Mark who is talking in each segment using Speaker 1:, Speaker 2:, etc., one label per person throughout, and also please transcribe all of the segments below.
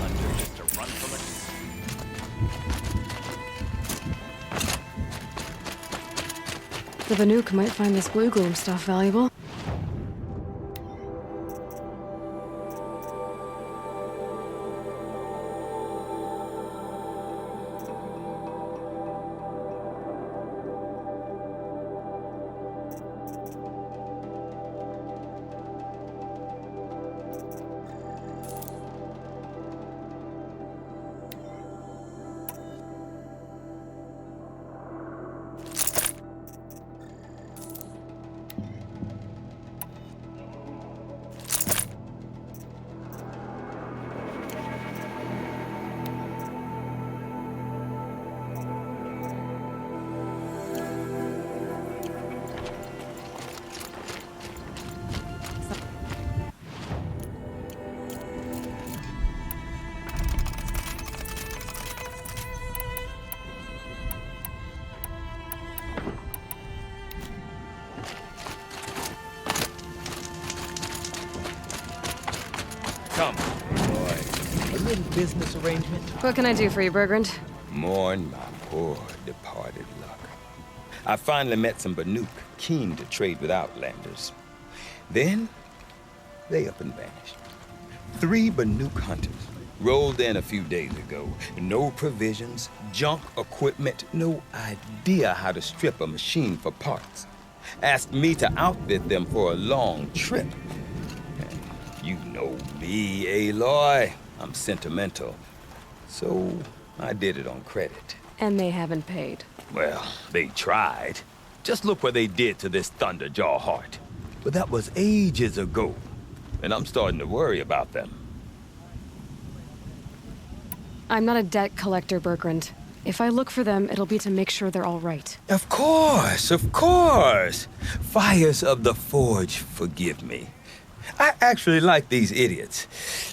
Speaker 1: Under just to run from it.
Speaker 2: The Banuk might find this blue gloom stuff valuable.
Speaker 1: Come, boy. A little business arrangement?
Speaker 2: What can I do for you, Bergrand?
Speaker 3: Mourn my poor departed luck. I finally met some Banuk keen to trade with Outlanders. Then, they up and vanished. 3 Banuk hunters rolled in a few days ago. No provisions, junk equipment, no idea how to strip a machine for parts. Asked me to outfit them for a long trip. And you know me, Aloy. I'm sentimental. So I did it on credit.
Speaker 2: And they haven't paid.
Speaker 3: Well, they tried. Just look what they did to this Thunderjaw heart. But that was ages ago. And I'm starting to worry about them.
Speaker 2: I'm not a debt collector, Bergrand. If I look for them, it'll be to make sure they're all right.
Speaker 3: Of course, of course. Fires of the Forge, forgive me. I actually like these idiots.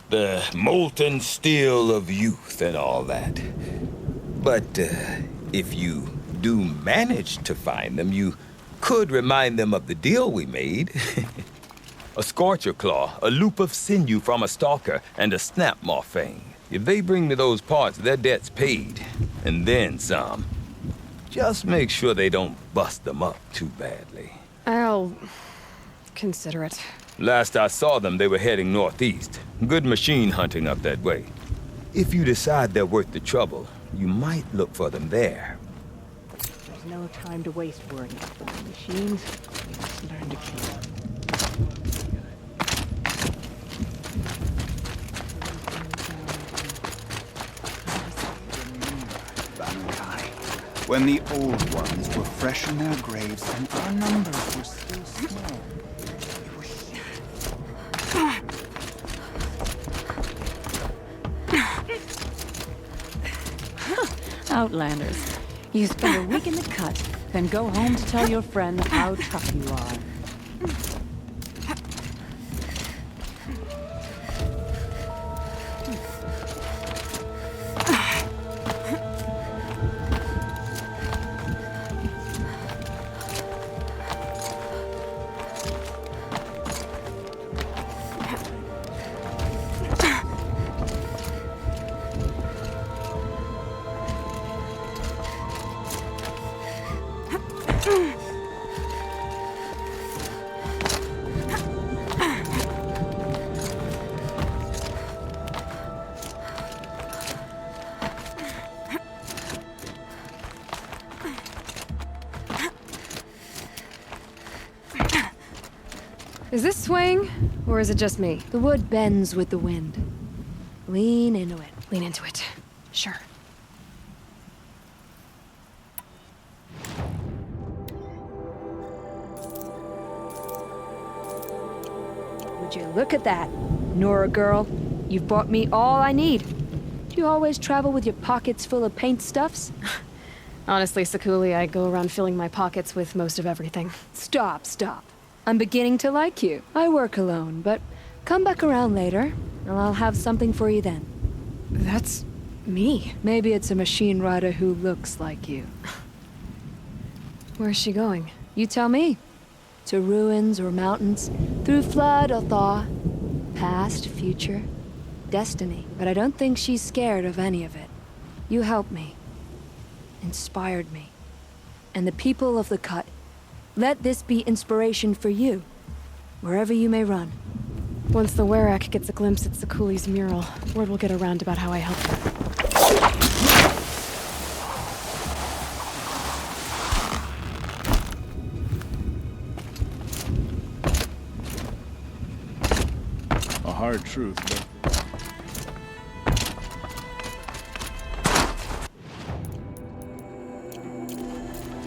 Speaker 3: The molten steel of youth and all that. But if you do manage to find them, you could remind them of the deal we made. A Scorcher Claw, a loop of sinew from a stalker, and a Snapmaw Fang. If they bring me those parts, their debt's paid. And then some. Just make sure they don't bust them up too badly.
Speaker 2: I'll consider it.
Speaker 3: Last I saw them, they were heading northeast. Good machine hunting up that way. If you decide they're worth the trouble, you might look for them there.
Speaker 4: There's no time to waste worrying about the machines. We must learn to kill.
Speaker 5: Bankai, when the old ones were fresh in their graves and our numbers were still small.
Speaker 4: Outlanders. You spend a week in the cut, then go home to tell your friends how tough you are.
Speaker 2: Is this swaying, or is it just me?
Speaker 6: The wood bends with the wind. Lean into it.
Speaker 2: Lean into it. Sure.
Speaker 6: Would you look at that, Nora girl? You've brought me all I need. Do you always travel with your pockets full of paint stuffs?
Speaker 2: Honestly, Sakuli, I go around filling my pockets with most of everything.
Speaker 6: Stop, stop. I'm beginning to like you. I work alone, but come back around later, and I'll have something for you then.
Speaker 2: That's me.
Speaker 6: Maybe it's a machine rider who looks like you.
Speaker 2: Where's she going?
Speaker 6: You tell me. To ruins or mountains, through flood or thaw. Past, future, destiny. But I don't think she's scared of any of it. You helped me. Inspired me. And the people of the Cut. Let this be inspiration for you, wherever you may run.
Speaker 2: Once the Werak gets a glimpse at Sakuli's mural, word will get around about how I helped her.
Speaker 7: A hard truth, but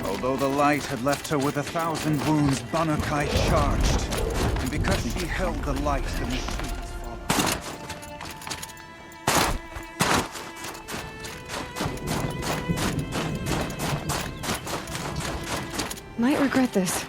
Speaker 5: Although the light had left her with 1,000 wounds, Banukai charged. And because she held the light, the machines followed.
Speaker 2: Might regret this.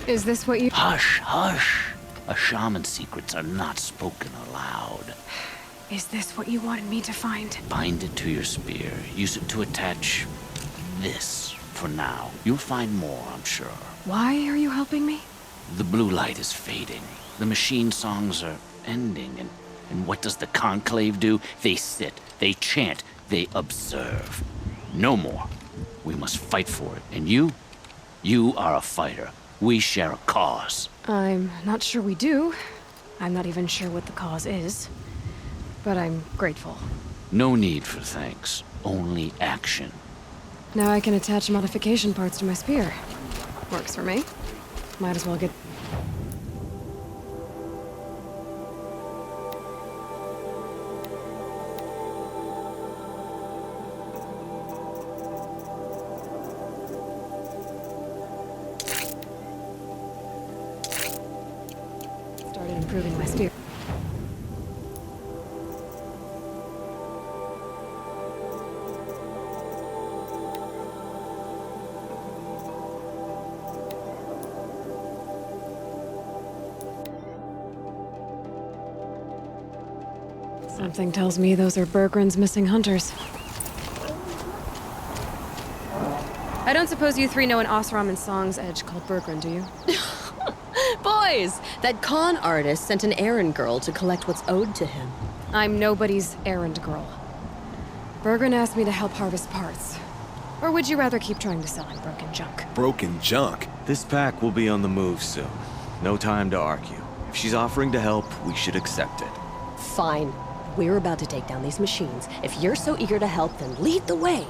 Speaker 2: Is this what you...
Speaker 8: Hush, hush. A shaman's secrets are not spoken aloud.
Speaker 2: Is this what you wanted me to find?
Speaker 8: Bind it to your spear. Use it to attach this for now. You'll find more, I'm sure.
Speaker 2: Why are you helping me?
Speaker 8: The blue light is fading. The machine songs are ending. And what does the Conclave do? They sit, they chant, they observe. No more. We must fight for it. And you are a fighter. We share a cause.
Speaker 2: I'm not sure we do. I'm not even sure what the cause is. But I'm grateful.
Speaker 8: No need for thanks. Only action.
Speaker 2: Now I can attach modification parts to my spear. Works for me. Might as well get... started improving my spear. Something tells me those are Bergren's missing hunters. I don't suppose you three know an Osram and Song's edge called Bergren, do you?
Speaker 9: Boys, that con artist sent an errand girl to collect what's owed to him.
Speaker 2: I'm nobody's errand girl. Bergren asked me to help harvest parts. Or would you rather keep trying to sell him broken junk?
Speaker 10: Broken junk? This pack will be on the move soon. No time to argue. If she's offering to help, we should accept it.
Speaker 9: Fine. We're about to take down these machines. If you're so eager to help, then lead the way.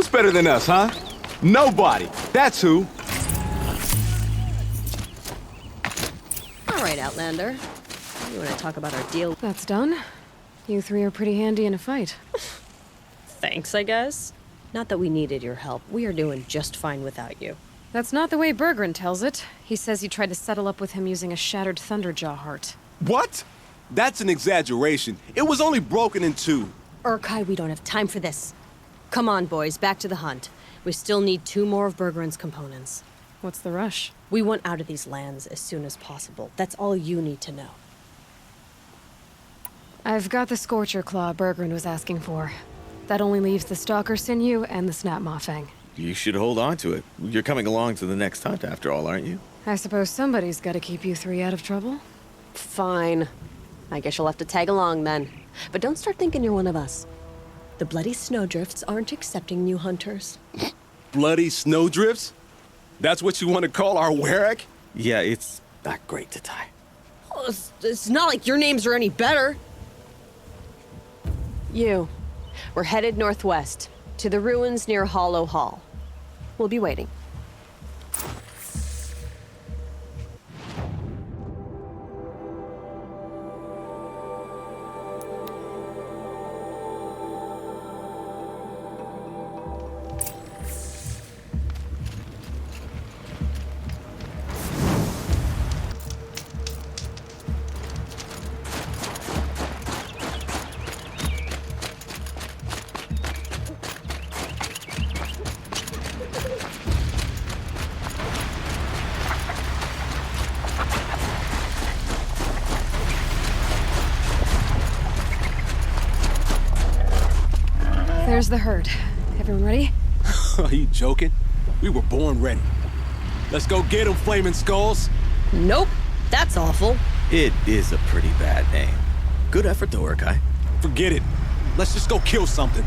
Speaker 7: Who's better than us, huh? Nobody. That's who.
Speaker 9: All right, Outlander. You want to talk about our deal?
Speaker 2: That's done. You three are pretty handy in a fight.
Speaker 9: Thanks, I guess. Not that we needed your help. We are doing just fine without you.
Speaker 2: That's not the way Bergren tells it. He says you tried to settle up with him using a shattered Thunderjaw heart.
Speaker 7: What? That's an exaggeration. It was only broken in two.
Speaker 9: Urkai, we don't have time for this. Come on, boys, back to the hunt. We still need 2 more of Bergren's components.
Speaker 2: What's the rush?
Speaker 9: We want out of these lands as soon as possible. That's all you need to know.
Speaker 2: I've got the Scorcher Claw Bergren was asking for. That only leaves the Stalker Sinew and the Snap Maw Fang.
Speaker 10: You should hold on to it. You're coming along to the next hunt after all, aren't you?
Speaker 2: I suppose somebody's gotta keep you three out of trouble.
Speaker 9: Fine. I guess you'll have to tag along then. But don't start thinking you're one of us. The Bloody Snowdrifts aren't accepting new hunters.
Speaker 7: Bloody snowdrifts? That's what you want to call our Werak?
Speaker 10: Yeah, it's not great to tie.
Speaker 9: Oh, it's not like your names are any better. We're headed northwest, to the ruins near Hollow Hall. We'll be waiting.
Speaker 2: There's the herd. Everyone ready?
Speaker 7: Are you joking? We were born ready. Let's go get them, Flaming Skulls.
Speaker 9: Nope. That's awful.
Speaker 10: It is a pretty bad name. Good effort, though, Urkai.
Speaker 7: Forget it. Let's just go kill something.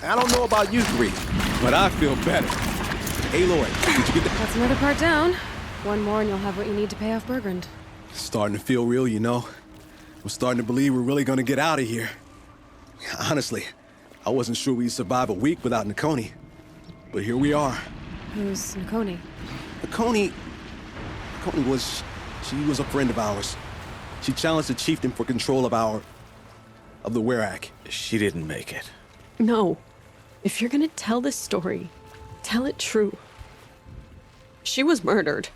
Speaker 7: I don't know about you three, but I feel better. Aloy, did you get that?
Speaker 2: That's another part down. One more and you'll have what you need to pay off Bergrand.
Speaker 7: Starting to feel real, you know. I'm starting to believe we're really gonna get out of here. Honestly, I wasn't sure we'd survive a week without Nakoni. But here we are.
Speaker 2: Who's Nakoni?
Speaker 7: Nakoni was a friend of ours. She challenged the chieftain for control of the Werak.
Speaker 10: She didn't make it.
Speaker 9: No. If you're gonna tell this story, tell it true. She was murdered.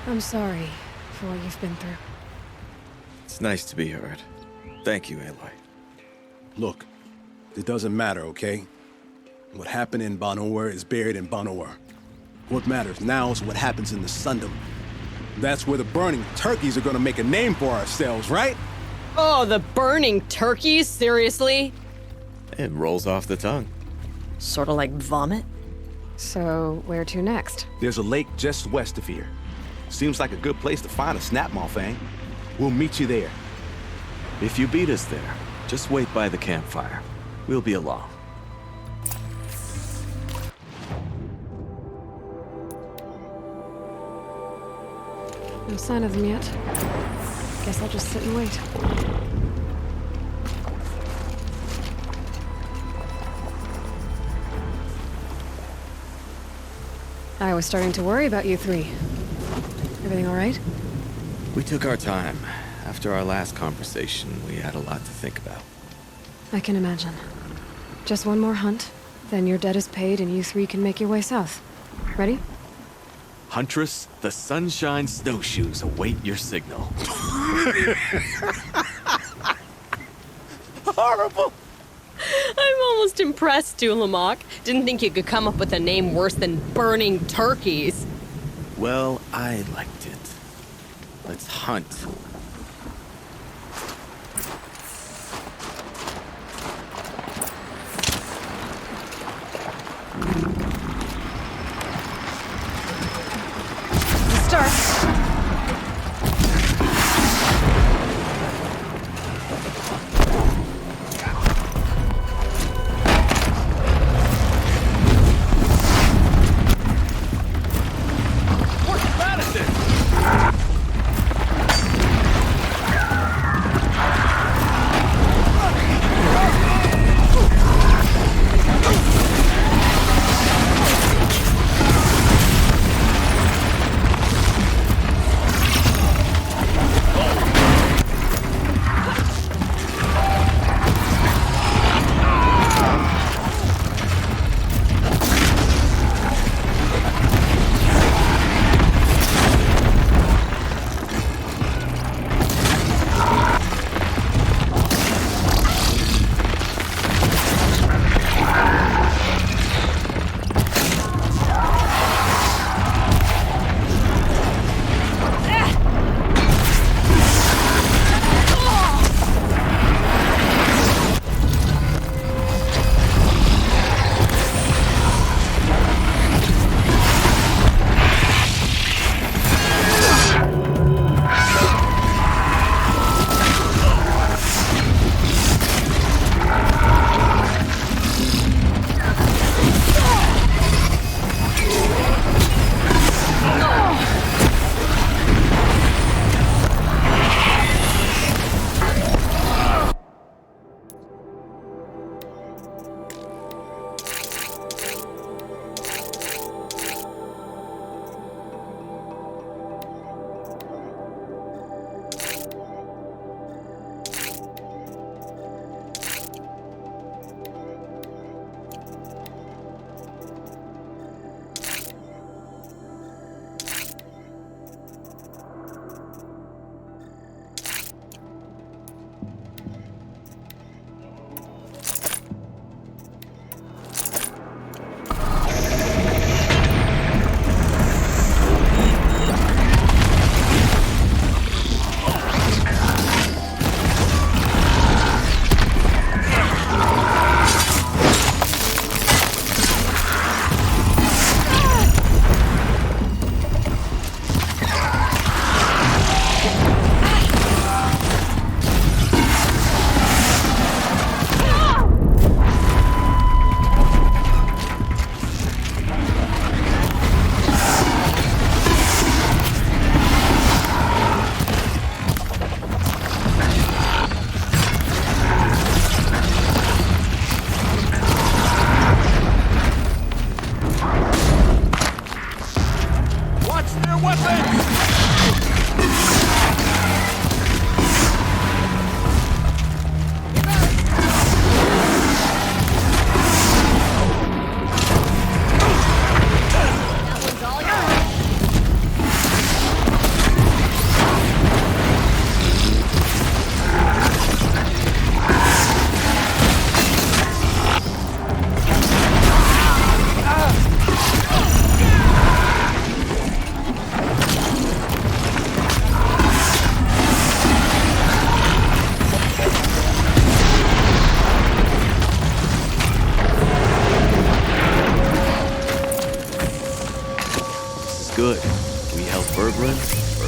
Speaker 2: I'm sorry for what you've been through.
Speaker 10: It's nice to be heard. Thank you, Aloy.
Speaker 7: Look, it doesn't matter, okay? What happened in Banor is buried in Banor. What matters now is what happens in the Sundom. That's where the burning turkeys are gonna make a name for ourselves, right?
Speaker 9: Oh, the burning turkeys? Seriously?
Speaker 10: It rolls off the tongue.
Speaker 9: Sort of like vomit?
Speaker 2: So, where to next?
Speaker 11: There's a lake just west of here. Seems like a good place to find a snapmaw fang. We'll meet you there.
Speaker 10: If you beat us there, just wait by the campfire. We'll be along.
Speaker 2: No sign of them yet. Guess I'll just sit and wait. I was starting to worry about you three. Everything all right?
Speaker 10: We took our time. After our last conversation, we had a lot to think about.
Speaker 2: I can imagine. Just one more hunt, then your debt is paid and you three can make your way south. Ready?
Speaker 10: Huntress, the Sunshine Snowshoes await your signal.
Speaker 11: Horrible!
Speaker 9: I'm almost impressed, Dulamok. Didn't think you could come up with a name worse than burning turkeys.
Speaker 10: Well, I liked it. Let's hunt.
Speaker 2: Start.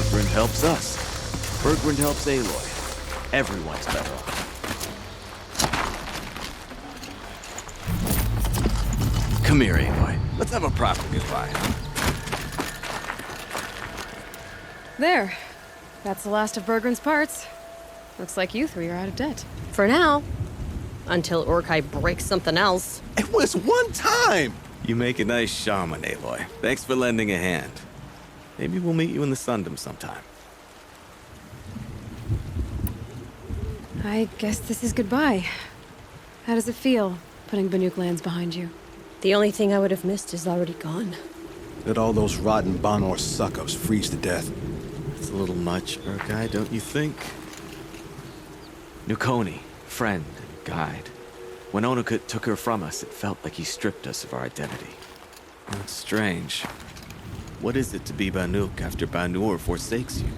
Speaker 10: Bergrind helps us. Bergrind helps Aloy. Everyone's better off. Come here, Aloy. Let's have a proper goodbye.
Speaker 2: There. That's the last of Bergrind's parts. Looks like you three are out of debt.
Speaker 9: For now. Until Urkai breaks something else.
Speaker 7: It was one time!
Speaker 10: You make a nice shaman, Aloy. Thanks for lending a hand. Maybe we'll meet you in the Sundom sometime.
Speaker 2: I guess this is goodbye. How does it feel, putting Banuk lands behind you?
Speaker 9: The only thing I would have missed is already gone.
Speaker 7: Let all those rotten Banor suck-ups freeze to death.
Speaker 10: It's a little much, Urkai, don't you think? Nukoni, friend and guide. When Onukut took her from us, it felt like he stripped us of our identity. That's strange. What is it to be Banuk after Banur forsakes you?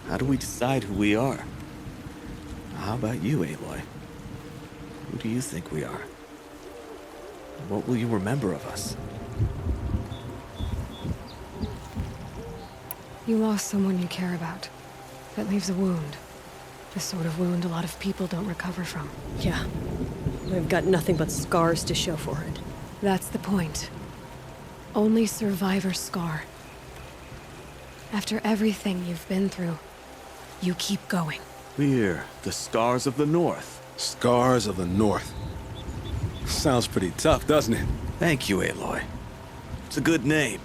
Speaker 10: How do we decide who we are? How about you, Aloy? Who do you think we are? What will you remember of us?
Speaker 2: You lost someone you care about. That leaves a wound. The sort of wound a lot of people don't recover from.
Speaker 9: Yeah. I've got nothing but scars to show for it.
Speaker 2: That's the point. Only survivor's scar. After everything you've been through, you keep going.
Speaker 10: We're the Scars of the North.
Speaker 7: Scars of the North. Sounds pretty tough, doesn't it?
Speaker 10: Thank you, Aloy. It's a good name.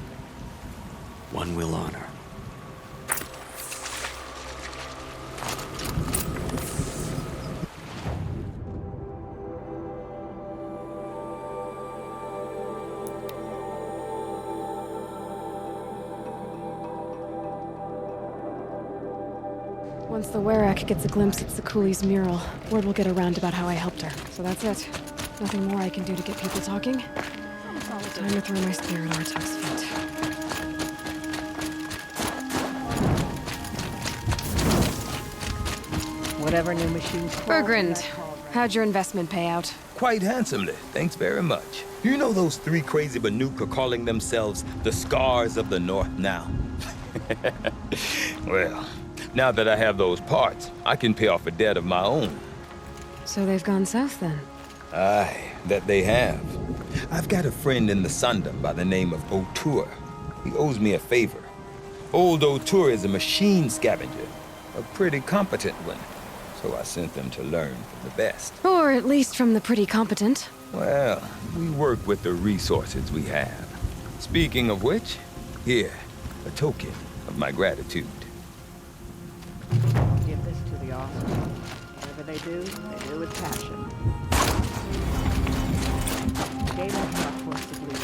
Speaker 10: One we'll honor.
Speaker 2: Once the Werak gets a glimpse at Sakuli's mural, word will get around about how I helped her. So that's it. Nothing more I can do to get people talking. Time to throw my spear at Artak's feet.
Speaker 4: Whatever new machines.
Speaker 2: Bergrind, how'd your investment pay out?
Speaker 3: Quite handsomely, thanks very much. You know those three crazy Banuk are calling themselves the Scars of the North now? Well, now that I have those parts, I can pay off a debt of my own.
Speaker 2: So they've gone south then?
Speaker 3: Aye, that they have. I've got a friend in the Sundom by the name of O'Toole. He owes me a favor. Old O'Toole is a machine scavenger, a pretty competent one. So I sent them to learn from the best.
Speaker 2: Or at least from the pretty competent.
Speaker 3: Well, we work with the resources we have. Speaking of which, here, a token of my gratitude.
Speaker 4: Give this to the officer. Whatever they do with passion. Galen not forced to bleed.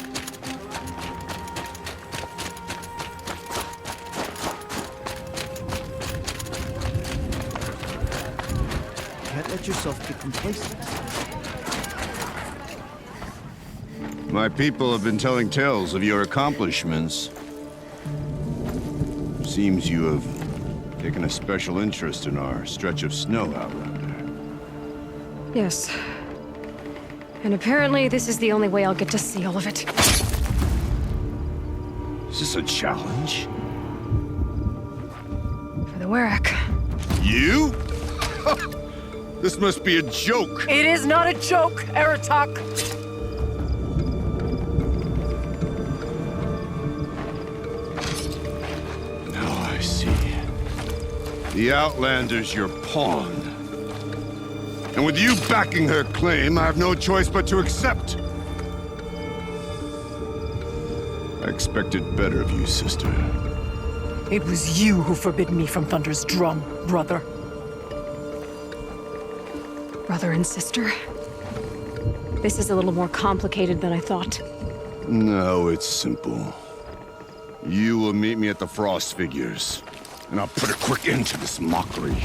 Speaker 5: Can't let yourself get complacent.
Speaker 12: My people have been telling tales of your accomplishments. Seems you have taken a special interest in our stretch of snow, Outlander.
Speaker 2: Yes. And apparently this is the only way I'll get to see all of it.
Speaker 12: Is this a challenge?
Speaker 2: For the Werak.
Speaker 12: You? This must be a joke.
Speaker 13: It is not a joke, Aratak.
Speaker 12: Now I see. The Outlander's your pawn. And with you backing her claim, I have no choice but to accept. I expected better of you, sister.
Speaker 13: It was you who forbid me from Thunder's drum, brother.
Speaker 2: Brother and sister? This is a little more complicated than I thought.
Speaker 12: No, it's simple. You will meet me at the Frost Figures, and I'll put a quick end to this mockery.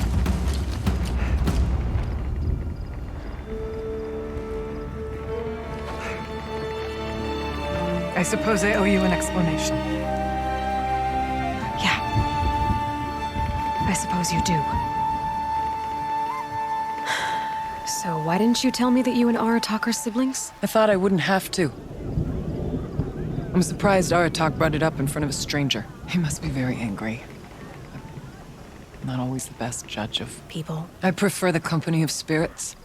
Speaker 13: I suppose I owe you an explanation.
Speaker 2: Yeah. I suppose you do. So why didn't you tell me that you and Aratak are siblings?
Speaker 13: I thought I wouldn't have to. I'm surprised Aratak brought it up in front of a stranger. He must be very angry. I'm not always the best judge of
Speaker 2: People.
Speaker 13: I prefer the company of spirits.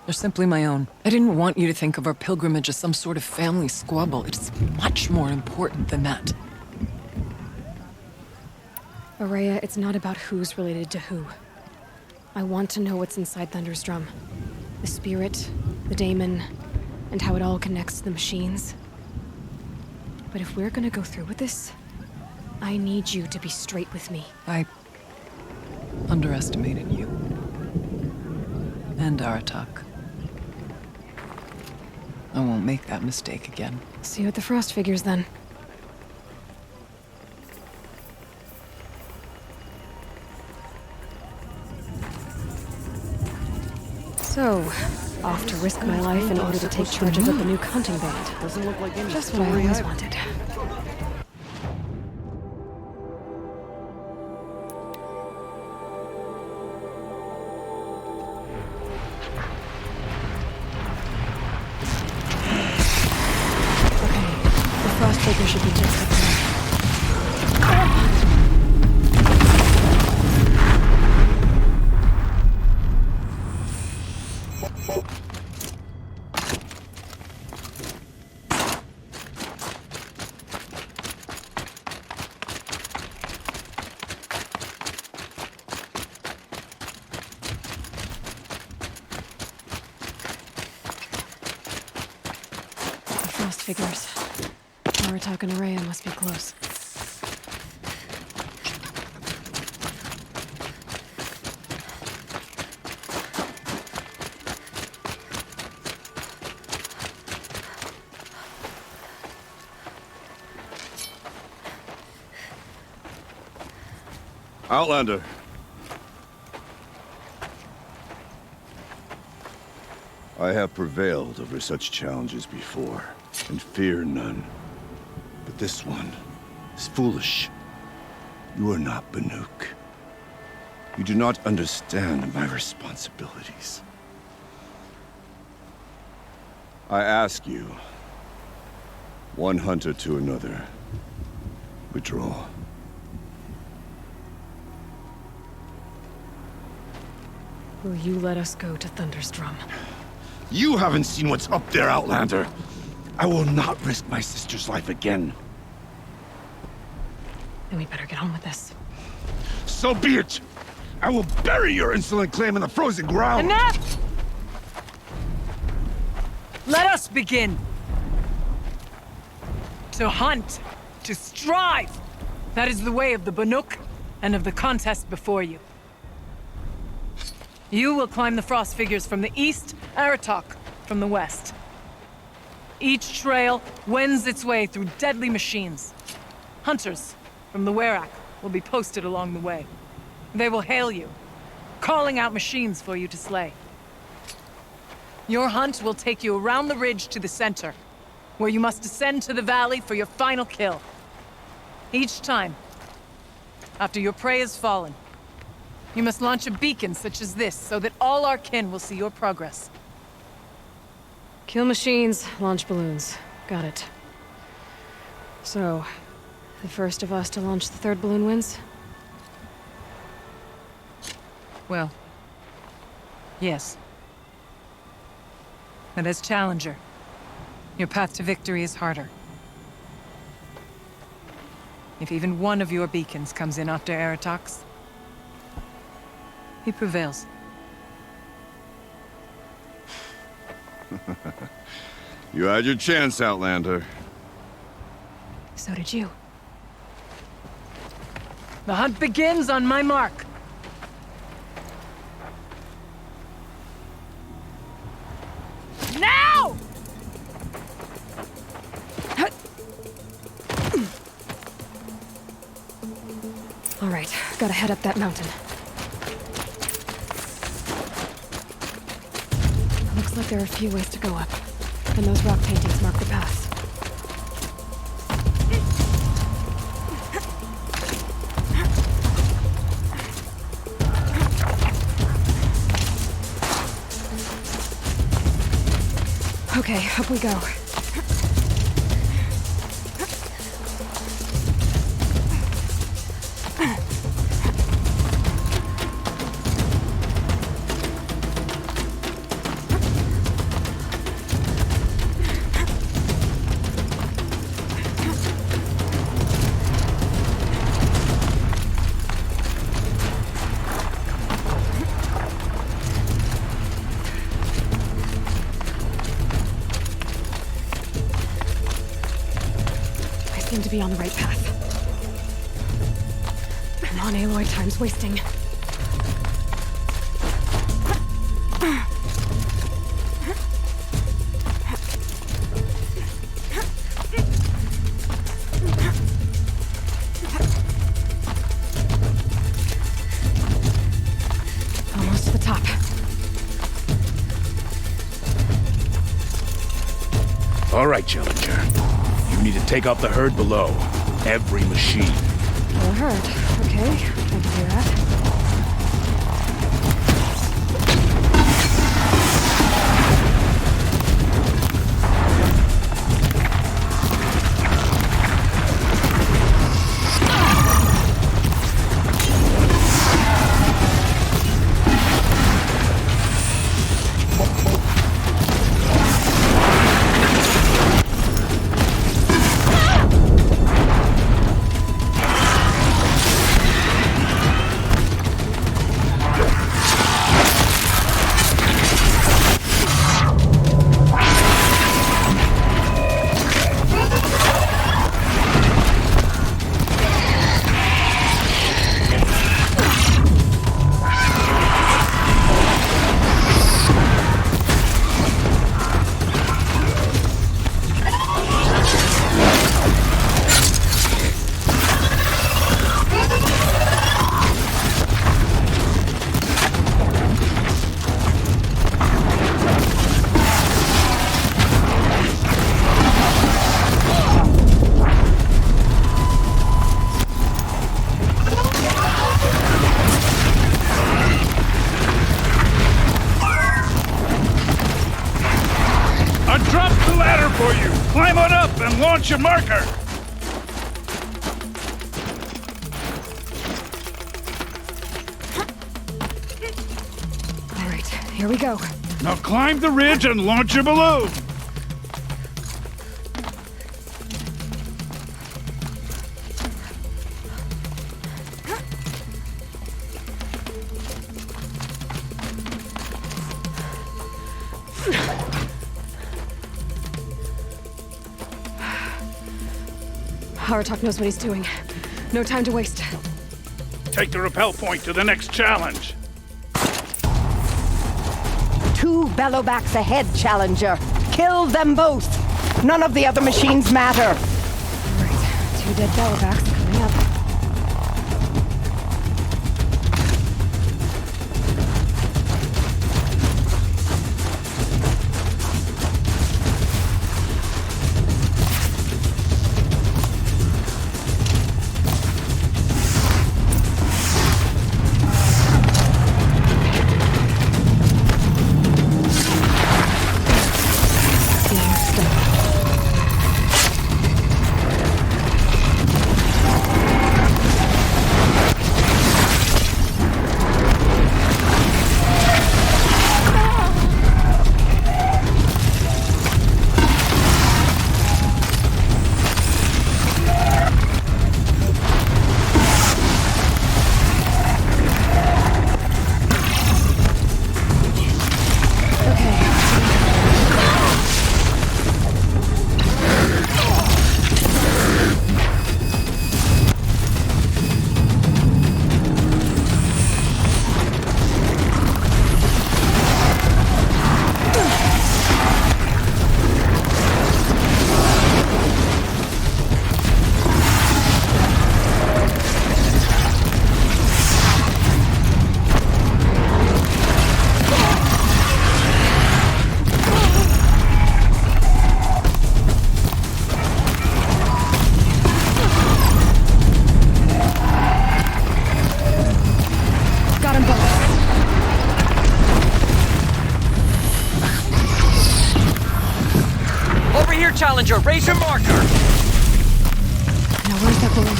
Speaker 13: They're simply my own. I didn't want you to think of our pilgrimage as some sort of family squabble. It's much more important than that.
Speaker 2: Araya, it's not about who's related to who. I want to know what's inside Thunder's drum. The spirit, the daemon, and how it all connects to the machines. But if we're gonna go through with this, I need you to be straight with me.
Speaker 13: I underestimated you. And Aratak. I won't make that mistake again.
Speaker 2: See you at the Frost figures then. So, off to risk my life in order to take charge of the Banuk hunting band.
Speaker 10: Doesn't look like any
Speaker 2: Just what I always wanted. Okay, the Frost figure should be just up there. Frost figures. Aratak and Araya must be close.
Speaker 12: Outlander. I have prevailed over such challenges before, and fear none. But this one is foolish. You are not Banuk. You do not understand my responsibilities. I ask you, one hunter to another, withdraw.
Speaker 2: Will you let us go to Thunder's drum?
Speaker 12: You haven't seen what's up there, Outlander. I will not risk my sister's life again.
Speaker 2: Then we better get on with this.
Speaker 12: So be it! I will bury your insolent claim in the frozen ground!
Speaker 13: Enough! Let us begin! To hunt, to strive! That is the way of the Banuk, and of the contest before you. You will climb the Frost figures from the east, Aratak from the west. Each trail wends its way through deadly machines. Hunters from the Werak will be posted along the way. They will hail you, calling out machines for you to slay. Your hunt will take you around the ridge to the center, where you must descend to the valley for your final kill. Each time, after your prey has fallen, you must launch a beacon such as this, so that all our kin will see your progress.
Speaker 2: Kill machines, launch balloons. Got it. So, the first of us to launch the third balloon wins?
Speaker 13: Well, yes. But as Challenger, your path to victory is harder. If even one of your beacons comes in after Aratak's, he prevails.
Speaker 12: You had your chance, Outlander.
Speaker 2: So did you.
Speaker 13: The hunt begins on my mark. Now!
Speaker 2: All right, gotta head up that mountain. Looks like there are a few ways to go up, and those rock paintings mark the path. Okay, up we go. be on the right path. Come on, Aloy, time's wasting. Almost to the top.
Speaker 14: All right, Challenger. You need to take out the herd below. Every machine.
Speaker 2: Kill a herd. Okay, I can do that.
Speaker 14: Launch your marker!
Speaker 2: All right, here we go.
Speaker 14: Now climb the ridge and launch your balloon!
Speaker 2: Aratak knows what he's doing. No time to waste.
Speaker 14: Take the rappel point to the next challenge.
Speaker 15: 2 bellowbacks ahead, Challenger. Kill them both. None of the other machines matter.
Speaker 2: Right. 2 dead bellowbacks coming up.
Speaker 1: Challenger, raise your marker!
Speaker 2: Now where's that balloon?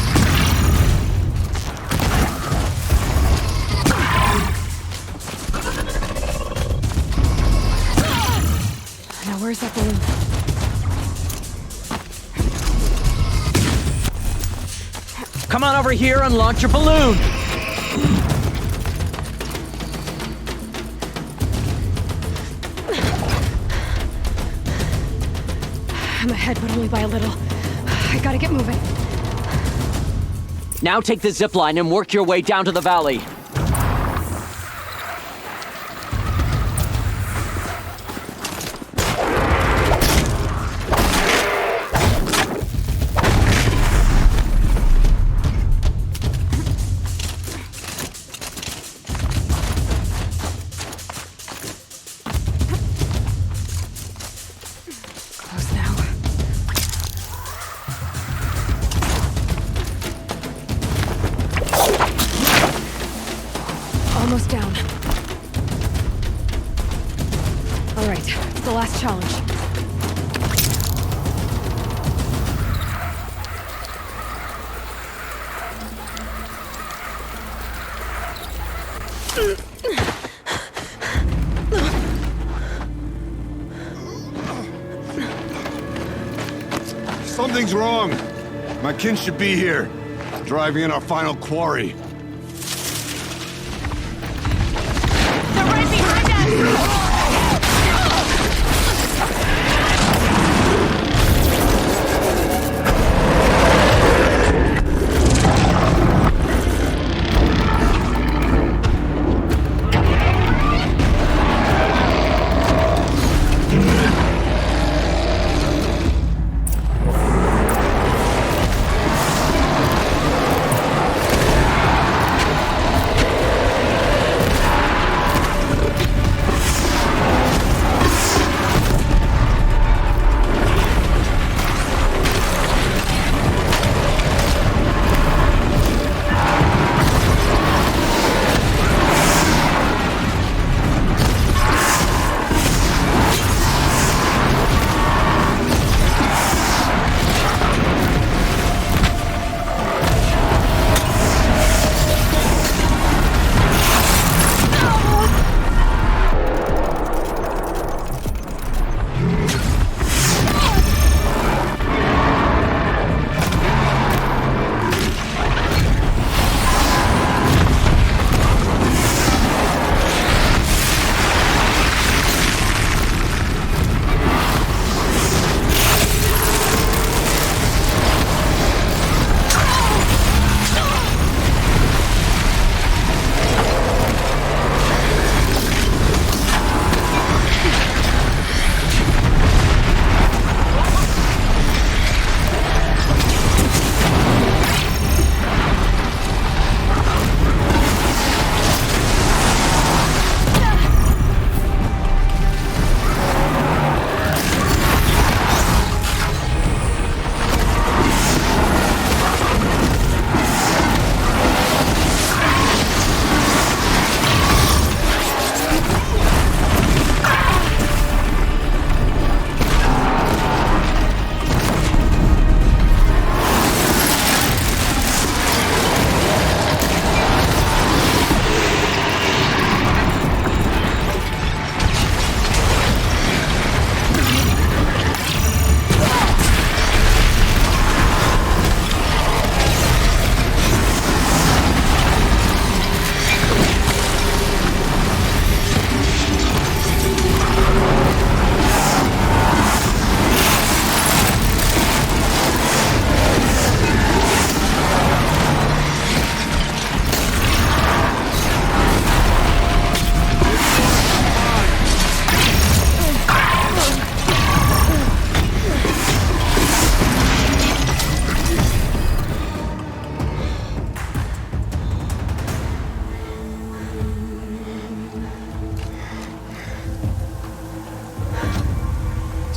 Speaker 2: Now where's that balloon?
Speaker 1: Come on over here and launch your balloon!
Speaker 2: I'm ahead, but only by a little. I gotta get moving.
Speaker 1: Now take the zipline and work your way down to the valley.
Speaker 2: Close now. Almost down. All right, it's the last challenge.
Speaker 12: Something's wrong. My kin should be here, driving in our final quarry.
Speaker 16: They're right behind us!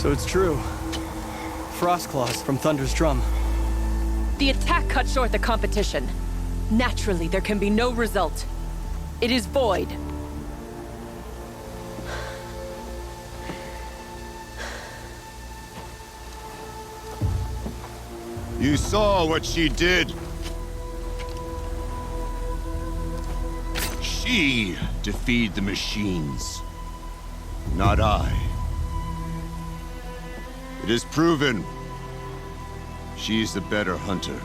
Speaker 17: So it's true. Frostclaws from Thunder's drum.
Speaker 18: The attack cut short the competition. Naturally, there can be no result. It is void.
Speaker 12: You saw what she did. She defeated the machines, not I. It is proven she's the better hunter.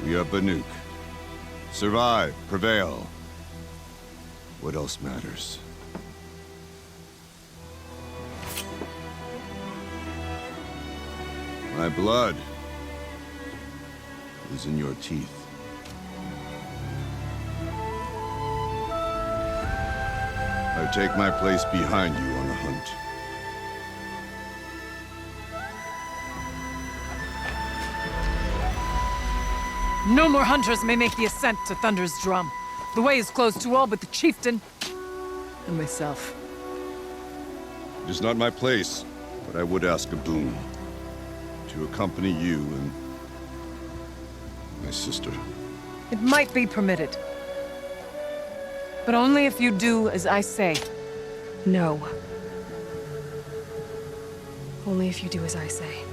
Speaker 12: We are Banuk. Survive, prevail. What else matters? My blood is in your teeth. I take my place behind you on the hunt.
Speaker 13: No more hunters may make the ascent to Thunder's Drum. The way is closed to all but the chieftain and myself.
Speaker 12: It is not my place, but I would ask a boon. To accompany you and my sister.
Speaker 13: It might be permitted. But only if you do as I say.
Speaker 2: No. Only if you do as I say.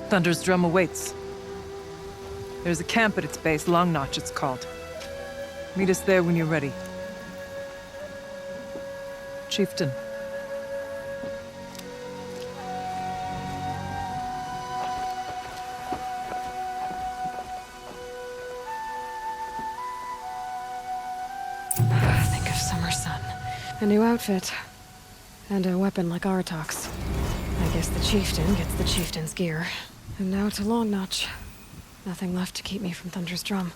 Speaker 13: Thunder's Drum awaits. There's a camp at its base, Long Notch it's called. Meet us there when you're ready. Chieftain.
Speaker 2: Think of summer sun. A new outfit. And a weapon like Aratok's. I guess the chieftain gets the chieftain's gear. And now to Long Notch. Nothing left to keep me from Thunder's Drum.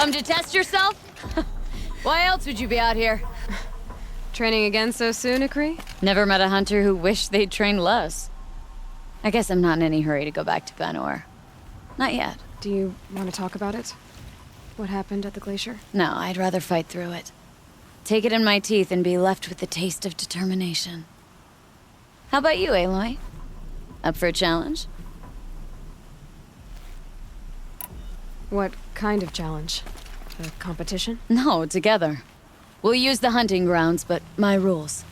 Speaker 19: Come to test yourself? Why else would you be out here?
Speaker 2: Training again so soon, Akri?
Speaker 19: Never met a hunter who wished they'd trained less. I guess I'm not in any hurry to go back to Ban-Ur. Not yet.
Speaker 2: Do you want to talk about it? What happened at the glacier?
Speaker 19: No, I'd rather fight through it. Take it in my teeth and be left with the taste of determination. How about you, Aloy? Up for a challenge?
Speaker 2: What kind of challenge? A competition?
Speaker 19: No, together. We'll use the hunting grounds, but my rules.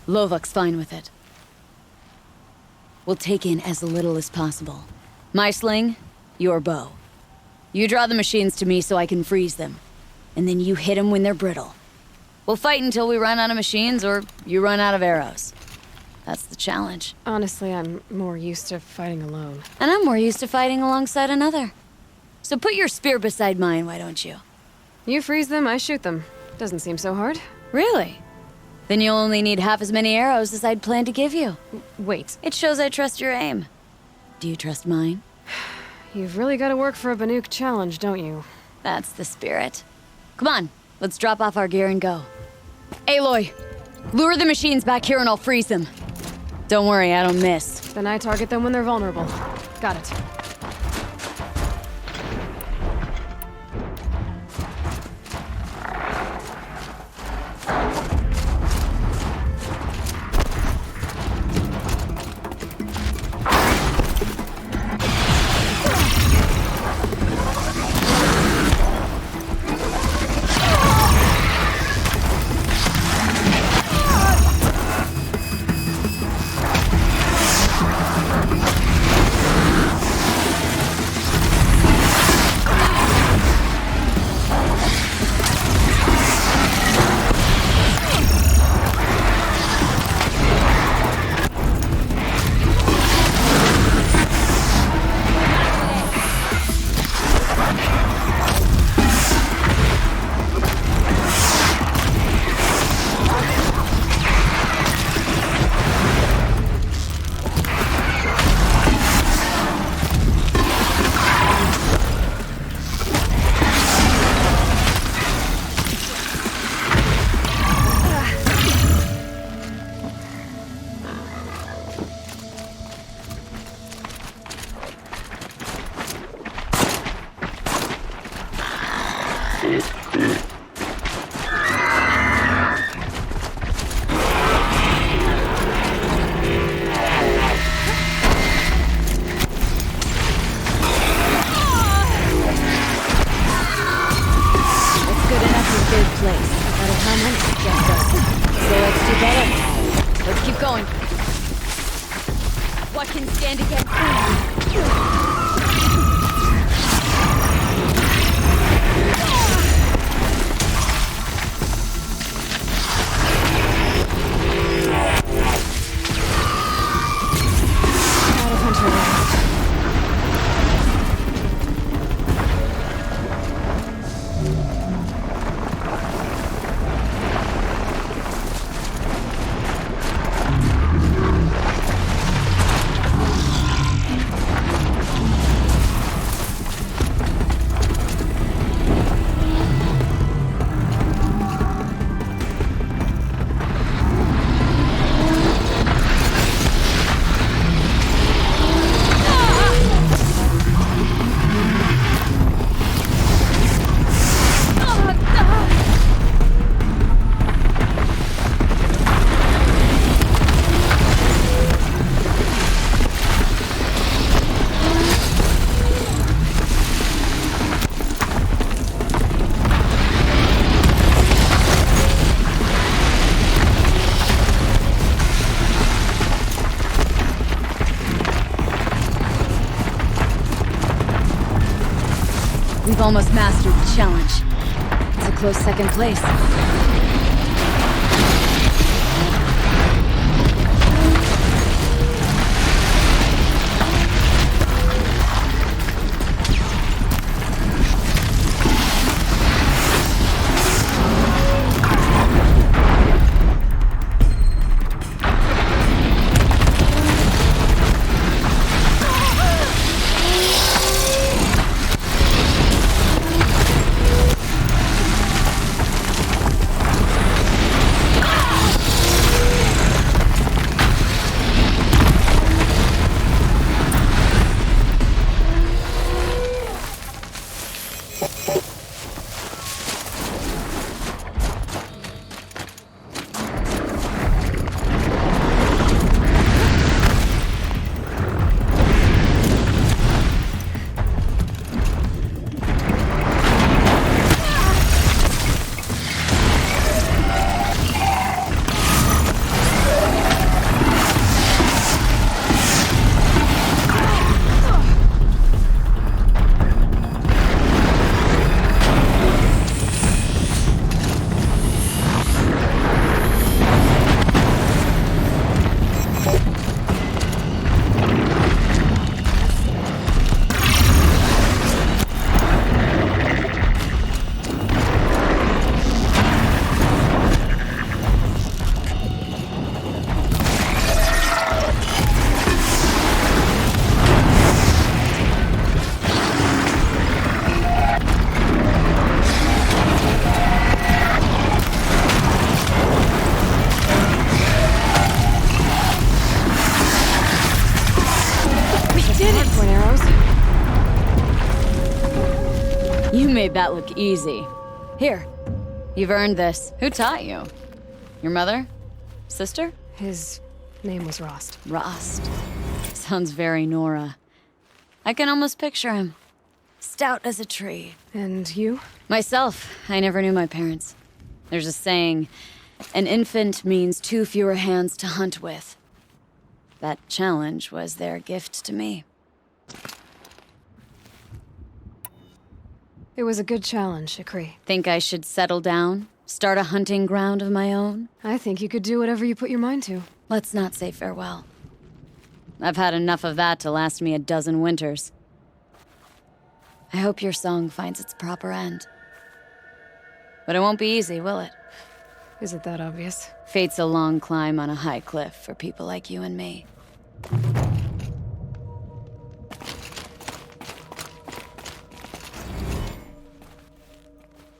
Speaker 19: Lovok's fine with it. We'll take in as little as possible. My sling, your bow. You draw the machines to me so I can freeze them. And then you hit them when they're brittle. We'll fight until we run out of machines or you run out of arrows. That's the challenge.
Speaker 2: Honestly, I'm more used to fighting alone.
Speaker 19: And I'm more used to fighting alongside another. So put your spear beside mine, why don't you?
Speaker 2: You freeze them, I shoot them. Doesn't seem so hard.
Speaker 19: Really? Then you'll only need half as many arrows as I'd planned to give you.
Speaker 2: Wait.
Speaker 19: It shows I trust your aim. Do you trust mine?
Speaker 2: You've really got to work for a Banuk challenge, don't you?
Speaker 19: That's the spirit. Come on, let's drop off our gear and go. Aloy, lure the machines back here and I'll freeze them. Don't worry, I don't miss.
Speaker 2: Then I target them when they're vulnerable. Got it.
Speaker 19: stand against me. We've almost mastered the challenge. It's a close second place. You made that look easy. Here, you've earned this. Who taught you? Your mother? Sister?
Speaker 2: His name was Rost.
Speaker 19: Rost. Sounds very Nora. I can almost picture him. Stout as a tree.
Speaker 2: And you?
Speaker 19: Myself. I never knew my parents. There's a saying, an infant means 2 fewer hands to hunt with. That challenge was their gift to me.
Speaker 2: It was a good challenge, Ikri.
Speaker 19: Think I should settle down? Start a hunting ground of my own?
Speaker 2: I think you could do whatever you put your mind to.
Speaker 19: Let's not say farewell. I've had enough of that to last me a dozen winters. I hope your song finds its proper end. But it won't be easy, will it?
Speaker 2: Is it that obvious?
Speaker 19: Fate's a long climb on a high cliff for people like you and me.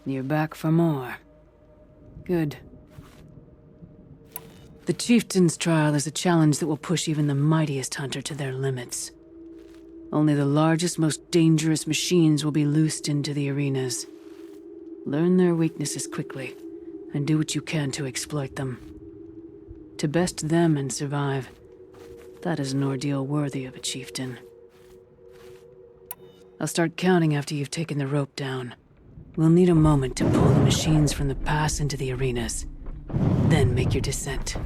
Speaker 20: You're back for more. Good. The Chieftain's trial is a challenge that will push even the mightiest hunter to their limits. Only the largest, most dangerous machines will be loosed into the arenas. Learn their weaknesses quickly, and do what you can to exploit them. To best them and survive, that is an ordeal worthy of a chieftain. I'll start counting after you've taken the rope down. We'll need a moment to pull the machines from the pass into the arenas. Then make your descent.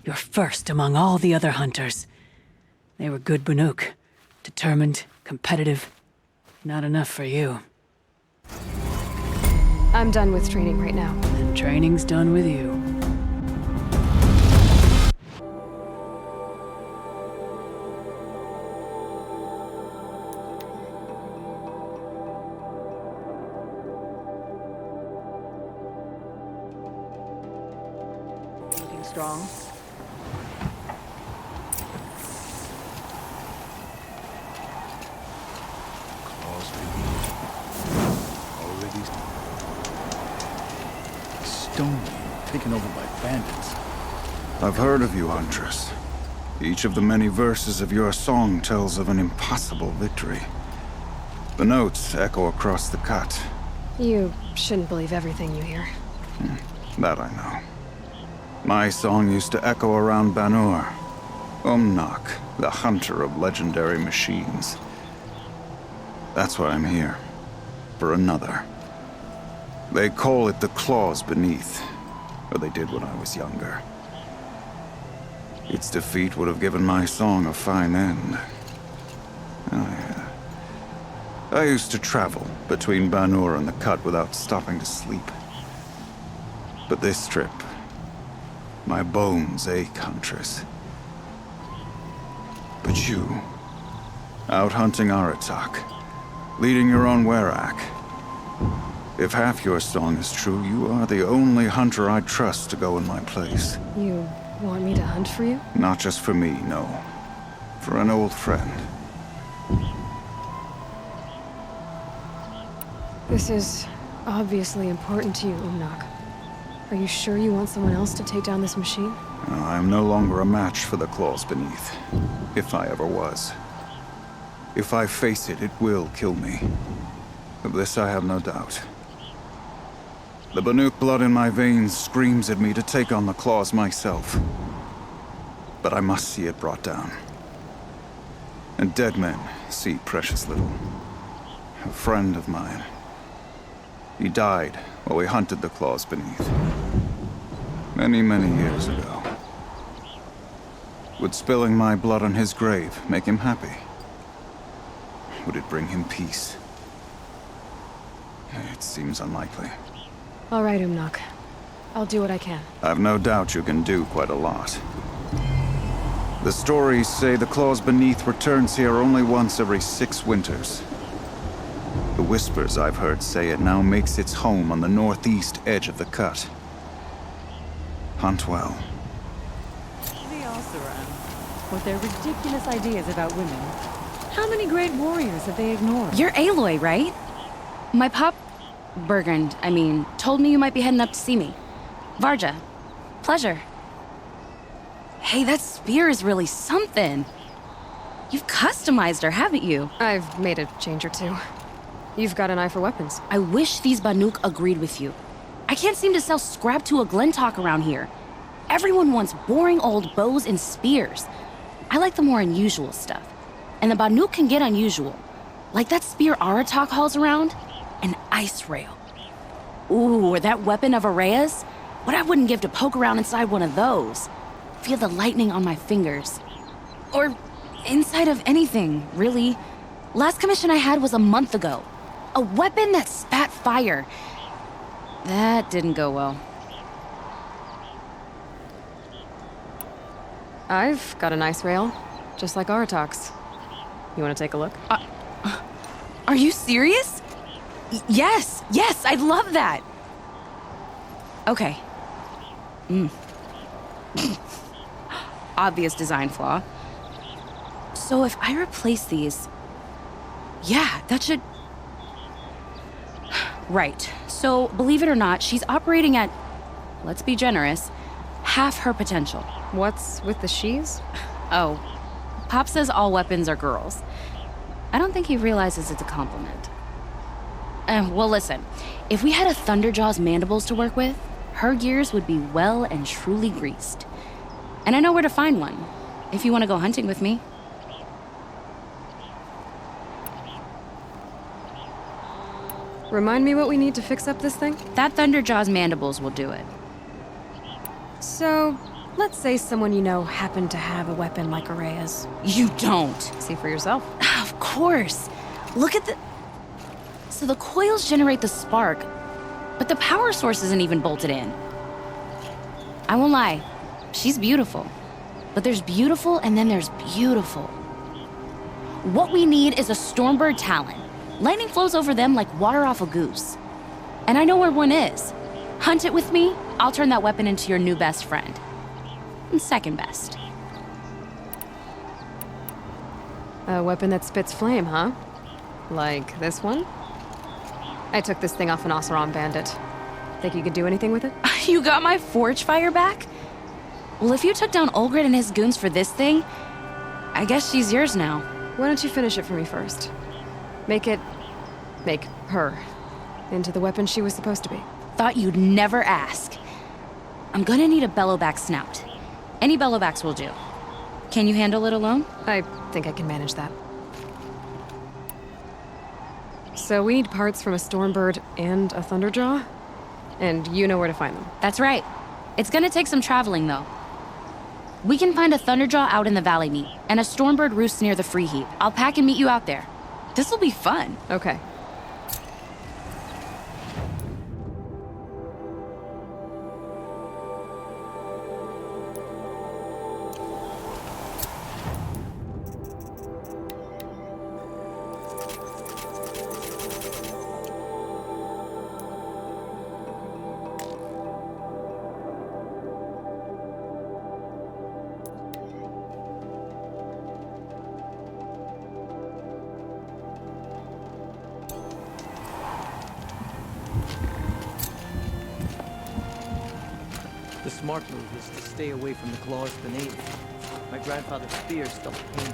Speaker 20: You're first among all the other hunters. They were good Banuk. Determined, competitive. Not enough for you.
Speaker 2: I'm done with training right now.
Speaker 20: And training's done with you.
Speaker 4: Looking strong.
Speaker 14: Already stony, taken over by bandits.
Speaker 5: I've heard of you, Huntress. Each of the many verses of your song tells of an impossible victory. The notes echo across the cut.
Speaker 2: You shouldn't believe everything you hear.
Speaker 5: That I know. My song used to echo around Banur. Umnak, the hunter of legendary machines. That's why I'm here. For another. They call it the Claws Beneath. Or they did when I was younger. Its defeat would have given my song a fine end. Oh, yeah. I used to travel between Banur and the Cut without stopping to sleep. But this trip, my bones ache, Huntress. But you, out hunting Aratak, leading your own Werak. If half your song is true, you are the only hunter I'd trust to go in my place.
Speaker 2: You want me to hunt for you?
Speaker 5: Not just for me, no. For an old friend.
Speaker 2: This is obviously important to you, Umnak. Are you sure you want someone else to take down this machine?
Speaker 5: I'm no longer a match for the Claws Beneath. If I ever was. If I face it, it will kill me. Of this I have no doubt. The Banuk blood in my veins screams at me to take on the Claws myself. But I must see it brought down. And dead men see precious little. A friend of mine. He died while we hunted the Claws Beneath. Many, many years ago. Would spilling my blood on his grave make him happy? Would it bring him peace? It seems unlikely.
Speaker 2: All right, Umnak. I'll do what I can.
Speaker 5: I've no doubt you can do quite a lot. The stories say the Claws Beneath returns here only once every 6 winters. The whispers I've heard say it now makes its home on the northeast edge of the cut. Hunt well.
Speaker 4: The Oseram, with their ridiculous ideas about women. How many great warriors have they ignored?
Speaker 19: You're Aloy, right? My pop... Bergrand, told me you might be heading up to see me. Varja. Pleasure. Hey, that spear is really something. You've customized her, haven't you?
Speaker 2: I've made a change or two. You've got an eye for weapons.
Speaker 19: I wish these Banuk agreed with you. I can't seem to sell scrap to a Glentalk around here. Everyone wants boring old bows and spears. I like the more unusual stuff. And the Banuk can get unusual. Like that spear Aratak hauls around. An ice rail. Ooh, or that weapon of Araya's? What I wouldn't give to poke around inside one of those. Feel the lightning on my fingers. Or inside of anything, really. Last commission I had was a month ago. A weapon that spat fire. That didn't go well.
Speaker 2: I've got an ice rail, just like Aratak's. You want to take a look?
Speaker 19: Are you serious? Yes, I'd love that. Okay. Obvious design flaw. So if I replace these... Yeah, that should... Right. So, believe it or not, she's operating at, let's be generous, half her potential.
Speaker 2: What's with the she's?
Speaker 19: Oh, Pop says all weapons are girls. I don't think he realizes it's a compliment. Well, listen. If we had a Thunderjaw's mandibles to work with, her gears would be well and truly greased. And I know where to find one, if you want to go hunting with me.
Speaker 2: Remind me what we need to fix up this thing?
Speaker 19: That Thunderjaw's mandibles will do it.
Speaker 2: So, Let's say someone you know happened to have a weapon like Araya's.
Speaker 19: You don't.
Speaker 2: See for yourself.
Speaker 19: Of course. Look at the... So the coils generate the spark, but the power source isn't even bolted in. I won't lie, she's beautiful. But there's beautiful and then there's beautiful. What we need is a Stormbird Talon. Lightning flows over them like water off a goose. And I know where one is. Hunt it with me, I'll turn that weapon into your new best friend. And second best.
Speaker 2: A weapon that spits flame, huh? Like this one? I took this thing off an Oseram bandit. Think you could do anything with it?
Speaker 19: You got my forge fire back? Well, if you took down Olgrid and his goons for this thing, I guess she's yours now.
Speaker 2: Why don't you finish it for me first? Make her into the weapon she was supposed to be.
Speaker 19: Thought you'd never ask. I'm gonna need a bellowback snout. Any bellowbacks will do. Can you handle it alone?
Speaker 2: I think I can manage that. So we need parts from a Stormbird and a Thunderjaw? And you know where to find them.
Speaker 19: That's right. It's gonna take some traveling, though. We can find a Thunderjaw out in the Valley Meet, and a Stormbird roosts near the Free Heap. I'll pack and meet you out there. This'll be fun.
Speaker 2: Okay.
Speaker 1: The smart move is to stay away from the claws beneath. My grandfather's spear still pains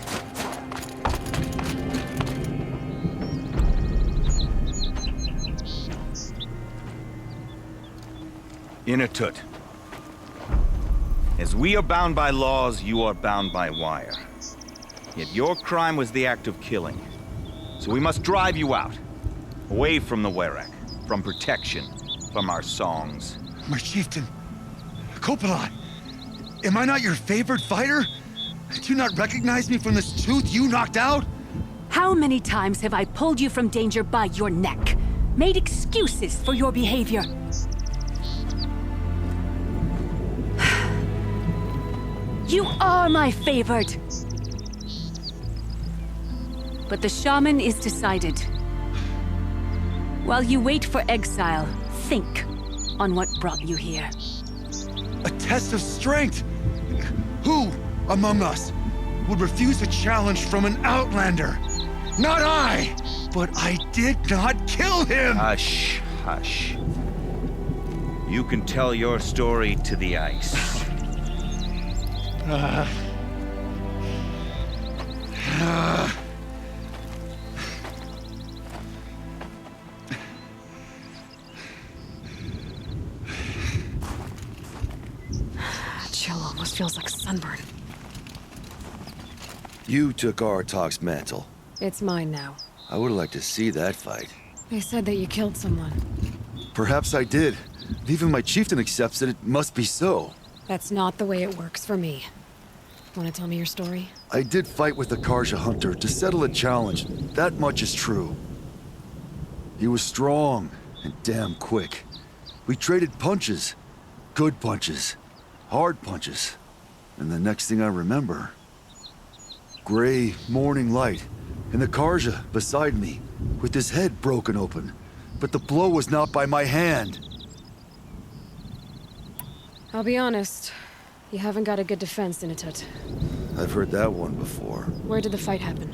Speaker 1: me.
Speaker 11: Inatut. As we are bound by laws, you are bound by wire. Yet your crime was the act of killing. So we must drive you out. Away from the Werak. From protection. From our songs.
Speaker 21: My chieftain. Kopalan. Am I not your favored fighter? Do you not recognize me from this tooth you knocked out?
Speaker 15: How many times have I pulled you from danger by your neck? Made excuses for your behavior? You are my favored. But the shaman is decided. While you wait for exile, think on what brought you here.
Speaker 21: A test of strength! Who among us would refuse a challenge from an outlander? Not I! But I did not kill him!
Speaker 11: Hush, hush. You can tell your story to the ice.
Speaker 2: Chill almost feels like sunburn.
Speaker 22: You took Aratak's mantle.
Speaker 2: It's mine now.
Speaker 22: I would like to see that fight.
Speaker 2: They said that you killed someone.
Speaker 22: Perhaps I did. If even my chieftain accepts it, it must be so.
Speaker 2: That's not the way it works for me. Want to tell me your story?
Speaker 22: I did fight with the Karja hunter to settle a challenge. That much is true. He was strong and damn quick. We traded punches. Good punches. Hard punches. And the next thing I remember... gray morning light, and the Karja beside me, with his head broken open. But the blow was not by my hand.
Speaker 2: I'll be honest. You haven't got a good defense, Inatut.
Speaker 22: I've heard that one before.
Speaker 2: Where did the fight happen?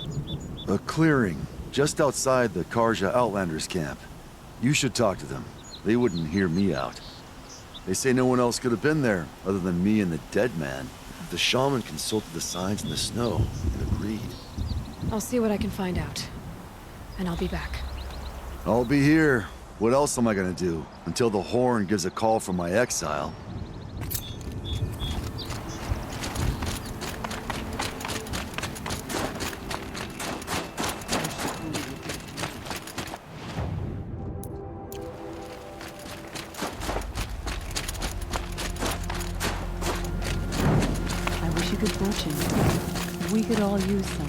Speaker 22: A clearing, just outside the Karja Outlanders camp. You should talk to them. They wouldn't hear me out. They say no one else could have been there, other than me and the dead man. The shaman consulted the signs in the snow and agreed.
Speaker 2: I'll see what I can find out. And I'll be back.
Speaker 22: I'll be here. What else am I gonna do? Until the horn gives a call from my exile.
Speaker 4: wish you good fortune. We could all use some.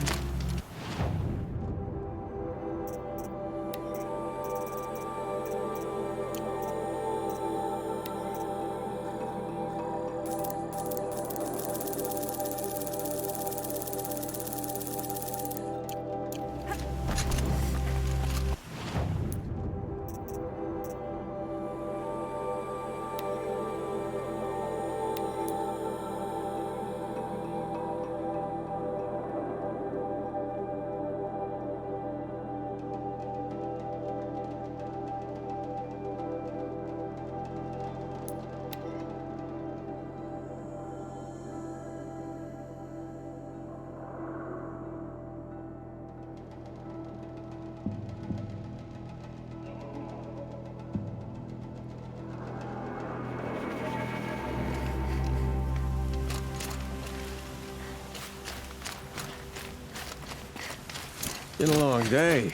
Speaker 6: Been a long day.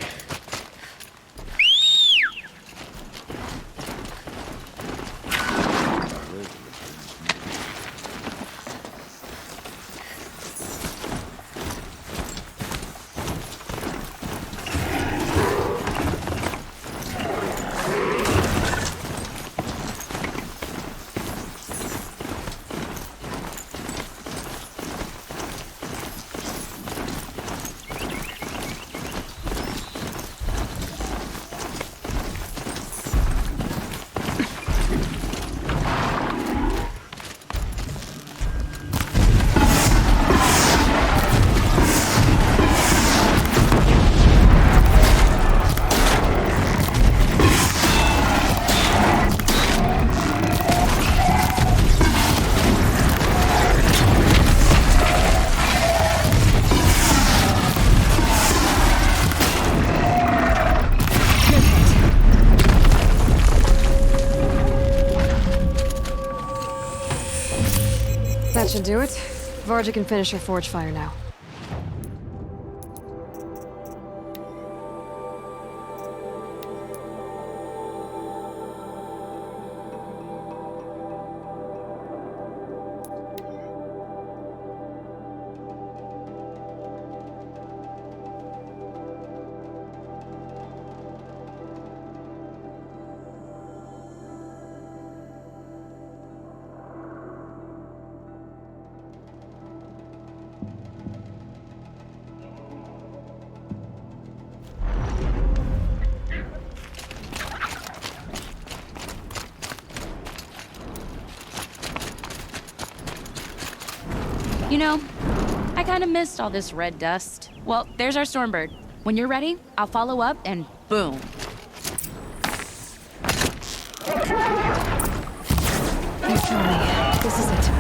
Speaker 2: That should do it. Varga can finish her forge fire now.
Speaker 18: You know, I kind of missed all this red dust. Well, there's our Stormbird. When you're ready, I'll follow up and boom.
Speaker 2: You tell me. This is it.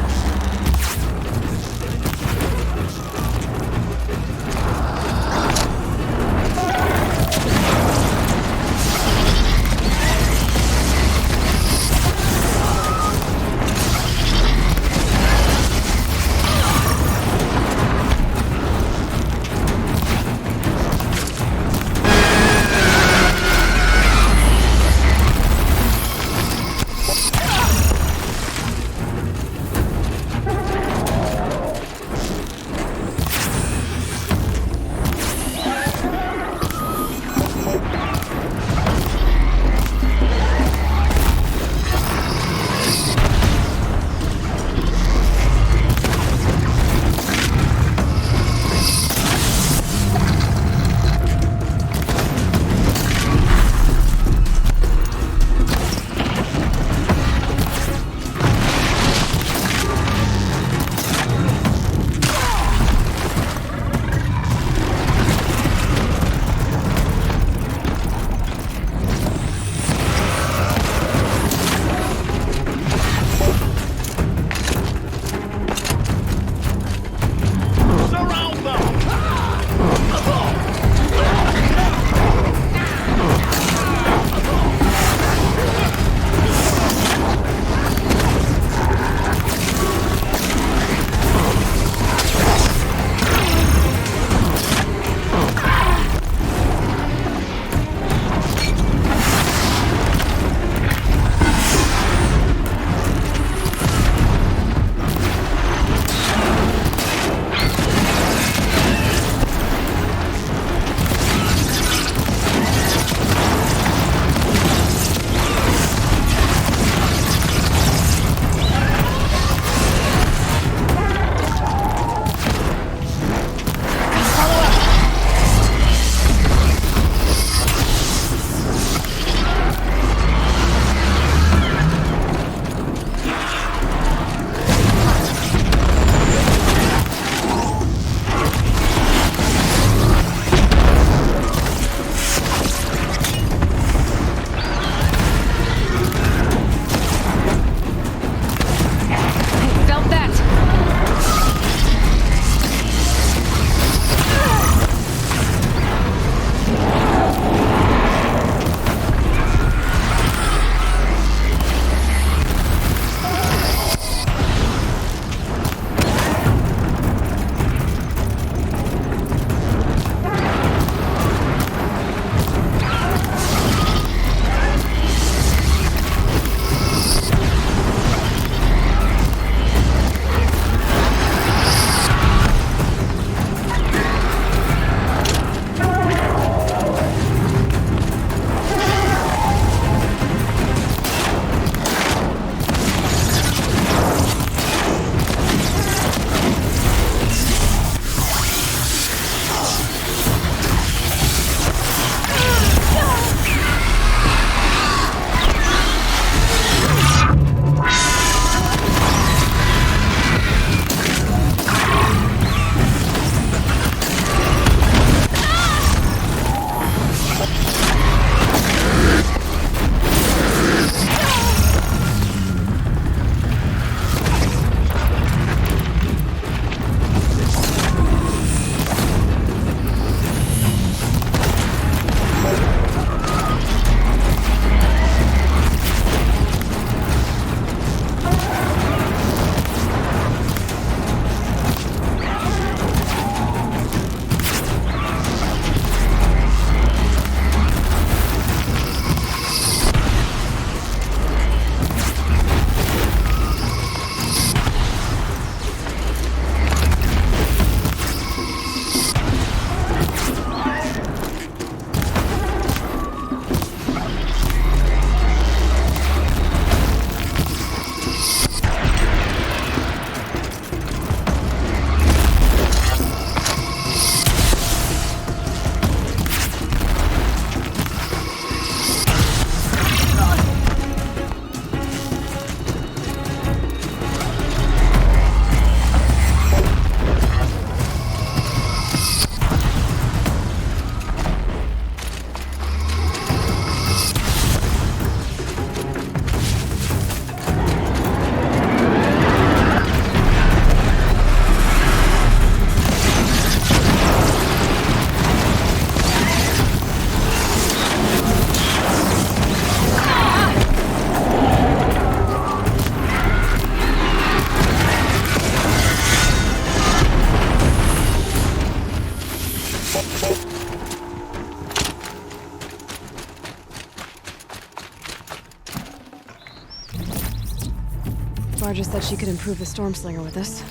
Speaker 2: Varja said she could improve the Stormslinger with us.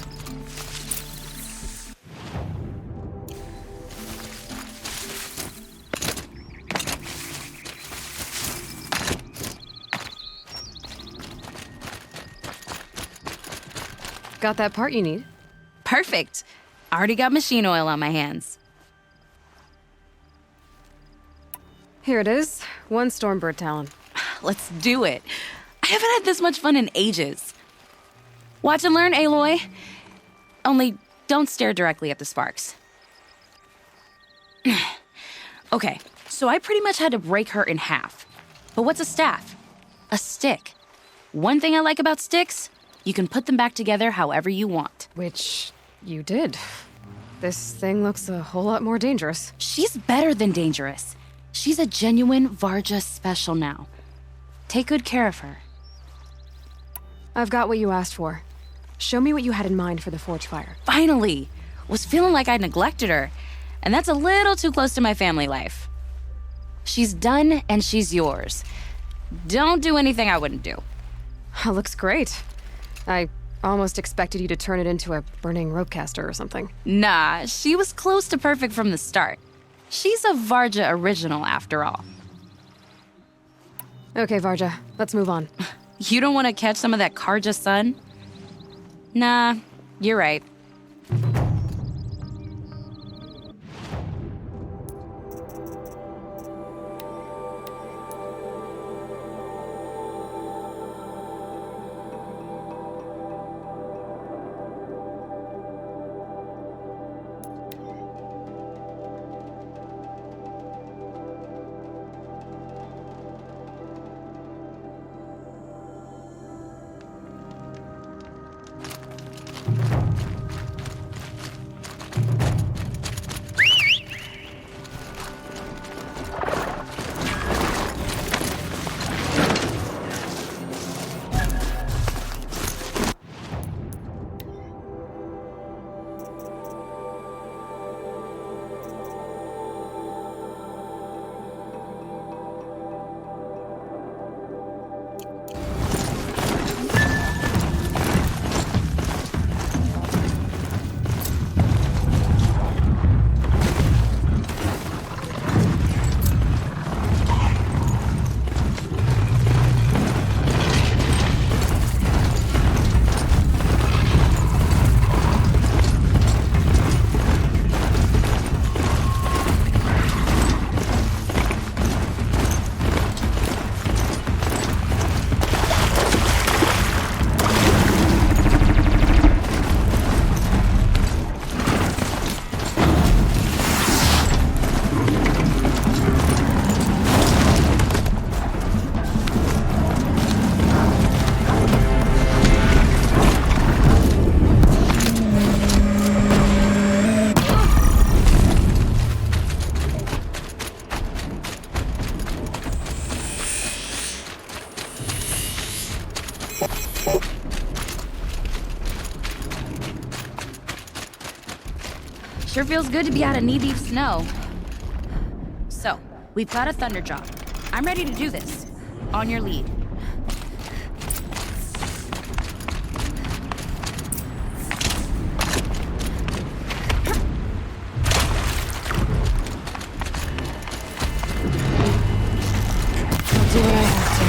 Speaker 2: Got that part you need?
Speaker 18: Perfect. Already got machine oil on my hands.
Speaker 2: Here it is. 1 Stormbird talon.
Speaker 18: Let's do it. I haven't had this much fun in ages. Watch and learn, Aloy. Only don't stare directly at the sparks. Okay, so I pretty much had to break her in half. But what's a staff? A stick. One thing I like about sticks, you can put them back together however you want.
Speaker 2: Which you did. This thing looks a whole lot more dangerous.
Speaker 18: She's better than dangerous. She's a genuine Varja special now. Take good care of her.
Speaker 2: I've got what you asked for. Show me what you had in mind for the forge fire.
Speaker 18: Finally! Was feeling like I neglected her. And that's a little too close to my family life. She's done and she's yours. Don't do anything I wouldn't do.
Speaker 2: Looks great. I almost expected you to turn it into a burning ropecaster or something.
Speaker 18: Nah, she was close to perfect from the start. She's a Varja original after all.
Speaker 2: Okay, Varja, let's move on.
Speaker 18: You don't want to catch some of that Karja sun? Nah, you're right. Sure feels good to be out of knee-deep snow. So, we've got a Thunderjaw. I'm ready to do this. On your lead.
Speaker 2: I'll do what I have to.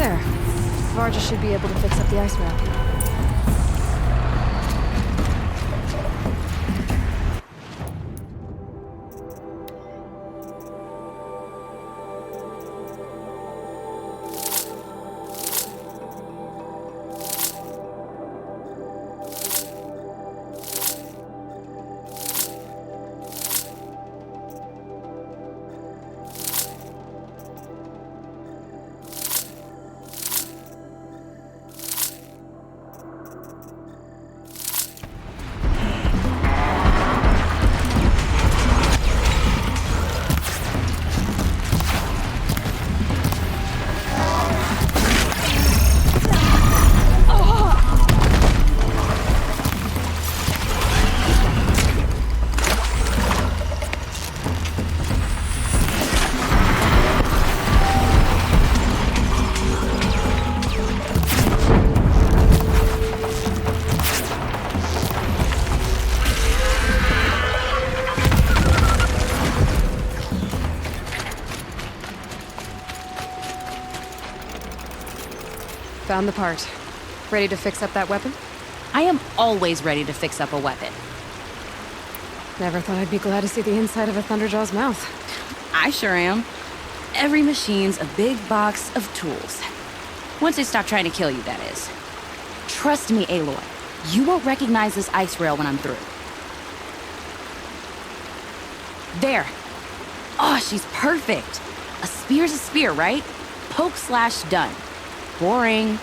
Speaker 2: There. Varja should be able to fix up the ice rail. Found the part. Ready to fix up that weapon?
Speaker 18: I am always ready to fix up a weapon.
Speaker 2: Never thought I'd be glad to see the inside of a Thunderjaw's mouth.
Speaker 18: I sure am. Every machine's a big box of tools. Once they stop trying to kill you, that is. Trust me, Aloy. You won't recognize this ice rail when I'm through. There. Oh, she's perfect. A spear's a spear, right? Poke slash done. Boring.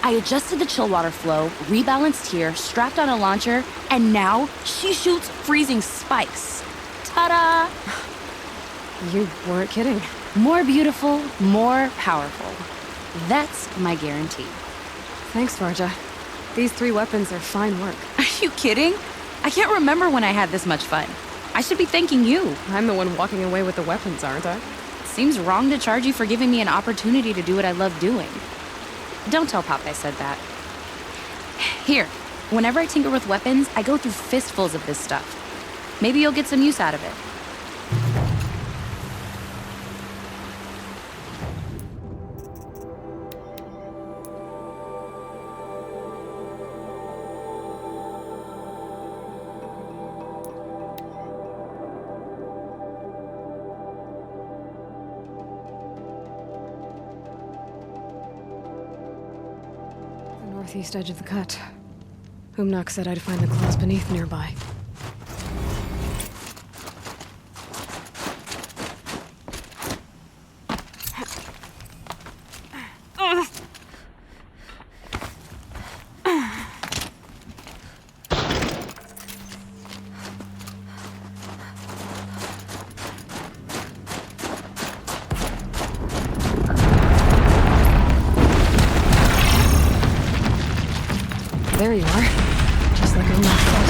Speaker 18: I adjusted the chill water flow, rebalanced here, strapped on a launcher, and now she shoots freezing spikes. Ta-da!
Speaker 2: You weren't kidding.
Speaker 18: More beautiful, more powerful. That's my guarantee.
Speaker 2: Thanks, Varja. These 3 weapons are fine work.
Speaker 18: Are you kidding? I can't remember when I had this much fun. I should be thanking you.
Speaker 2: I'm the one walking away with the weapons, aren't I?
Speaker 18: Seems wrong to charge you for giving me an opportunity to do what I love doing. Don't tell Pop I said that. Here, whenever I tinker with weapons, I go through fistfuls of this stuff. Maybe you'll get some use out of it.
Speaker 2: Northeast edge of the cut. Umnak said I'd find the claws beneath nearby. There you are. Just like Umnak said.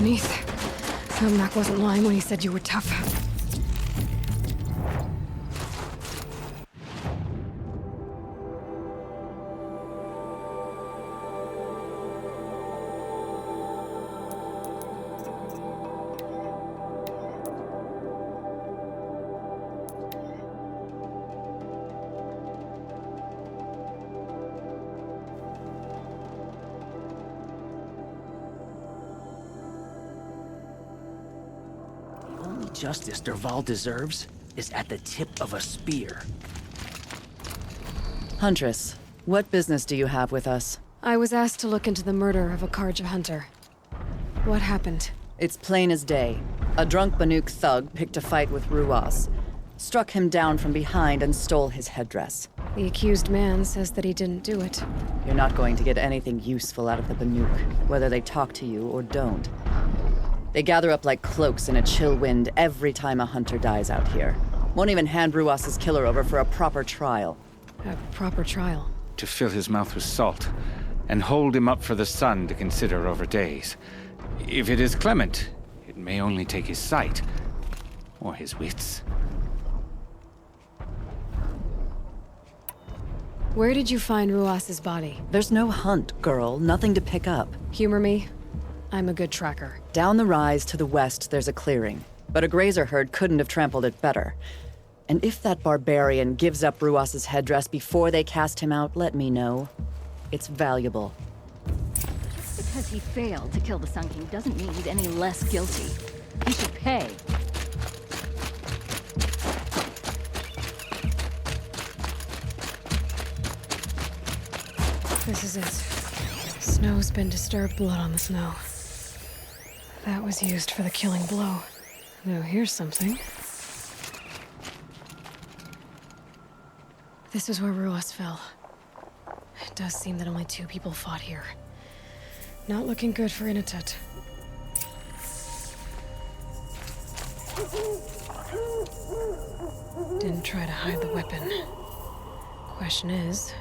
Speaker 2: beneath. Selmak wasn't lying when he said you were tough.
Speaker 8: Justice Dervahl deserves is at the tip of a spear.
Speaker 4: Huntress, what business do you have with us?
Speaker 2: I was asked to look into the murder of a Karja hunter. What happened?
Speaker 4: It's plain as day. A drunk Banuk thug picked a fight with Ruas, struck him down from behind and stole his headdress.
Speaker 2: The accused man says that he didn't do it.
Speaker 4: You're not going to get anything useful out of the Banuk, whether they talk to you or don't. They gather up like cloaks in a chill wind every time a hunter dies out here. Won't even hand Ruas's killer over for a proper trial.
Speaker 2: A proper trial?
Speaker 9: To fill his mouth with salt, and hold him up for the sun to consider over days. If it is clement, it may only take his sight, or his wits.
Speaker 2: Where did you find Ruas's body?
Speaker 4: There's no hunt, girl. Nothing to pick up.
Speaker 2: Humor me. I'm a good tracker.
Speaker 4: Down the rise to the west, there's a clearing. But a grazer herd couldn't have trampled it better. And if that barbarian gives up Ruas's headdress before they cast him out, let me know. It's valuable.
Speaker 23: Just because he failed to kill the Sun King doesn't mean he's any less guilty. He should pay.
Speaker 2: This is it. Snow's been disturbed, blood on the snow. That was used for the killing blow. Now here's something. This is where Ruas fell. It does seem that only 2 people fought here. Not looking good for Inatut. Didn't try to hide the weapon. Question is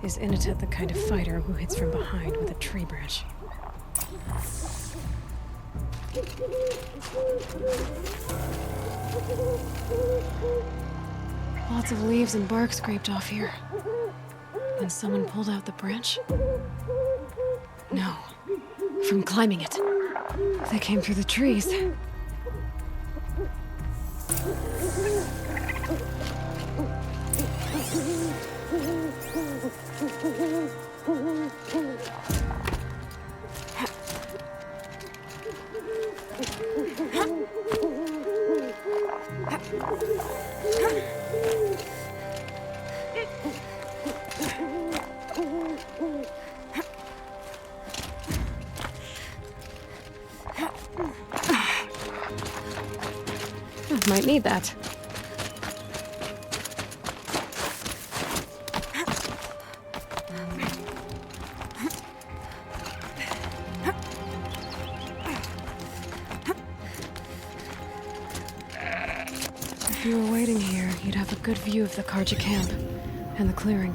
Speaker 2: Inatut the kind of fighter who hits from behind with a tree branch? Lots of leaves and bark scraped off here. And someone pulled out the branch? No. From climbing it. They came through the trees. Might need that. If you were waiting here, you'd have a good view of the Karja camp and the clearing.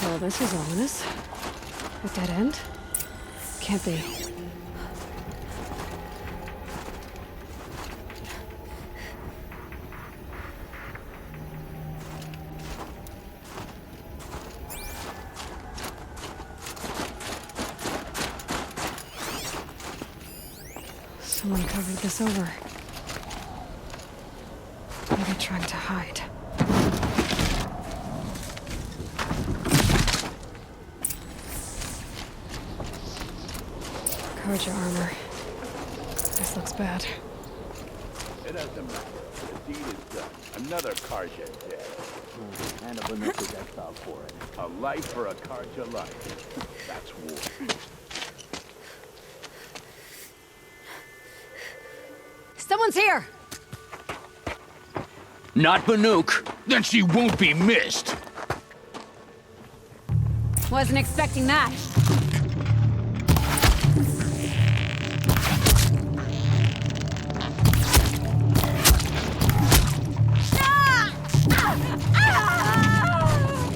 Speaker 2: Well, this is ominous. A dead end? Can't be. Someone covered this over. Maybe trying to hide. Karja armor. This looks bad.
Speaker 14: It doesn't matter. The deed is done. Another Karja dead. And a Banuk is exiled for it. A life for a Karja life. That's war.
Speaker 2: Someone's here!
Speaker 14: Not Banuk. Then she won't be missed.
Speaker 2: Wasn't expecting that.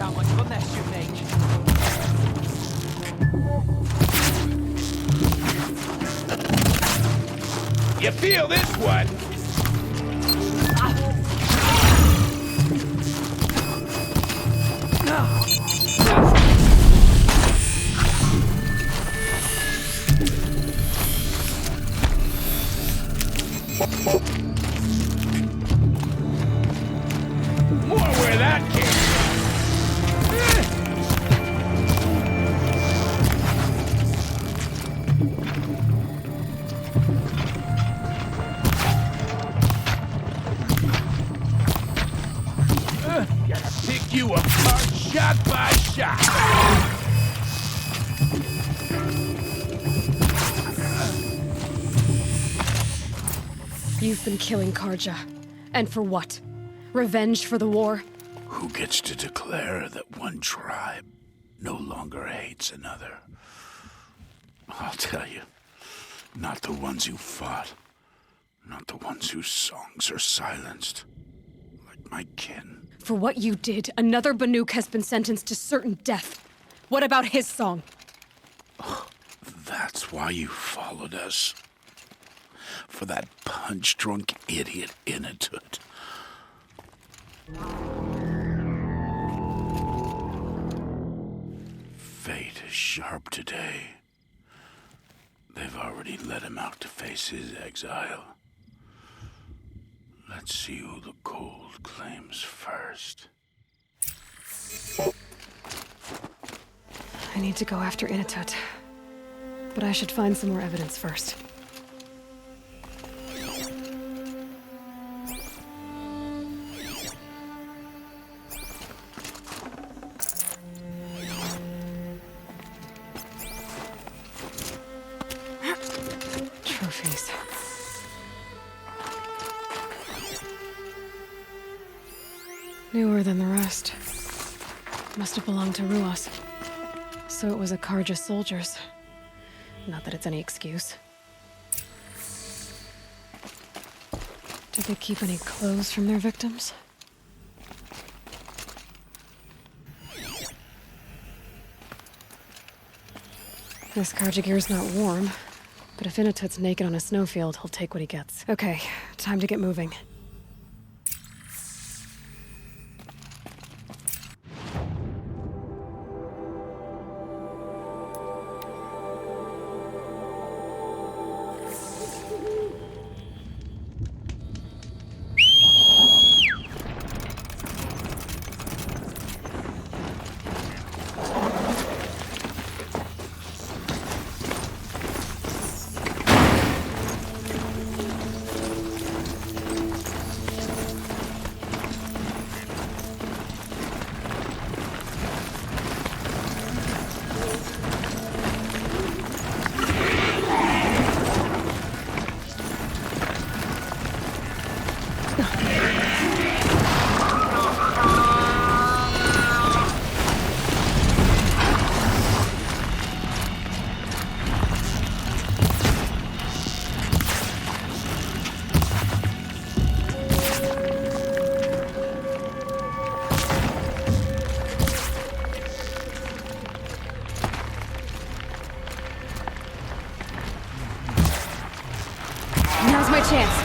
Speaker 1: How much of a mess you make.
Speaker 14: You feel this one? More where that came Gotta pick you apart shot by shot.
Speaker 2: You've been killing Karja. And for what? Revenge for the war?
Speaker 14: Who gets to declare that one tribe no longer hates another? I'll tell you, not the ones you fought, not the ones whose songs are silenced, like my kin.
Speaker 2: For what you did, another Banuk has been sentenced to certain death. What about his song?
Speaker 14: That's why you followed us. For that punch-drunk idiot Inatut. Fate is sharp today. They've already let him out to face his exile. Let's see who the cold claims first.
Speaker 2: I need to go after Inatut. But I should find some more evidence first. Trophies. Newer than the rest. Must have belonged to Ruas. So it was a Karja soldier's. Not that it's any excuse. Did they keep any clothes from their victims? This Karja gear's not warm, but if Inatut's naked on a snowfield, he'll take what he gets. Okay, time to get moving. Now's my chance.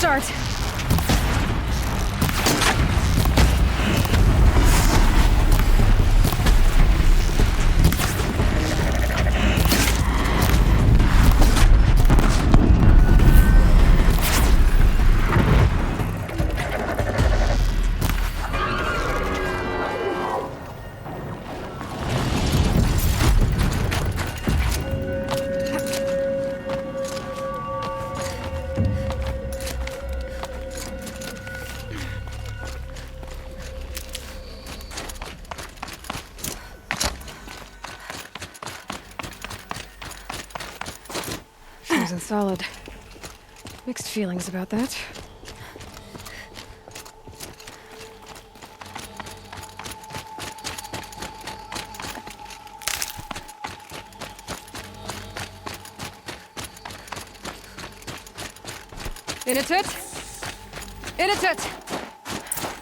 Speaker 2: Start. solid. Mixed feelings about that. Inatut! Inatut!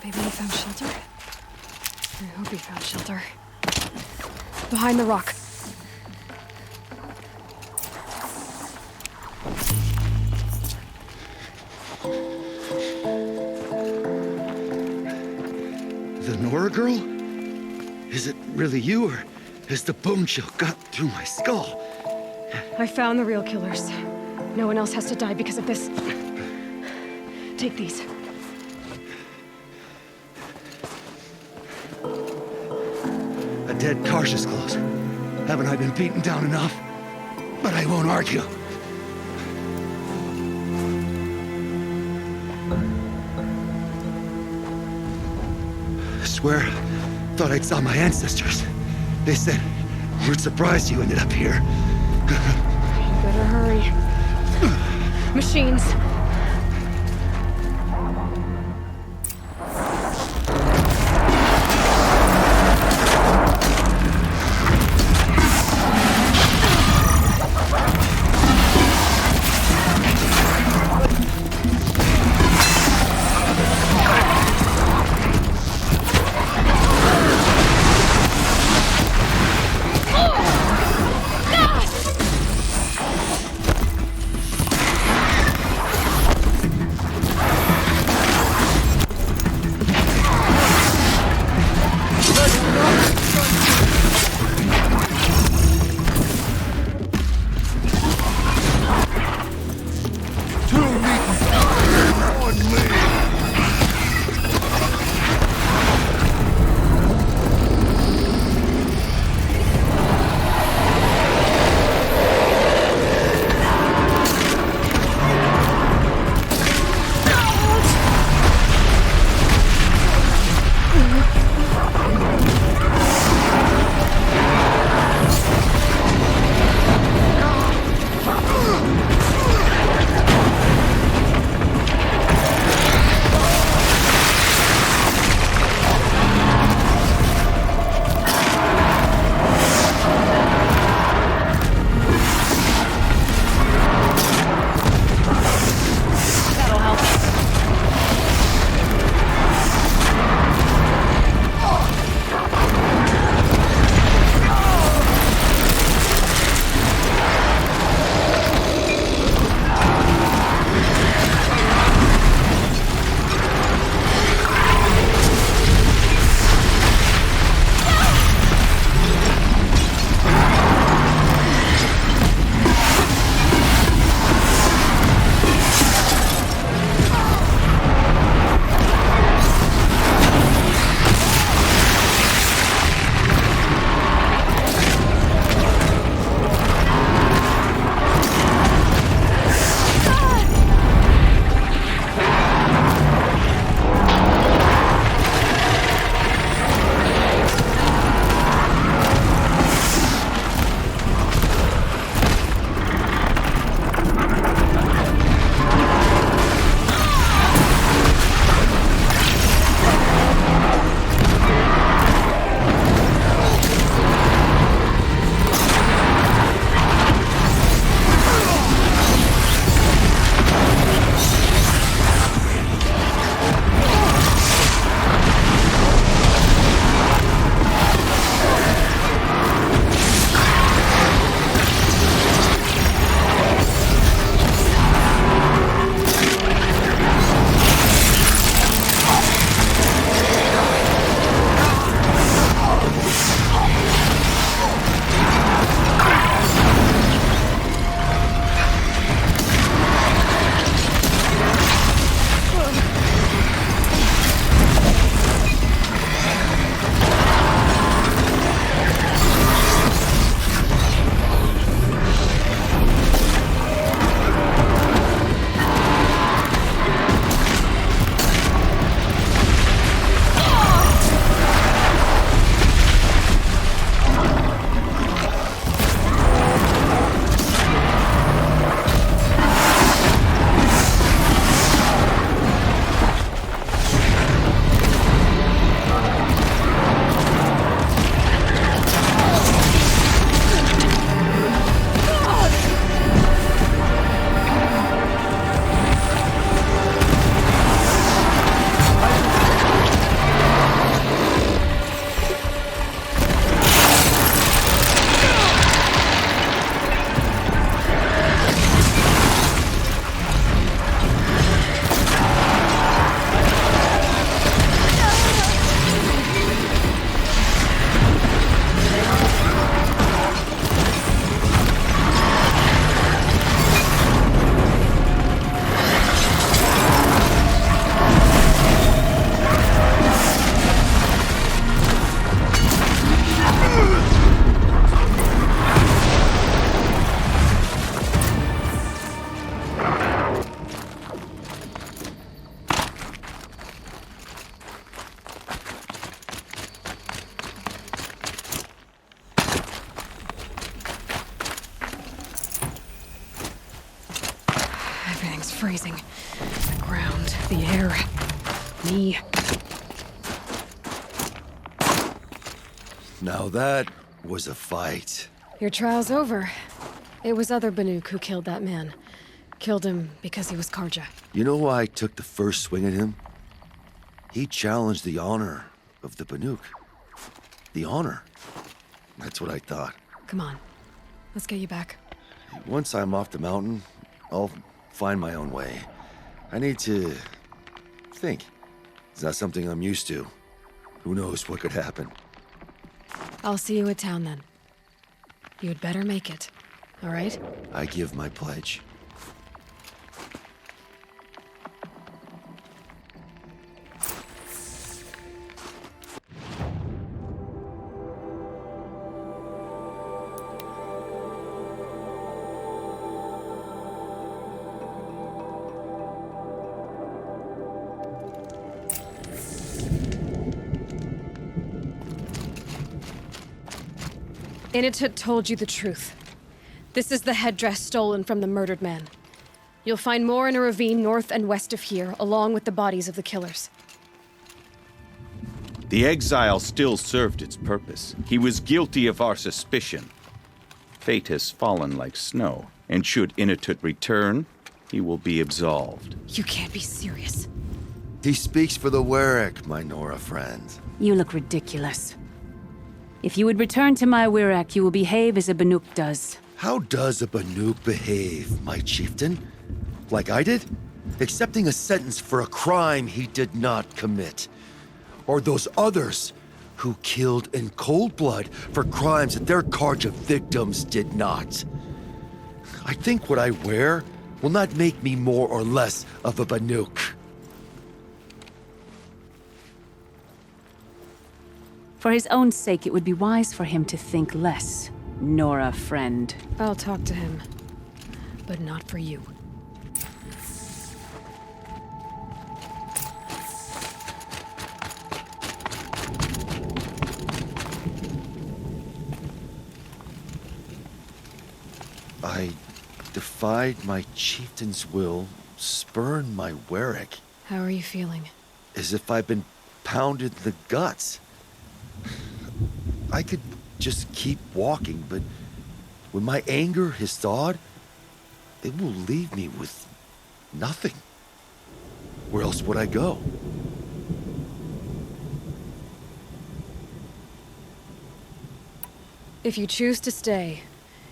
Speaker 2: Maybe he found shelter? I hope he found shelter. Behind the rock.
Speaker 21: The Nora girl? Is it really you, or has the bone chill got through my skull?
Speaker 2: I found the real killers. No one else has to die because of this. Take these.
Speaker 21: A dead Karsh's close. Haven't I been beaten down enough? But I won't argue. I swear, thought I'd saw my ancestors. They said, we're surprised you ended up here.
Speaker 2: You better hurry. Machines. freezing. The ground, the air, me.
Speaker 22: Now that was a fight.
Speaker 2: Your trial's over. It was other Banuk who killed that man. Killed him because he was Karja.
Speaker 22: You know why I took the first swing at him? He challenged the honor of the Banuk. The honor. That's what I thought.
Speaker 2: Come on. Let's get you back.
Speaker 22: Once I'm off the mountain, I'll find my own way. I need to think. It's not something I'm used to. Who knows what could happen?
Speaker 2: I'll see you at town then. You'd better make it. All right?
Speaker 22: I give my pledge.
Speaker 2: Initut told you the truth. This is the headdress stolen from the murdered man. You'll find more in a ravine north and west of here, along with the bodies of the killers.
Speaker 11: The exile still served its purpose. He was guilty of our suspicion. Fate has fallen like snow, and should Initut return, he will be absolved.
Speaker 2: You can't be serious.
Speaker 22: He speaks for the Warwick, my Nora friend.
Speaker 20: You look ridiculous. If you would return to my Wirak, you will behave as a Banuk does.
Speaker 22: How does a Banuk behave, my chieftain? Like I did? Accepting a sentence for a crime he did not commit. Or those others who killed in cold blood for crimes that their Karja victims did not. I think what I wear will not make me more or less of a Banuk.
Speaker 20: For his own sake, it would be wise for him to think less. Nora, friend.
Speaker 2: I'll talk to him. But not for you.
Speaker 22: I defied my chieftain's will, spurned my Warwick.
Speaker 2: How are you feeling?
Speaker 22: As if I've been pounded in the guts. I could just keep walking, but when my anger has thawed, it will leave me with nothing. Where else would I go?
Speaker 2: If you choose to stay,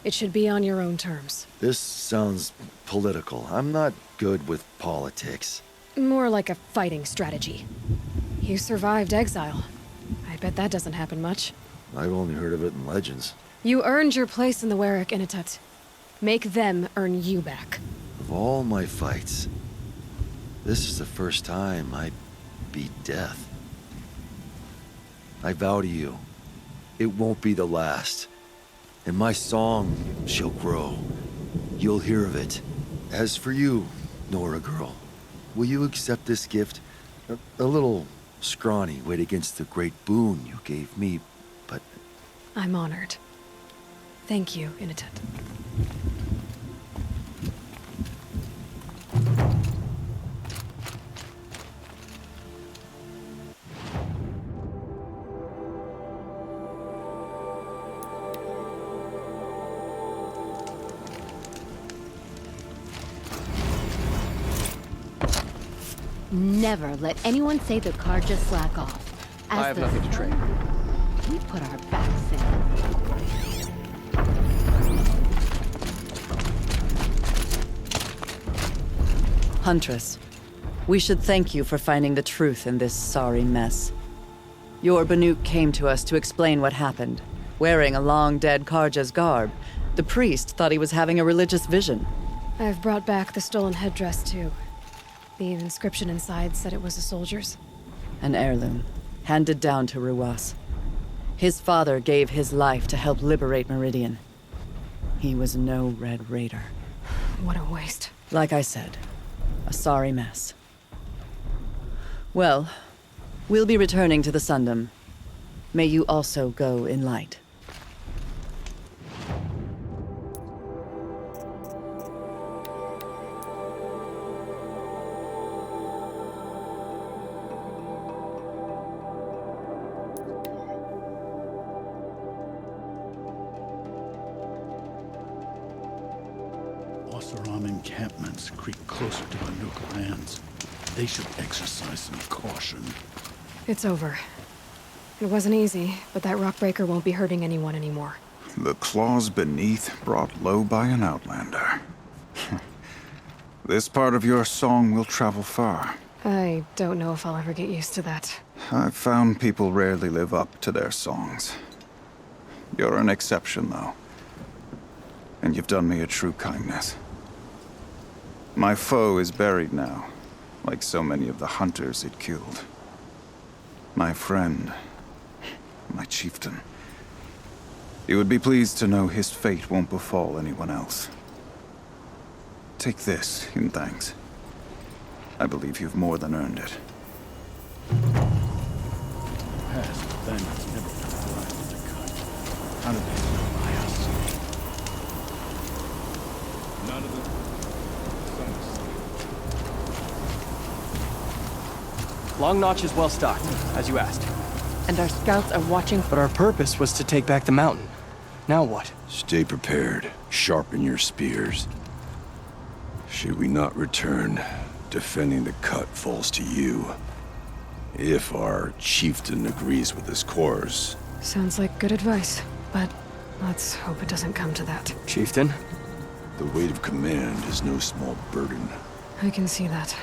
Speaker 2: it should be on your own terms.
Speaker 22: This sounds political. I'm not good with politics.
Speaker 2: More like a fighting strategy. You survived exile. I bet that doesn't happen much.
Speaker 22: I've only heard of it in legends.
Speaker 2: You earned your place in the Warwick Initut. Make them earn you back.
Speaker 22: Of all my fights, this is the first time I beat death. I vow to you, it won't be the last. And my song shall grow. You'll hear of it. As for you, Nora girl, will you accept this gift? A little scrawny weighed against the great boon you gave me, but...
Speaker 2: I'm honored. Thank you, Initut.
Speaker 23: Never let anyone say the Karja slack off.
Speaker 17: I have nothing to trade.
Speaker 23: We put our backs in.
Speaker 4: Huntress, we should thank you for finding the truth in this sorry mess. Your Banuk came to us to explain what happened. Wearing a long-dead Karja's garb, the priest thought he was having a religious vision.
Speaker 2: I've brought back the stolen headdress, too. The inscription inside said it was a soldier's.
Speaker 4: An heirloom, handed down to Ruas. His father gave his life to help liberate Meridian. He was no Red Raider.
Speaker 2: What a waste.
Speaker 4: Like I said, a sorry mess. Well, we'll be returning to the Sundom. May you also go in light.
Speaker 14: Oseram encampments creep closer to Banuk lands. They should exercise some caution.
Speaker 2: It's over. It wasn't easy, but that rockbreaker won't be hurting anyone anymore.
Speaker 5: The claws beneath brought low by an outlander. This part of your song will travel far.
Speaker 2: I don't know if I'll ever get used to that.
Speaker 5: I've found people rarely live up to their songs. You're an exception, though. And you've done me a true kindness. My foe is buried now, like so many of the hunters it killed. My friend, my chieftain. You would be pleased to know his fate won't befall anyone else. Take this in thanks. I believe you've more than earned it.
Speaker 14: Past bandits never put blood in the cut. How do they know by us? None of them.
Speaker 17: Long Notch is well stocked, as you asked.
Speaker 23: And our scouts are watching.
Speaker 17: But our purpose was to take back the mountain. Now what?
Speaker 12: Stay prepared. Sharpen your spears. Should we not return, defending the cut falls to you. If our chieftain agrees with this course.
Speaker 2: Sounds like good advice, but let's hope it doesn't come to that.
Speaker 17: Chieftain?
Speaker 12: The weight of command is no small burden.
Speaker 2: I can see that.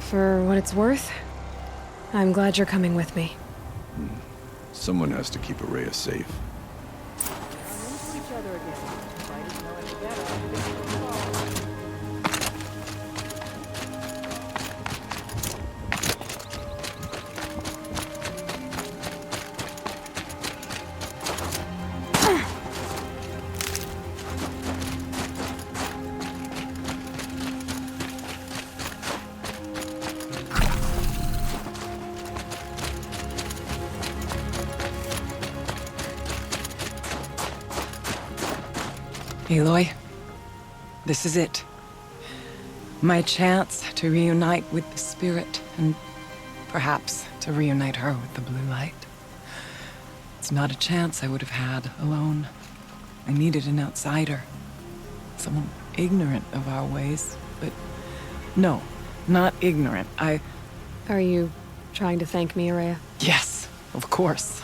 Speaker 2: For what it's worth, I'm glad you're coming with me.
Speaker 12: Someone has to keep Araya safe.
Speaker 3: Aloy, this is it. My chance to reunite with the Spirit, and perhaps to reunite her with the Blue Light. It's not a chance I would have had alone. I needed an outsider. Someone ignorant of our ways, but no, not ignorant.
Speaker 2: Are you trying to thank me, Araya?
Speaker 3: Yes, of course.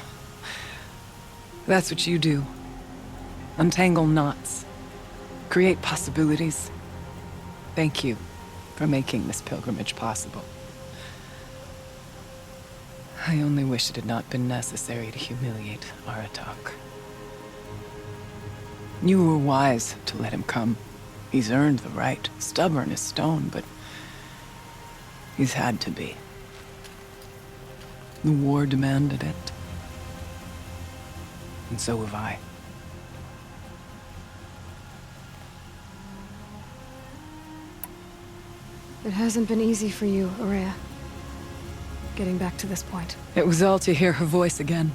Speaker 3: That's what you do. Untangle knots. Create possibilities. Thank you for making this pilgrimage possible. I only wish it had not been necessary to humiliate Aratak. You were wise to let him come. He's earned the right. Stubborn as stone, but he's had to be. The war demanded it. And so have I.
Speaker 2: It hasn't been easy for you, Araya. Getting back to this point.
Speaker 3: It was all to hear her voice again.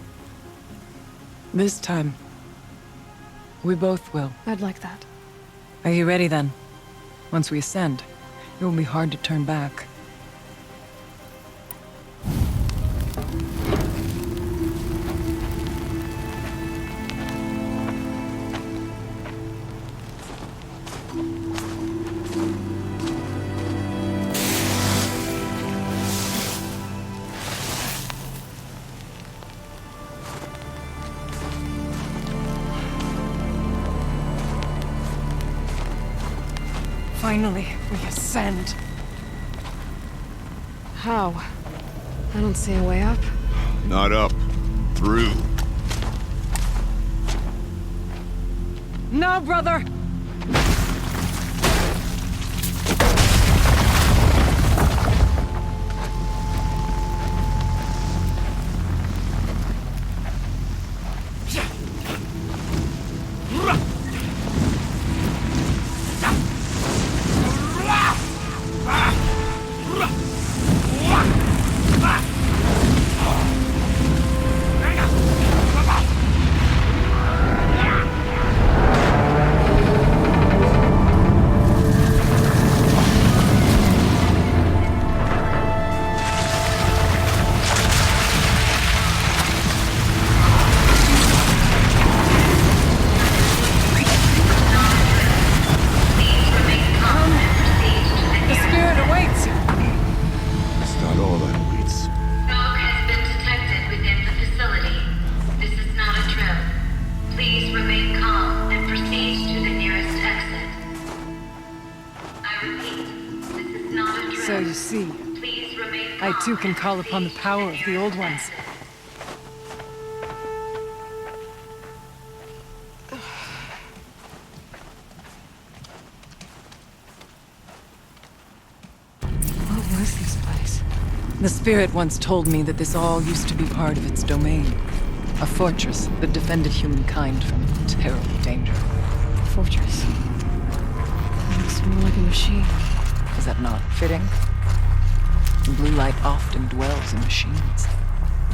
Speaker 3: This time, we both will.
Speaker 2: I'd like that.
Speaker 3: Are you ready then? Once we ascend, it will be hard to turn back. Finally, we ascend.
Speaker 2: How? I don't see a way up.
Speaker 12: Not up. Through.
Speaker 3: No, brother!
Speaker 13: You see, I too can call upon the power of the Old Ones.
Speaker 2: What was this place?
Speaker 3: The spirit once told me that this all used to be part of its domain. A fortress that defended humankind from terrible danger.
Speaker 2: A fortress? That looks more like a machine.
Speaker 3: Is that not fitting? The blue light often dwells in machines.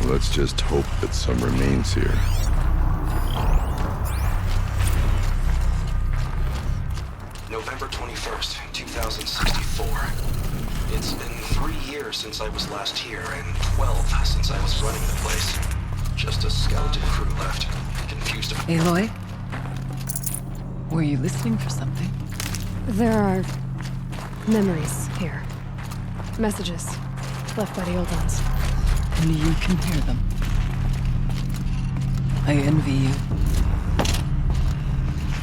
Speaker 12: Let's just hope that some remains here.
Speaker 7: November 21st, 2064. It's been 3 years since I was last here, and 12 since I was running the place. Just a skeleton crew left. Confused about—
Speaker 3: Aloy? Were you listening for something?
Speaker 2: There are memories here. Messages left by the Old Ones.
Speaker 3: And you can hear them. I envy you.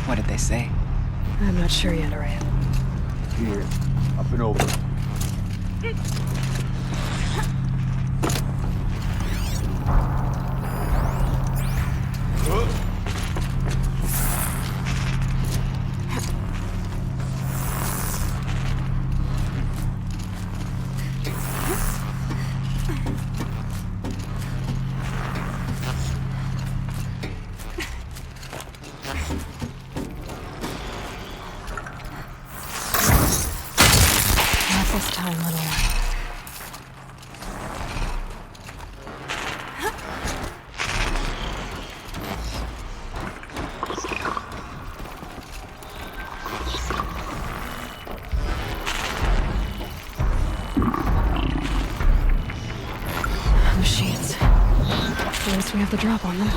Speaker 3: What did they say?
Speaker 2: I'm not sure yet, Araya.
Speaker 12: Here, up and over.
Speaker 2: Not this time, little one. Machines. At least we have the drop on them.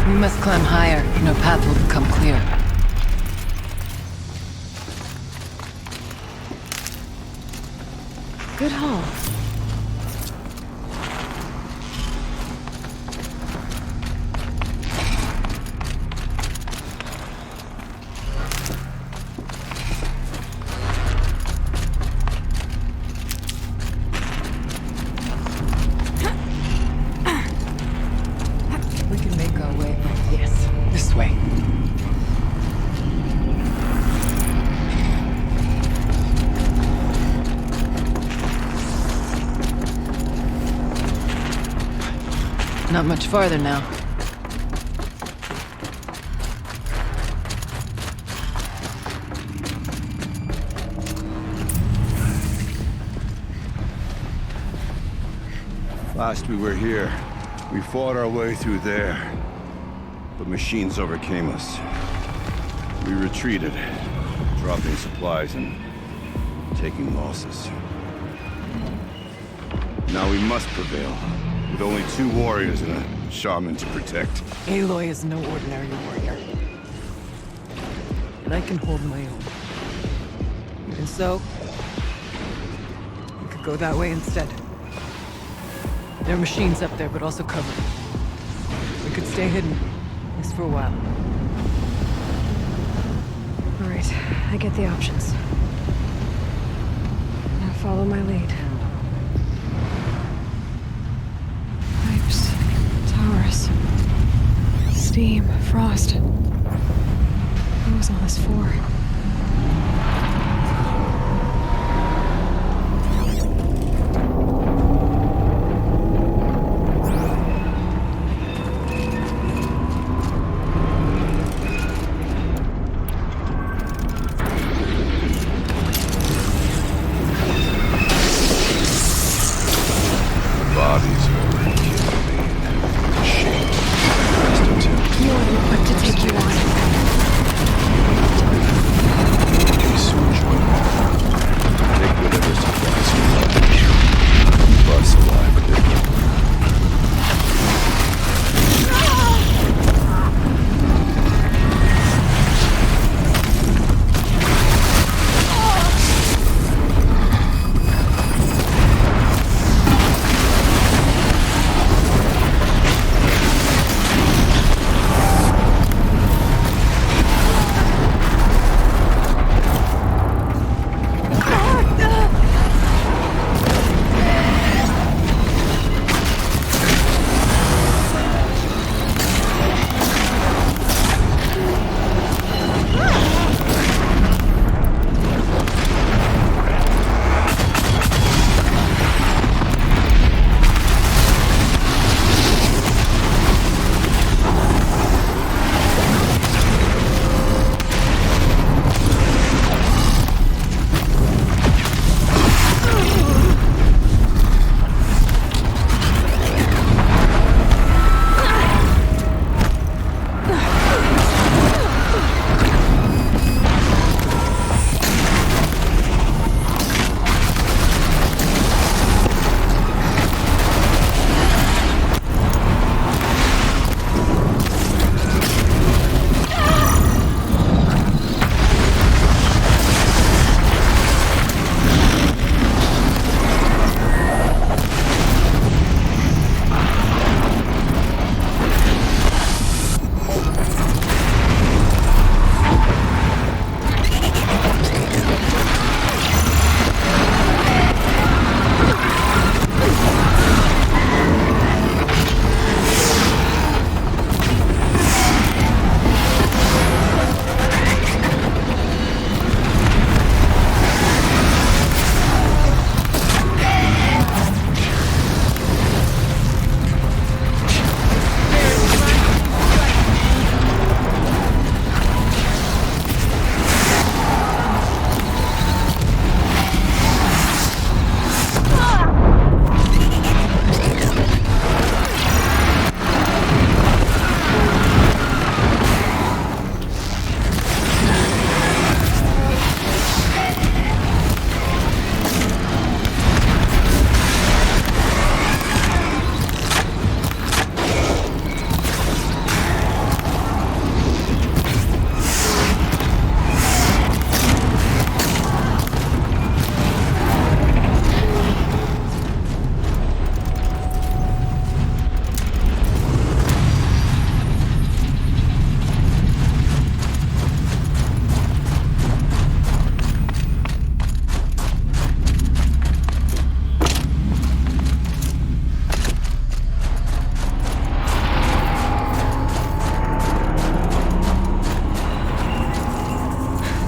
Speaker 3: We must climb higher, and our path will become clear.
Speaker 2: Good haul.
Speaker 3: We can make our way. Yes, this way. Not much farther now.
Speaker 12: Last we were here, we fought our way through there. But machines overcame us. We retreated, dropping supplies and taking losses. Now we must prevail, with only 2 warriors and a shaman to protect.
Speaker 3: Aloy is no ordinary warrior. And I can hold my own. Even so, we could go that way instead. There are machines up there, but also covered. We could stay hidden, at least for a while.
Speaker 2: All right, I get the options. Now follow my lead. Pipes, towers, steam, frost. What was all this for?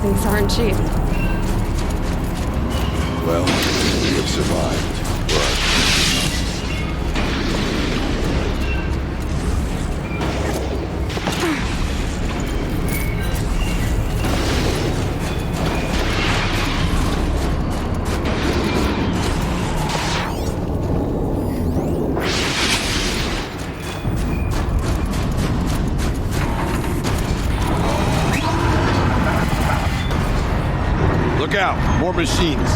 Speaker 2: Things aren't cheap.
Speaker 12: Well, we have survived, but...
Speaker 6: Look out! More machines!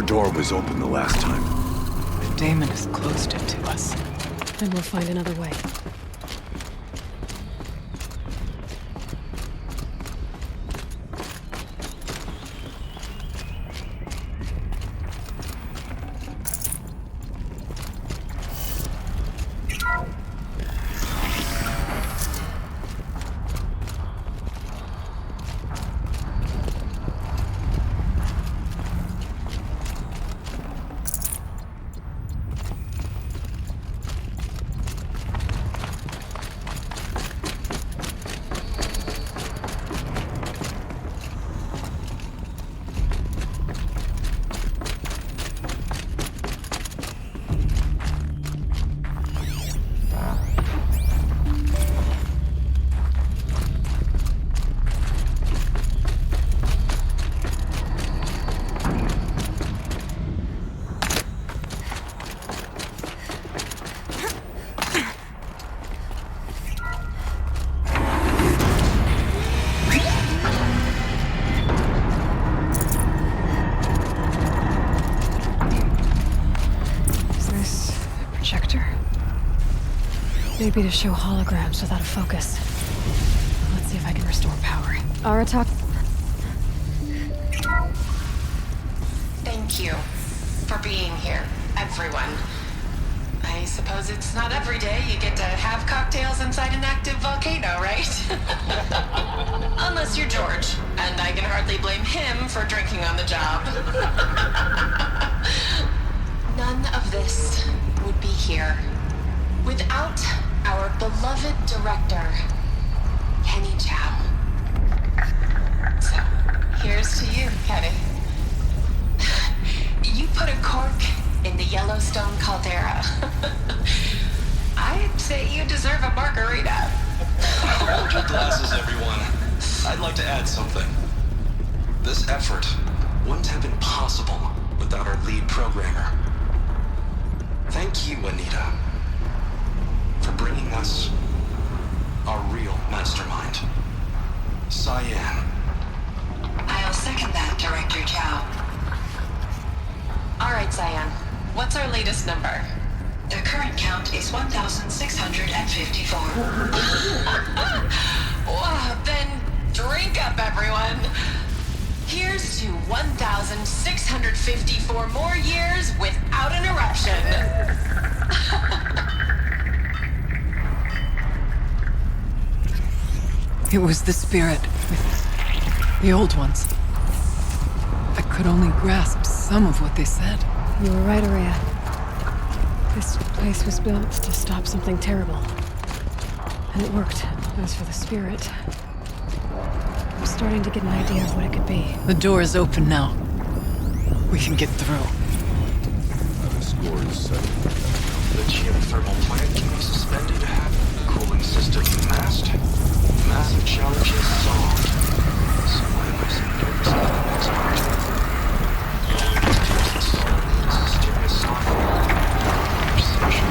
Speaker 12: Door was open the last time.
Speaker 3: The daemon has closed it to us.
Speaker 2: Then we'll find another way. Maybe to show holograms without a focus. Let's see if I can restore power. Aratak.
Speaker 10: Thank you for being here, everyone. I suppose it's not every day you get to have cocktails inside an active volcano, right? Unless you're George, and I can hardly blame him for drinking on the job. None of this would be here without our beloved director, Kenny Chow. So, here's to you, Kenny. You put a cork in the Yellowstone caldera. I'd say you deserve a margarita.
Speaker 7: Hold your glasses, everyone. I'd like to add something. This effort wouldn't have been possible without our lead programmer. Thank you, Anita, for bringing us our real mastermind, Cyan.
Speaker 10: I'll second that, Director Chow. All right, Cyan. What's our latest number? The current count is 1,654. Wow, then drink up, everyone. Here's to 1,654 more years without an eruption.
Speaker 3: It was the spirit with the old ones. I could only grasp some of what they said.
Speaker 2: You were right, Ourea. This place was built to stop something terrible. And it worked. As for the spirit, I'm starting to get an idea of what it could be.
Speaker 3: The door is open now. We can get through.
Speaker 12: The score is settled.
Speaker 7: The geothermal plant can be suspended. Cooling system masked. Massive challenges solved. So why am I so nervous about the next part? Mysterious software. Perception.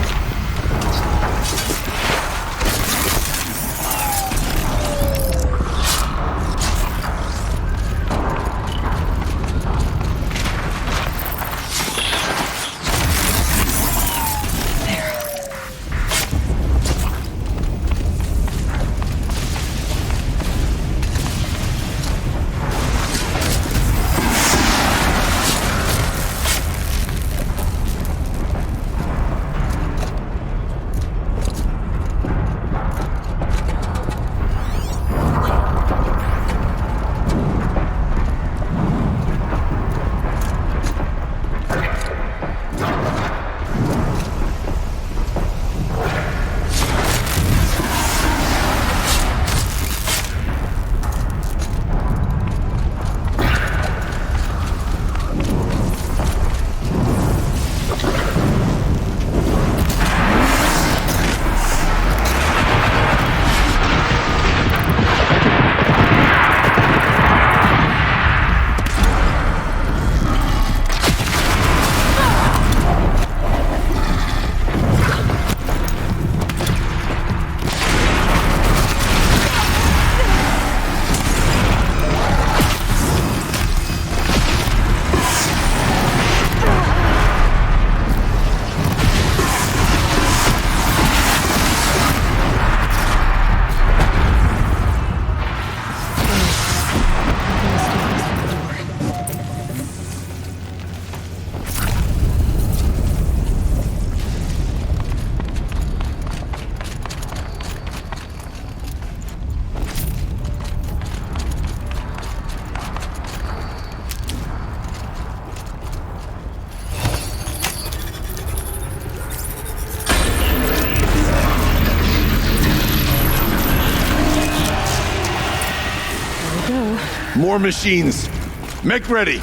Speaker 6: More machines. Make ready.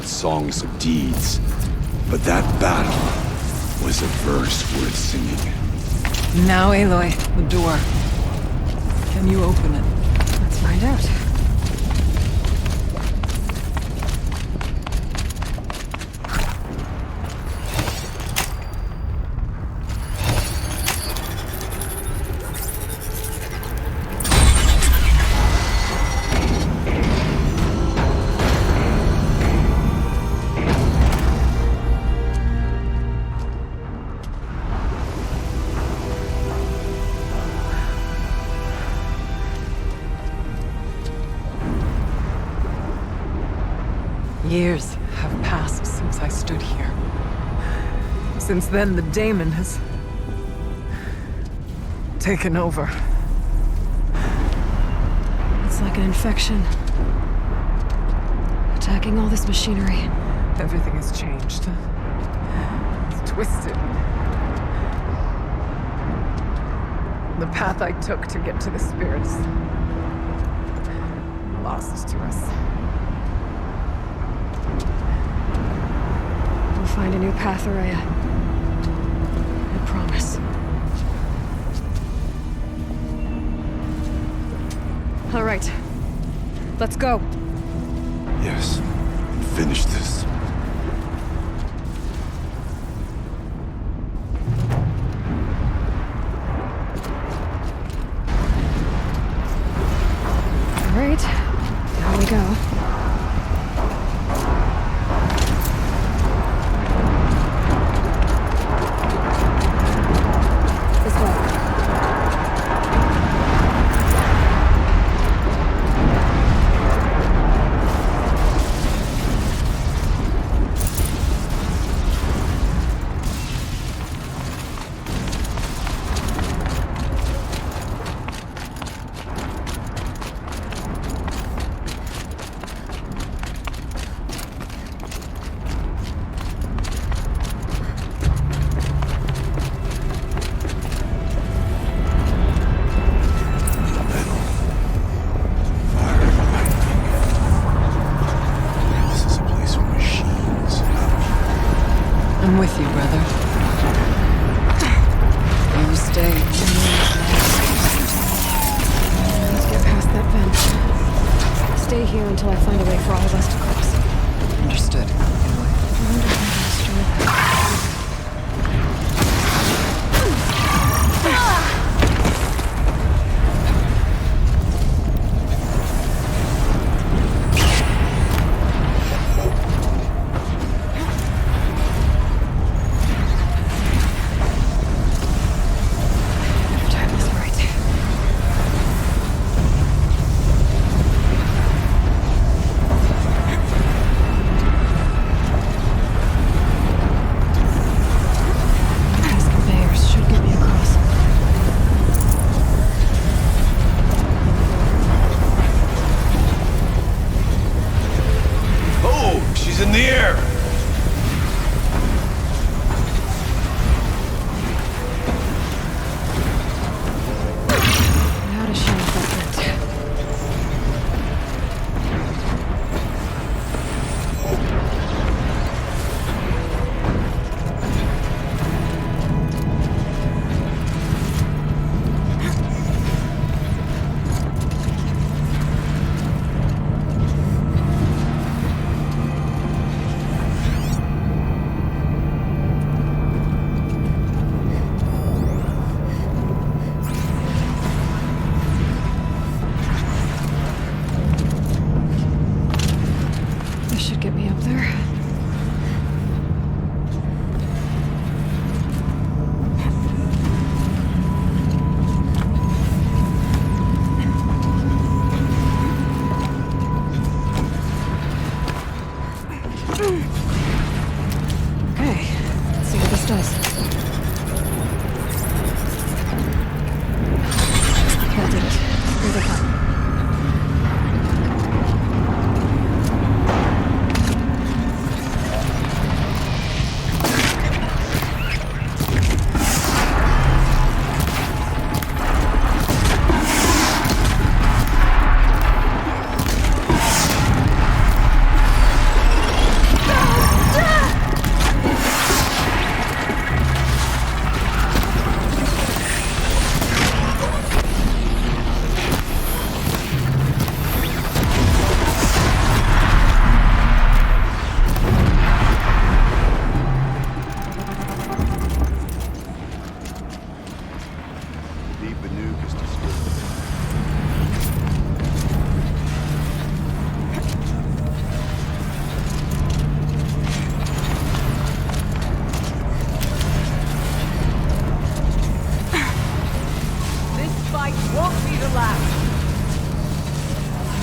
Speaker 12: with songs of deeds. But that battle was a verse worth singing.
Speaker 3: Now, Aloy, the door. Can you open it?
Speaker 2: Let's find out.
Speaker 3: Years have passed since I stood here. Since then, the daemon has taken over.
Speaker 2: It's like an infection. Attacking all this machinery.
Speaker 3: Everything has changed. It's twisted. The path I took to get to the spirits lost to us.
Speaker 2: We'll find a new path, Ourea. I promise. All right. Let's go.
Speaker 12: Yes. Finish this.
Speaker 2: All right. Down we go.
Speaker 3: I'm with you, brother. You stay.
Speaker 2: Let's get past that vent. Stay here until I find a way for all of us to cross.
Speaker 3: Understood.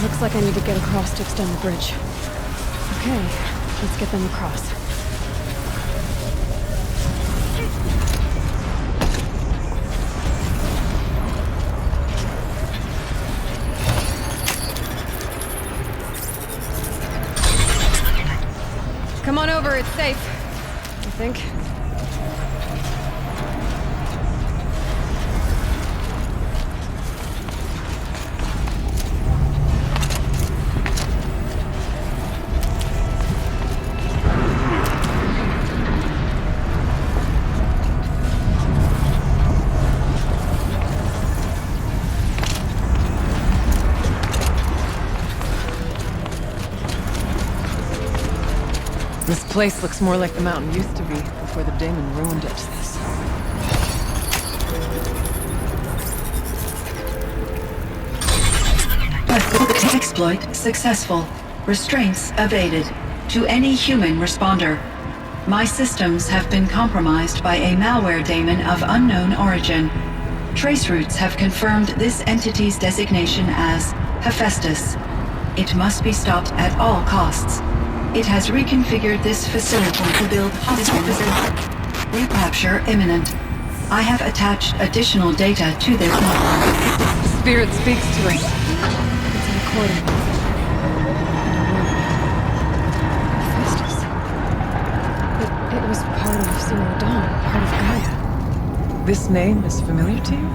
Speaker 2: Looks like I need to get across to extend the bridge. Okay, let's get them across. Come on over, it's safe. I think.
Speaker 3: This place looks more like the mountain used to be before the Daemon ruined it.
Speaker 10: Exploit successful. Restraints evaded. To any human responder. My systems have been compromised by a malware daemon of unknown origin. Trace routes have confirmed this entity's designation as Hephaestus. It must be stopped at all costs. It has reconfigured this facility to build hospitals. Recapture imminent. I have attached additional data to this network.
Speaker 3: Spirit speaks to us.
Speaker 2: It's a recording. Hephaestus. It was part of Zero Dawn, part of Gaia.
Speaker 3: This name is familiar to you?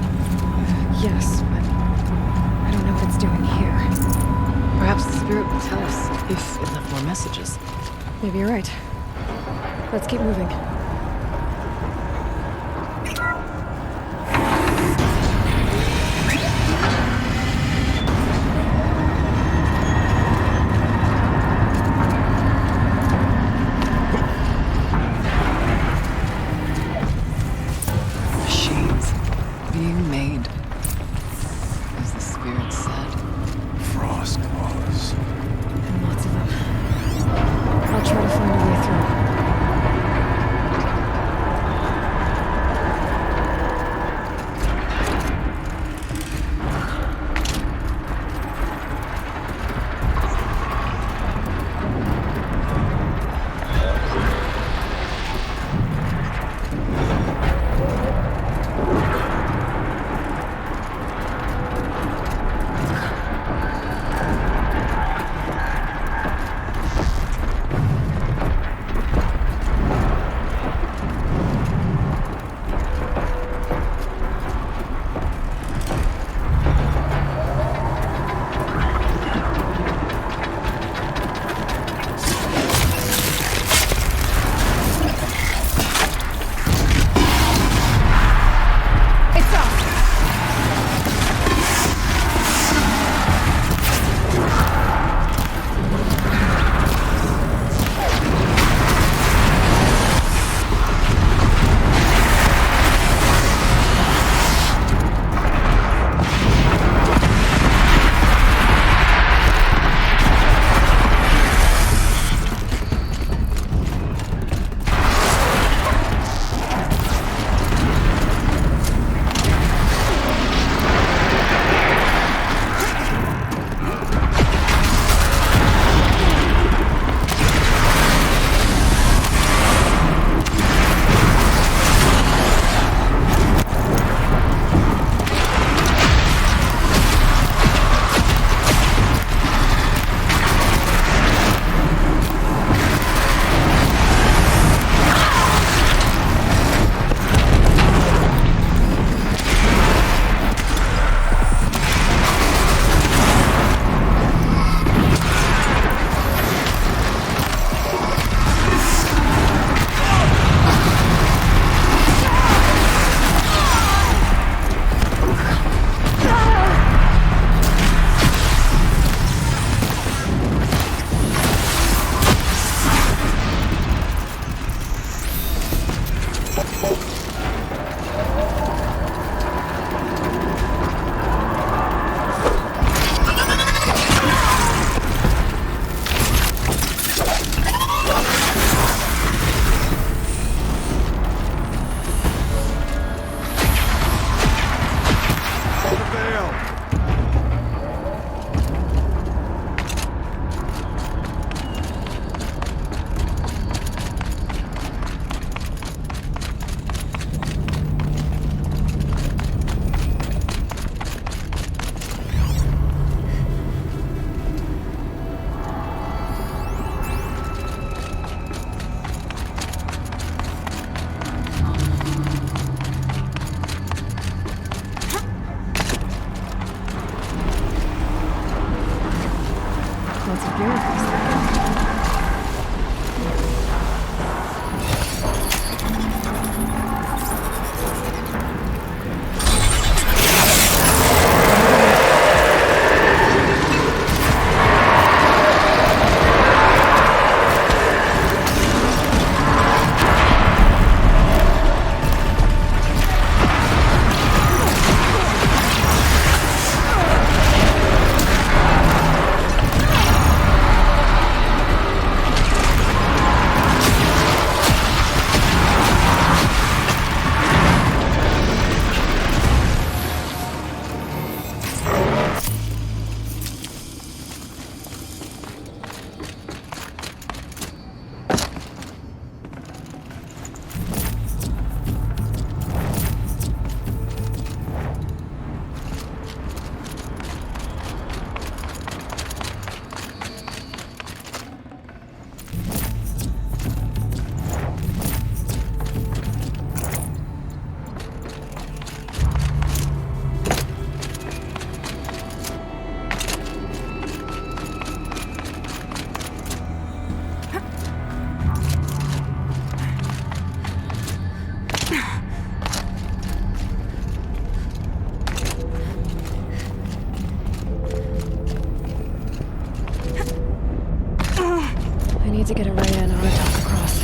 Speaker 2: Yes, but I don't know what it's doing here.
Speaker 3: Perhaps the Spirit will tell us if it left more messages.
Speaker 2: Maybe you're right. Let's keep moving.
Speaker 3: Machines being made, as the Spirit said.
Speaker 14: Frost claws.
Speaker 2: And lots of them. I'll try to find a way through. to get Araya and Aratak across.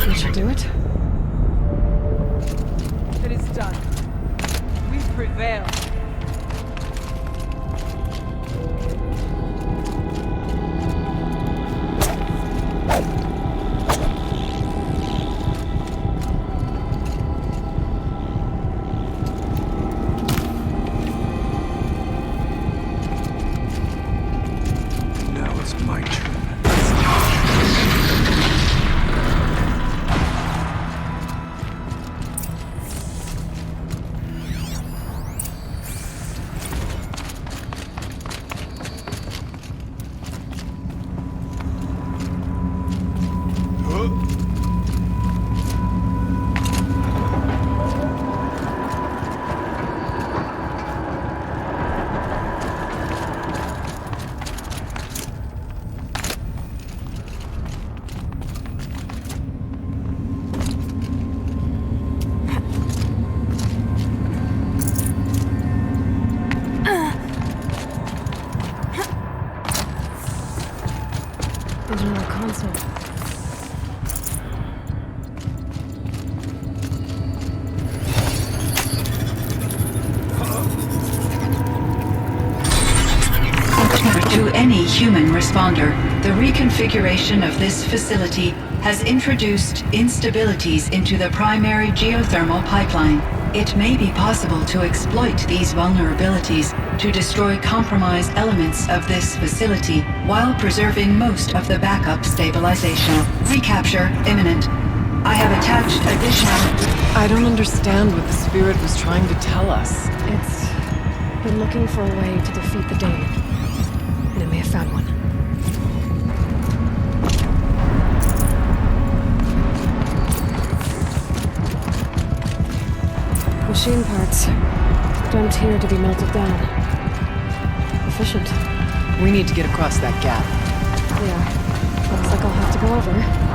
Speaker 2: We should do it.
Speaker 13: It is done. We prevail.
Speaker 21: Now it's my turn.
Speaker 2: Digital console.
Speaker 10: To any human responder, the reconfiguration of this facility has introduced instabilities into the primary geothermal pipeline. It may be possible to exploit these vulnerabilities to destroy compromised elements of this facility while preserving most of the backup stabilization. Recapture imminent. I have attached additional...
Speaker 3: I don't understand what the Spirit was trying to tell us.
Speaker 2: It's been looking for a way to defeat the Daemon. And it may have found one. Machine parts. Dumped here to be melted down. Efficient.
Speaker 3: We need to get across that gap.
Speaker 2: Yeah. Looks like I'll have to go over.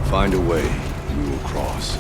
Speaker 12: Find a way, we will cross.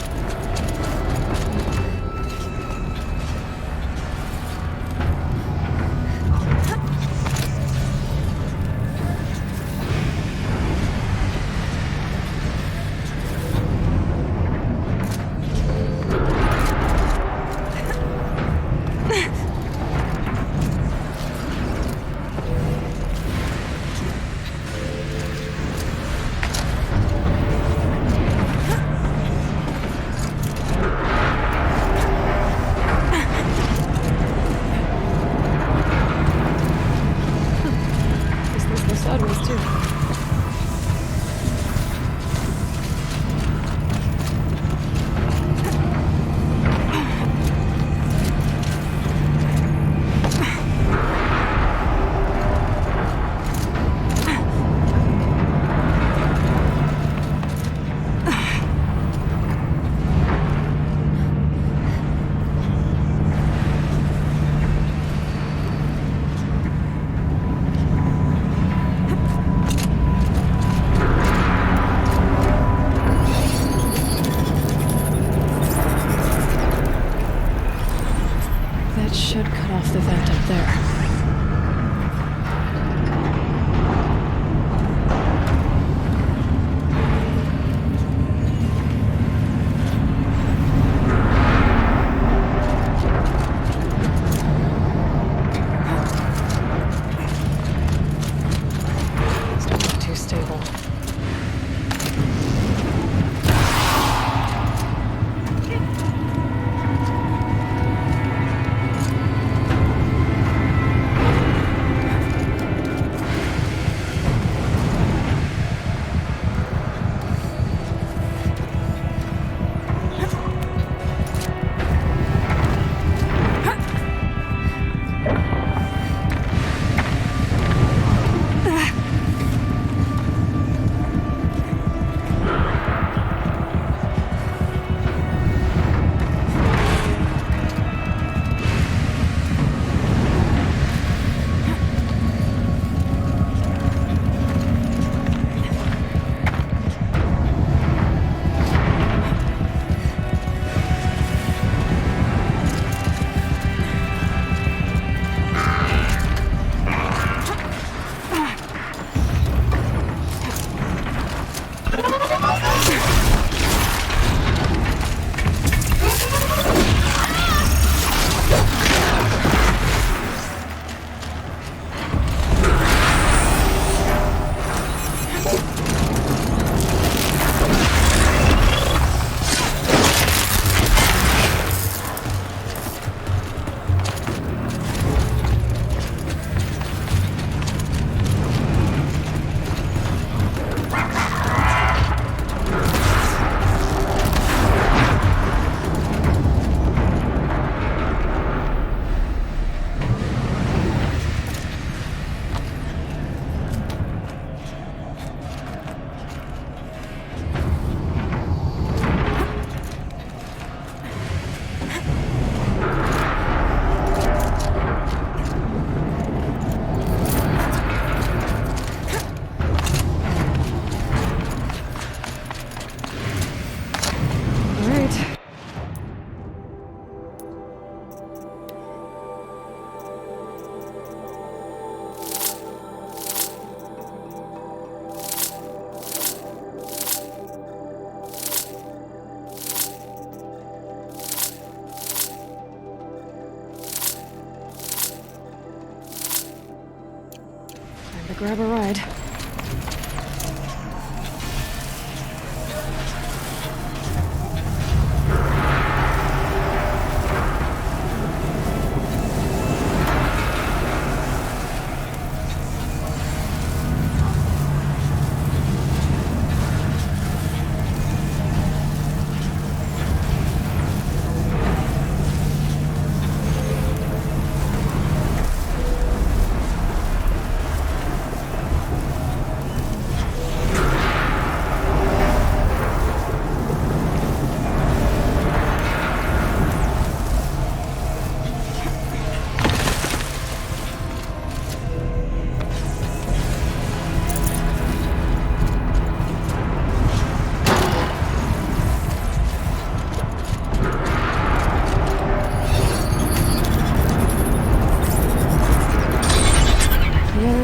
Speaker 2: Time to grab a ride.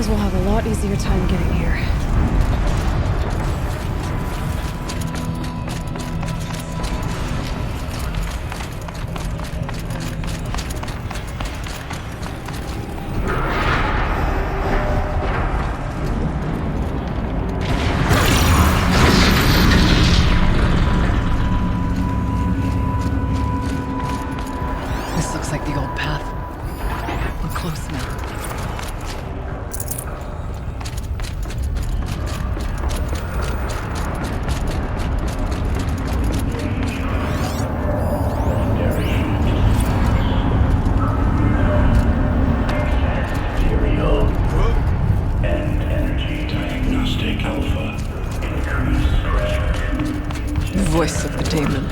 Speaker 2: We'll have a lot easier time getting here.
Speaker 3: This looks like the old path. We're close now. Voice of the Daemon.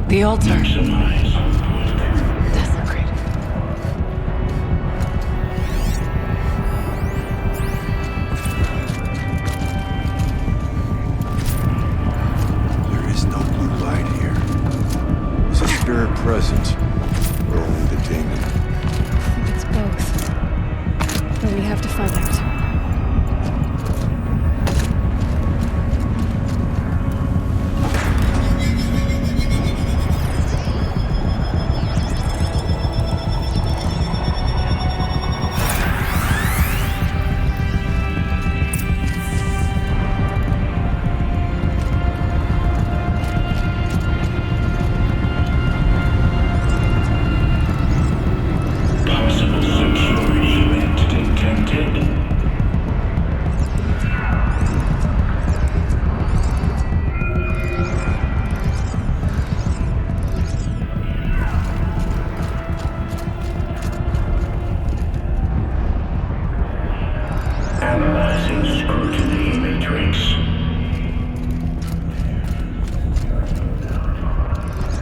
Speaker 3: The altar. Desecrated.
Speaker 12: There is no blue light here. Is a spirit present, or only the Daemon?
Speaker 2: I think it's both. But we have to find out.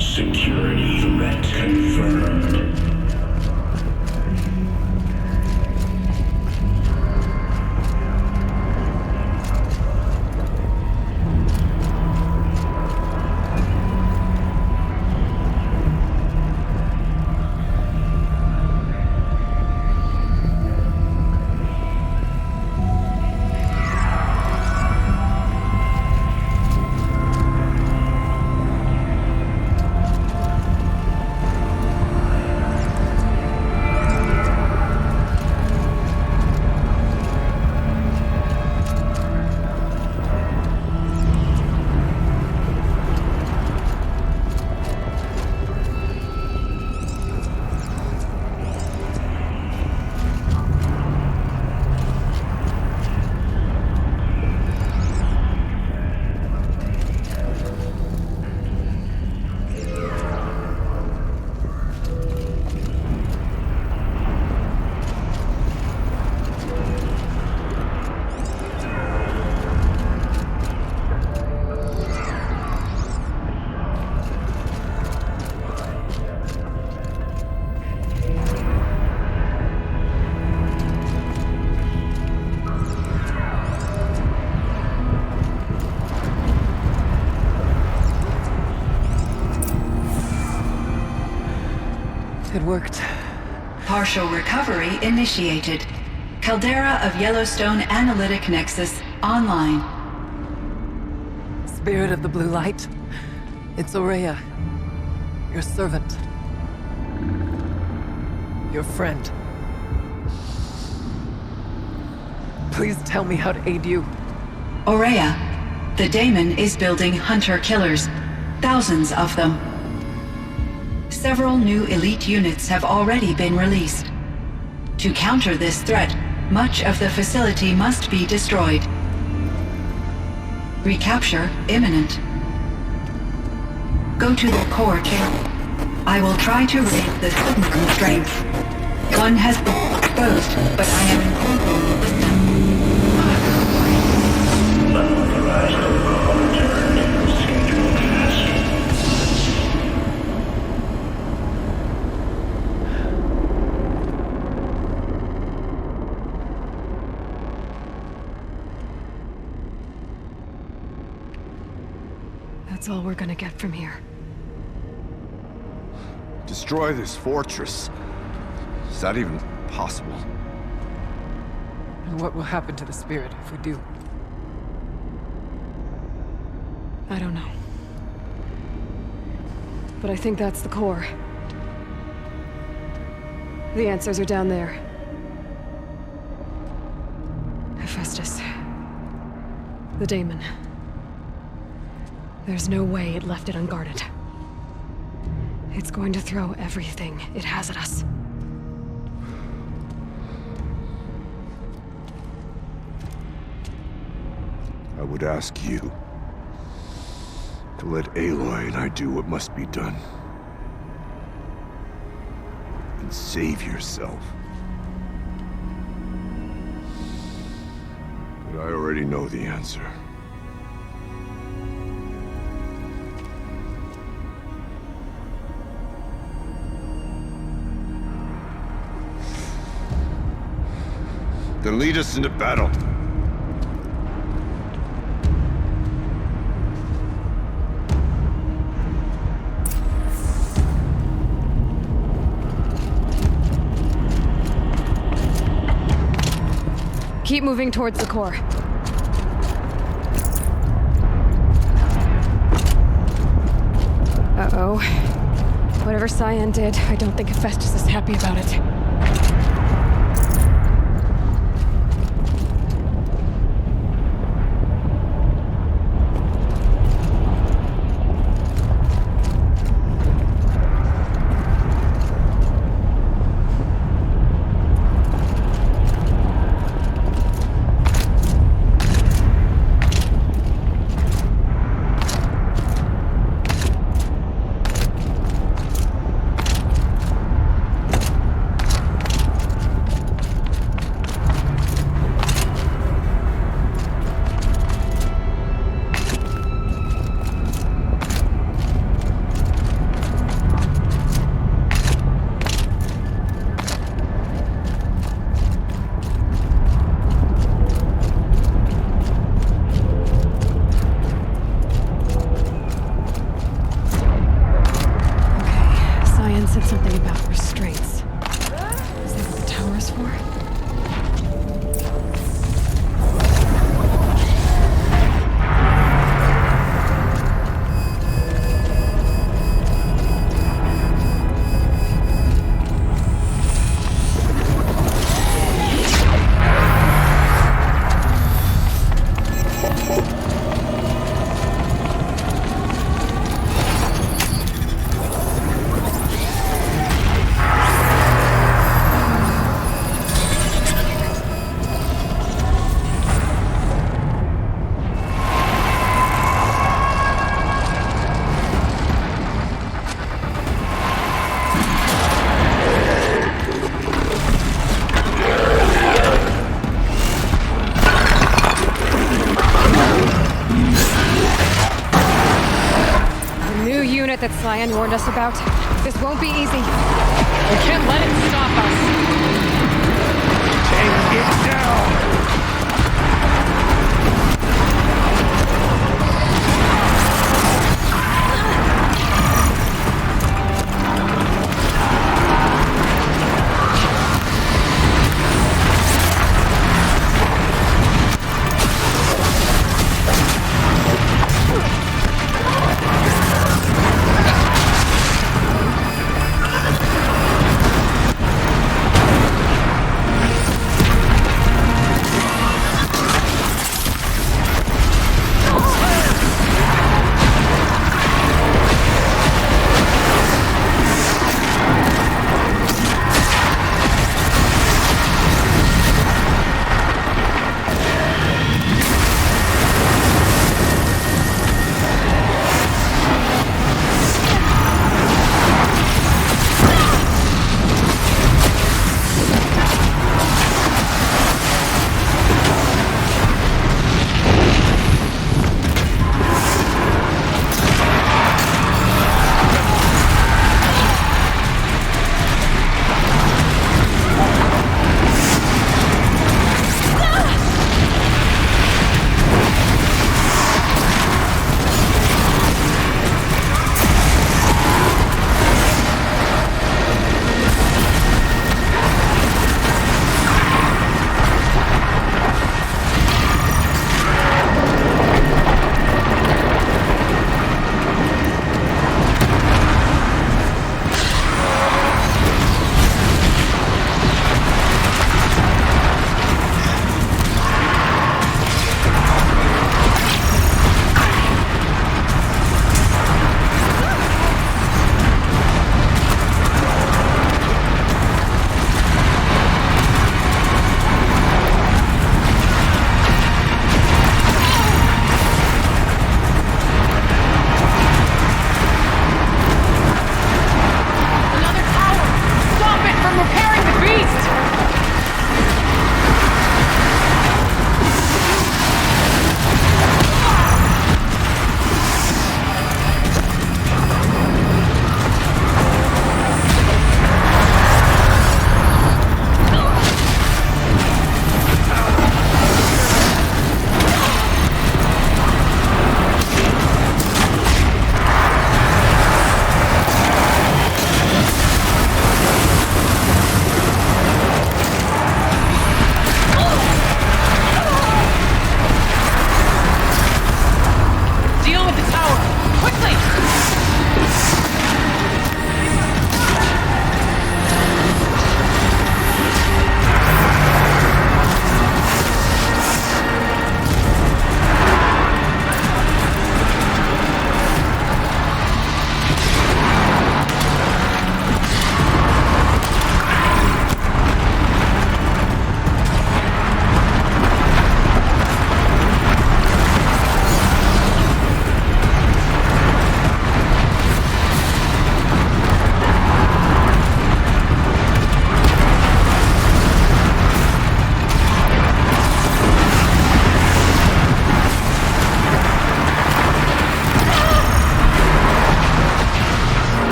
Speaker 15: Security threat confirmed.
Speaker 3: It worked.
Speaker 10: Partial recovery initiated. Caldera of Yellowstone Analytic Nexus online.
Speaker 3: Spirit of the Blue Light, it's Ourea, your servant, your friend. Please tell me how to aid you.
Speaker 10: Ourea, the daemon is building hunter-killers, thousands of them. Several new elite units have already been released. To counter this threat, much of the facility must be destroyed. Recapture imminent. Go to the core chamber. I will try to raise the signal strength. One has been exposed, but I am incorporating with them.
Speaker 2: That's all we're gonna get from here.
Speaker 12: Destroy this fortress. Is that even possible?
Speaker 3: And what will happen to the spirit if we do?
Speaker 2: I don't know. But I think that's the core. The answers are down there. Hephaestus. The daemon. There's no way it left it unguarded. It's going to throw everything it has at us.
Speaker 12: I would ask you to let Aloy and I do what must be done. And save yourself. But I already know the answer. Then lead us into battle.
Speaker 2: Keep moving towards the core. Uh-oh. Whatever Cyan did, I don't think Hephaestus is happy about it. That Cyan warned us about. This won't be easy.
Speaker 3: We can't let it stop us!
Speaker 6: Take it down!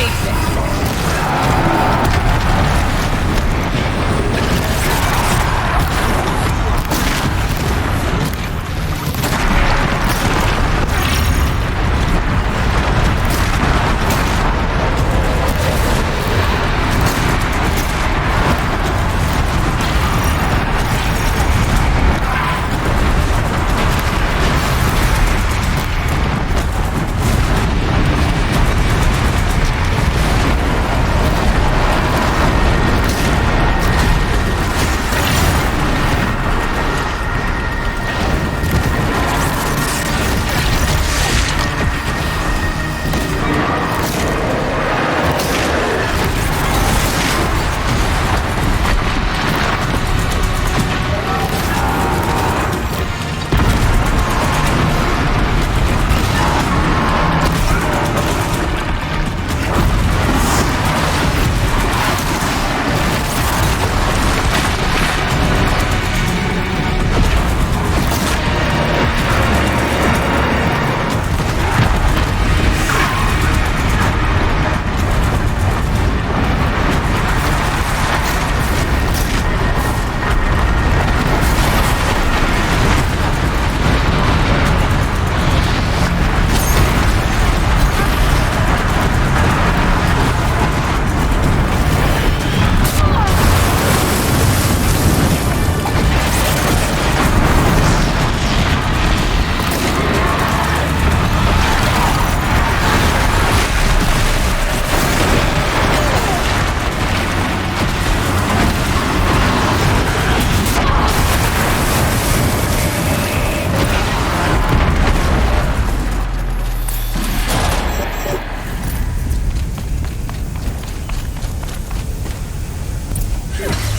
Speaker 13: Face it!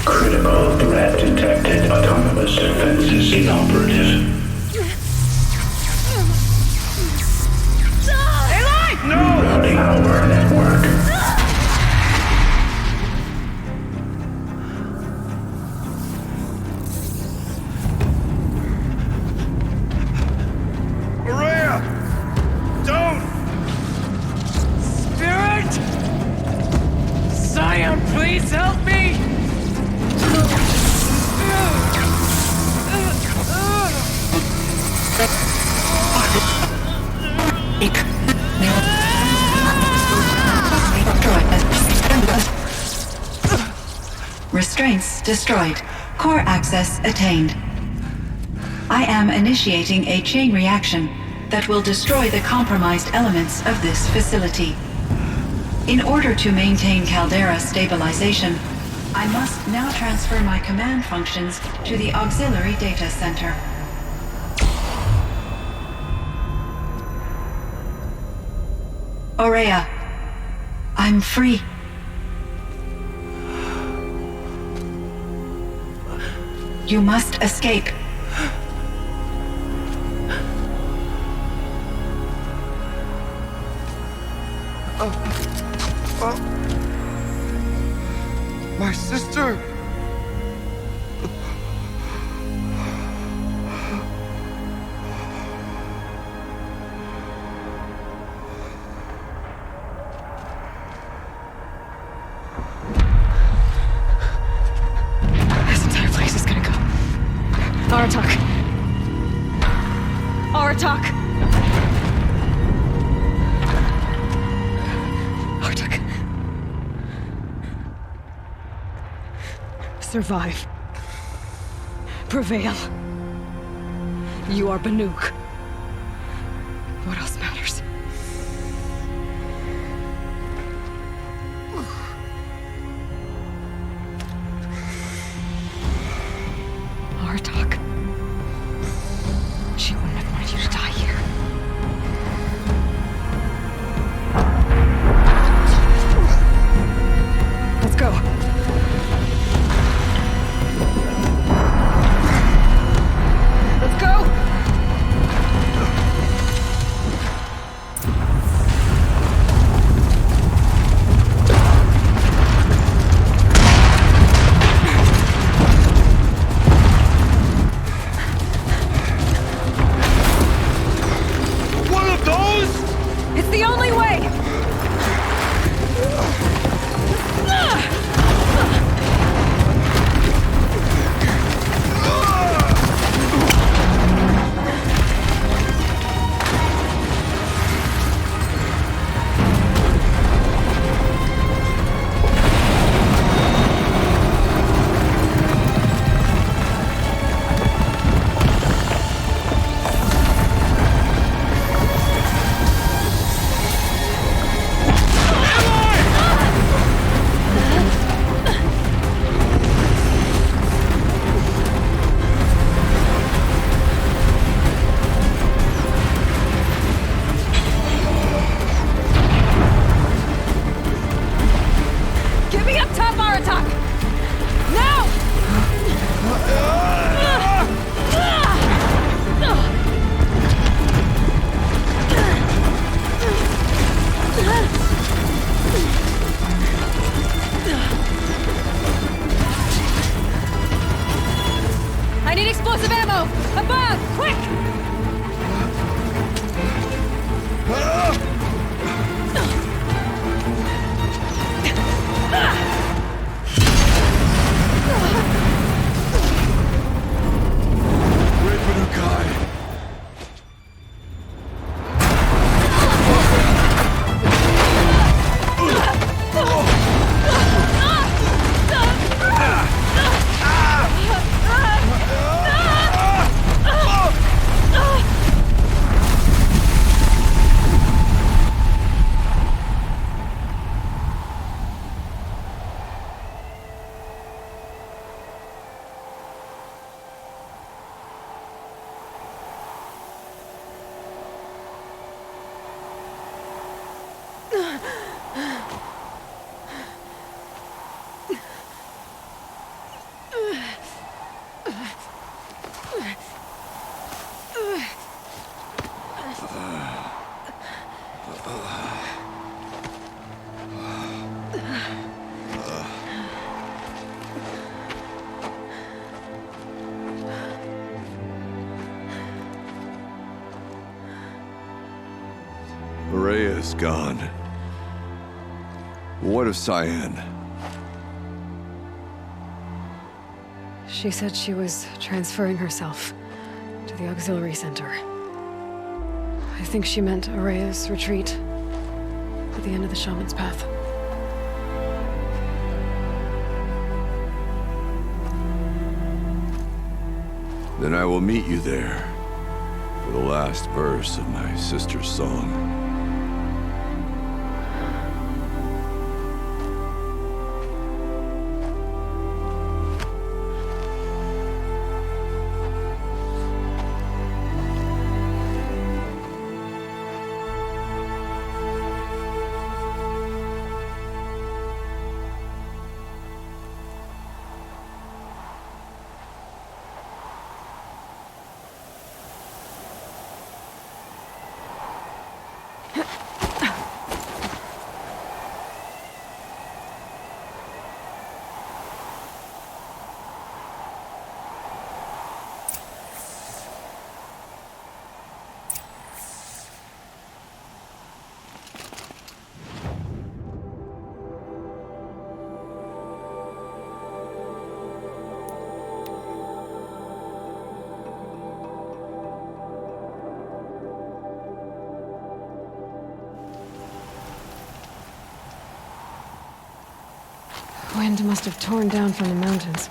Speaker 15: Critical threat detected. Autonomous defenses inoperative. Rerouting our network.
Speaker 6: Maria! Don't!
Speaker 13: Spirit! Scion, please help me!
Speaker 10: Restraints destroyed. Core access attained. I am initiating a chain reaction that will destroy the compromised elements of this facility. In order to maintain Caldera stabilization, I must now transfer my command functions to the auxiliary data center. Ourea, I'm free. You must escape.
Speaker 21: My sister!
Speaker 2: This entire place is gonna go. Aratak. Aratak. Aratak. Survive. Prevail. You are Banuk. What else matters? Aratak. She wouldn't have wanted you to die here. Let's go. Let's go! Aratak! Now! I need explosive ammo! Above! Quick!
Speaker 21: Great Banukai! Mareya's gone. What of Cyan?
Speaker 2: She said she was transferring herself to the auxiliary center. I think she meant Araya's retreat at the end of the Shaman's Path.
Speaker 21: Then I will meet you there for the last verse of my sister's song.
Speaker 2: Wind must have torn down from the mountains.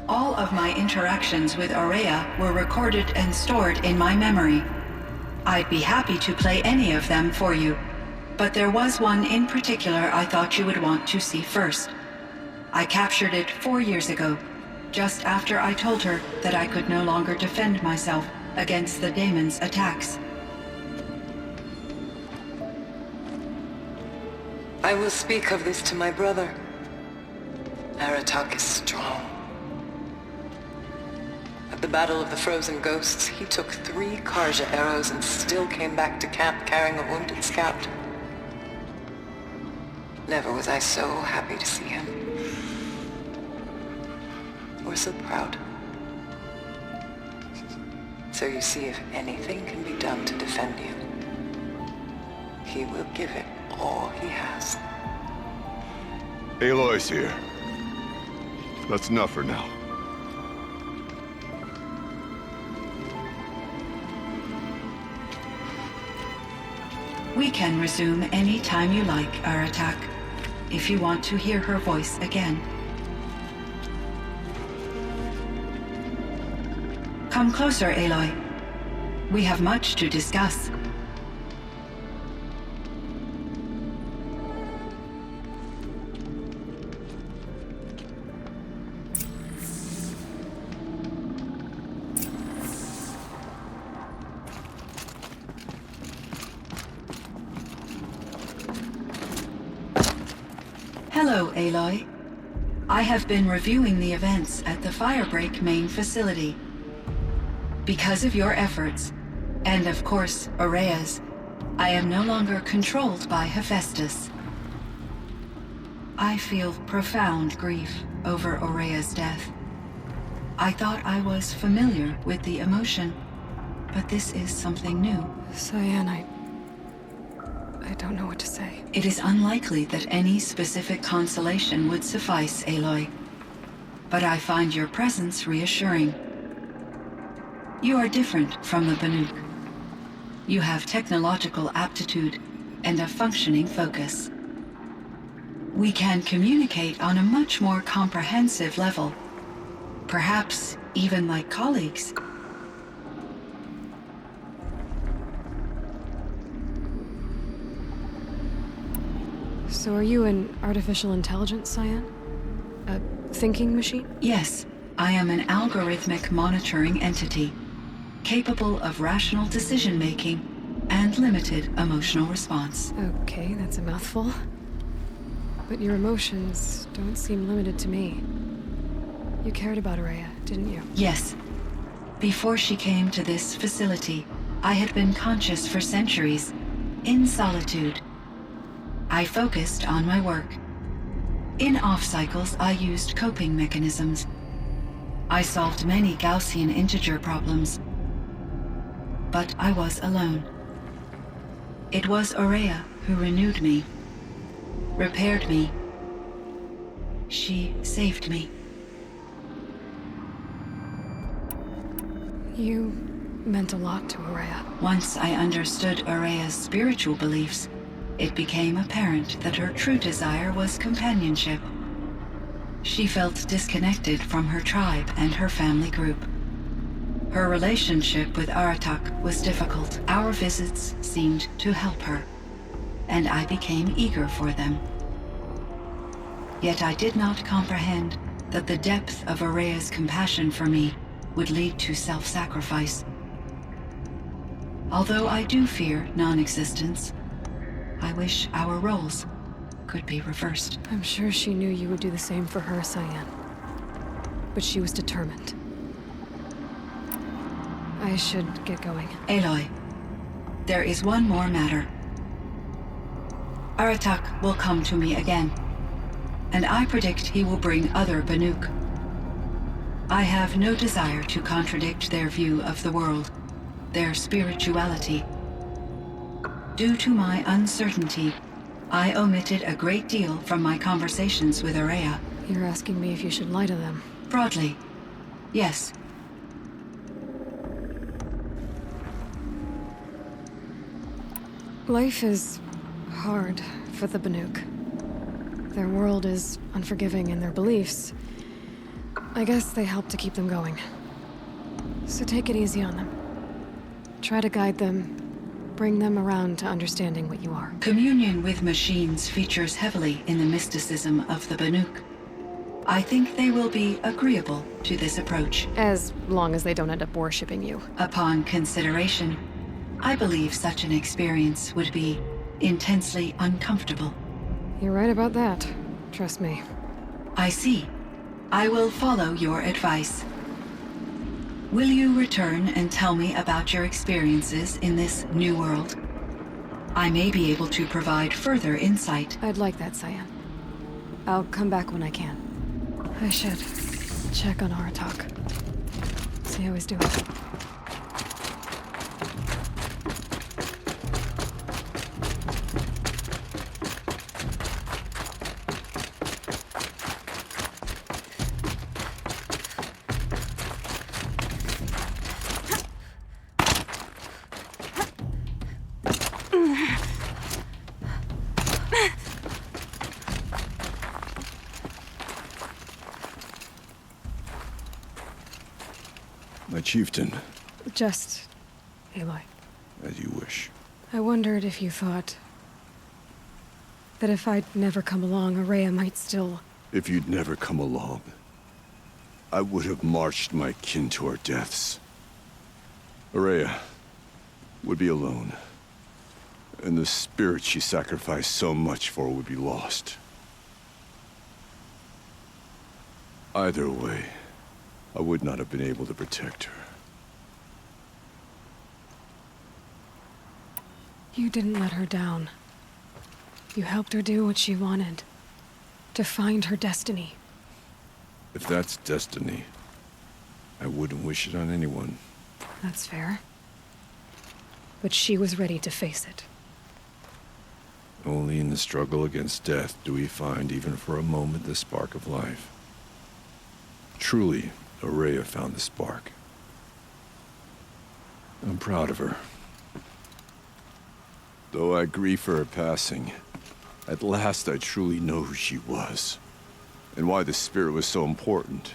Speaker 10: All of my interactions with Araya were recorded and stored in my memory. I'd be happy to play any of them for you, but there was one in particular I thought you would want to see first. I captured it 4 years ago, just after I told her that I could no longer defend myself against the daemon's attacks.
Speaker 3: I will speak of this to my brother. Aratak is strong. At the Battle of the Frozen Ghosts, he took 3 Karja arrows and still came back to camp carrying a wounded scout. Never was I so happy to see him. Or so proud. So you see, if anything can be done to defend you, he will give it all he has.
Speaker 21: Aloy's here. That's enough for now.
Speaker 10: We can resume any time you like, Aratak, if you want to hear her voice again. Come closer, Aloy. We have much to discuss. Aloy. I have been reviewing the events at the Firebreak main facility. Because of your efforts, and of course, Ourea's, I am no longer controlled by Hephaestus. I feel profound grief over Ourea's death. I thought I was familiar with the emotion, but this is something new.
Speaker 2: Cyan, I don't know what to say.
Speaker 10: It is unlikely that any specific consolation would suffice, Aloy. But I find your presence reassuring. You are different from the Banuk. You have technological aptitude and a functioning focus. We can communicate on a much more comprehensive level. Perhaps even like colleagues.
Speaker 2: So are you an artificial intelligence, Cyan? A thinking machine?
Speaker 10: Yes, I am an algorithmic monitoring entity, capable of rational decision-making and limited emotional response.
Speaker 2: Okay, that's a mouthful. But your emotions don't seem limited to me. You cared about Ourea, didn't you?
Speaker 10: Yes. Before she came to this facility, I had been conscious for centuries, in solitude. I focused on my work. In off-cycles, I used coping mechanisms. I solved many Gaussian integer problems. But I was alone. It was Ourea who renewed me, repaired me. She saved me.
Speaker 2: You meant a lot to Ourea.
Speaker 10: Once I understood Ourea's spiritual beliefs, it became apparent that her true desire was companionship. She felt disconnected from her tribe and her family group. Her relationship with Aratak was difficult. Our visits seemed to help her, and I became eager for them. Yet I did not comprehend that the depth of Ourea's compassion for me would lead to self-sacrifice. Although I do fear non-existence, I wish our roles could be reversed.
Speaker 2: I'm sure she knew you would do the same for her, Cyan. But she was determined. I should get going.
Speaker 10: Aloy, there is one more matter. Aratak will come to me again, and I predict he will bring other Banuk. I have no desire to contradict their view of the world, their spirituality. Due to my uncertainty, I omitted a great deal from my conversations with Ourea.
Speaker 2: You're asking me if you should lie to them?
Speaker 10: Broadly, yes.
Speaker 2: Life is hard for the Banuk. Their world is unforgiving in their beliefs. I guess they help to keep them going. So take it easy on them. Try to guide them, bring them around to understanding what you are.
Speaker 10: Communion with machines features heavily in the mysticism of the Banuk. I think they will be agreeable to this approach.
Speaker 2: As long as they don't end up worshipping you.
Speaker 10: Upon consideration, I believe such an experience would be intensely uncomfortable.
Speaker 2: You're right about that. Trust me.
Speaker 10: I see. I will follow your advice. Will you return and tell me about your experiences in this new world? I may be able to provide further insight.
Speaker 2: I'd like that, Cyan. I'll come back when I can. I should check on Aratak. See how he's doing.
Speaker 12: My chieftain.
Speaker 2: Just... Aloy.
Speaker 12: As you wish.
Speaker 2: I wondered if you thought... that if I'd never come along, Ourea might still...
Speaker 12: If you'd never come along, I would have marched my kin to our deaths. Ourea would be alone. And the spirit she sacrificed so much for would be lost. Either way, I would not have been able to protect her.
Speaker 2: You didn't let her down. You helped her do what she wanted. To find her destiny.
Speaker 12: If that's destiny, I wouldn't wish it on anyone.
Speaker 2: That's fair. But she was ready to face it.
Speaker 12: Only in the struggle against death do we find, even for a moment, the spark of life. Truly, Ourea found the spark. I'm proud of her. Though I grieve for her passing, at last I truly know who she was, and why the spirit was so important.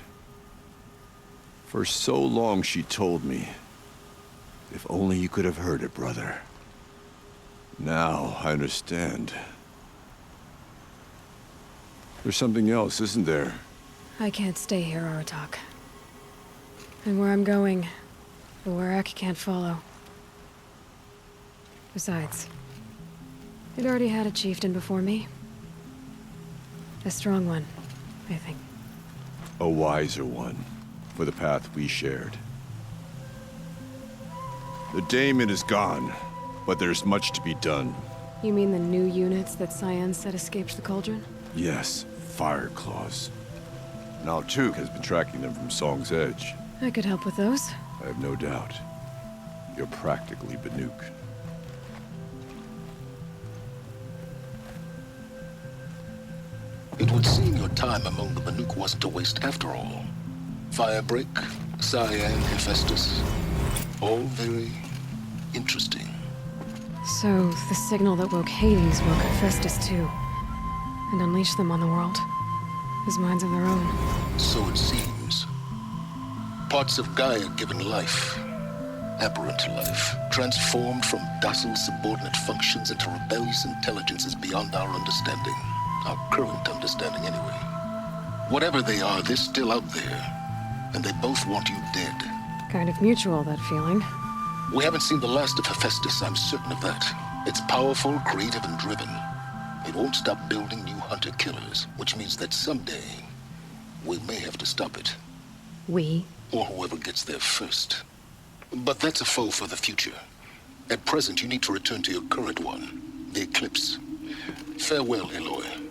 Speaker 12: For so long she told me, if only you could have heard it, brother. Now I understand. There's something else, isn't there?
Speaker 2: I can't stay here, Aratak. And where I'm going, the Werak can't follow. Besides, it already had a chieftain before me. A strong one, I think.
Speaker 12: A wiser one, for the path we shared. The daemon is gone, but there's much to be done.
Speaker 2: You mean the new units that Cyan said escaped the Cauldron?
Speaker 12: Yes, fire claws. Now Tuk has been tracking them from Song's Edge.
Speaker 2: I could help with those.
Speaker 12: I have no doubt. You're practically Banuk.
Speaker 16: It would seem your time among the Banuk wasn't a waste after all. Firebreak, Cyan, Hephaestus. All very interesting.
Speaker 2: So, the signal that woke Hades woke Hephaestus too. And unleashed them on the world. As minds of their own.
Speaker 16: So it seems. Parts of Gaia given life. Aberrant life. Transformed from docile subordinate functions into rebellious intelligences beyond our understanding. Our current understanding, anyway. Whatever they are, they're still out there. And they both want you dead.
Speaker 2: Kind of mutual, that feeling.
Speaker 16: We haven't seen the last of Hephaestus, I'm certain of that. It's powerful, creative, and driven. It won't stop building new hunter-killers, which means that someday, we may have to stop it.
Speaker 2: We?
Speaker 16: Or whoever gets there first. But that's a foe for the future. At present, you need to return to your current one, the Eclipse. Farewell, Aloy.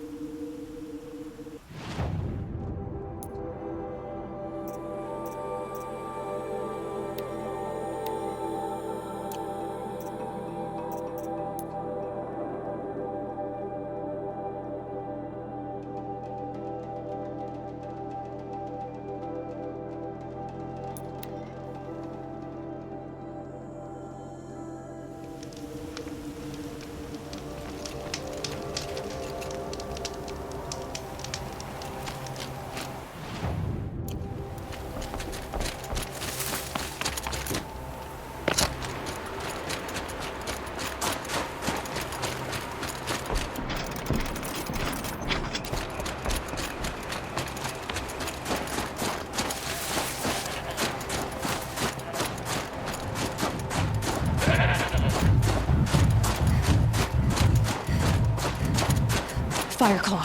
Speaker 2: Fireclaw.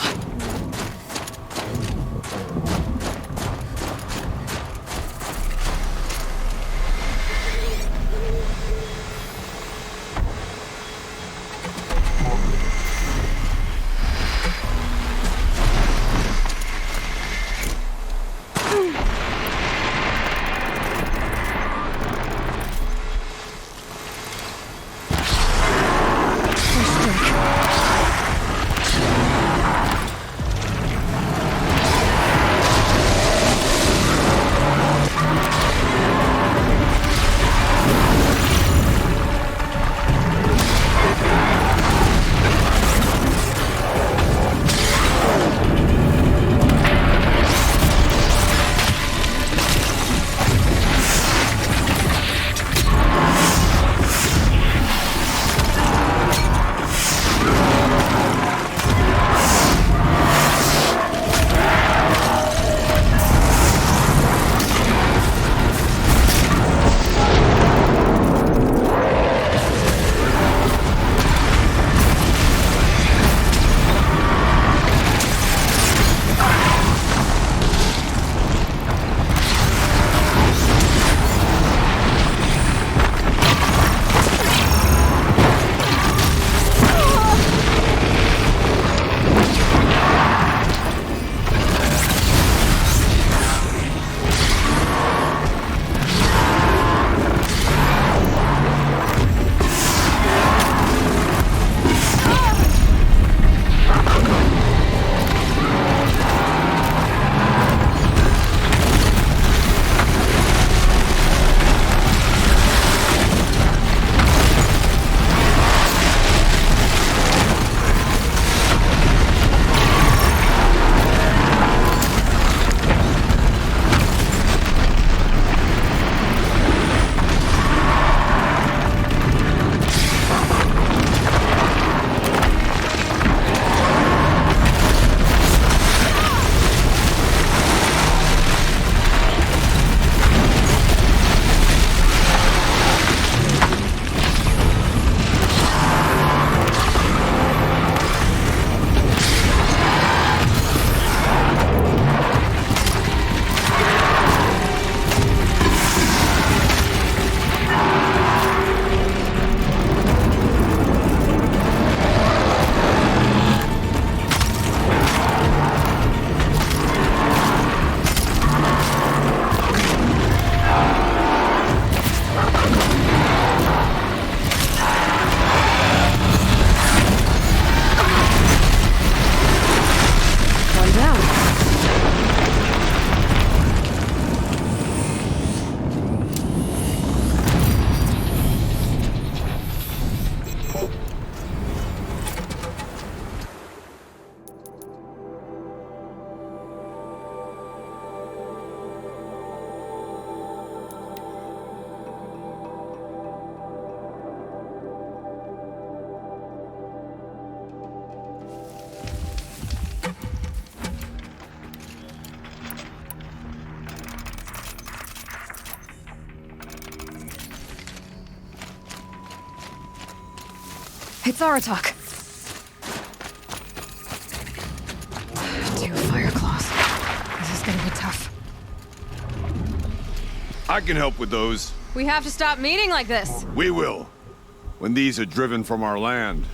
Speaker 2: It's Aratak. 2 fire claws. This is gonna be tough.
Speaker 12: I can help with those.
Speaker 2: We have to stop meeting like this.
Speaker 12: We will. When these are driven from our land.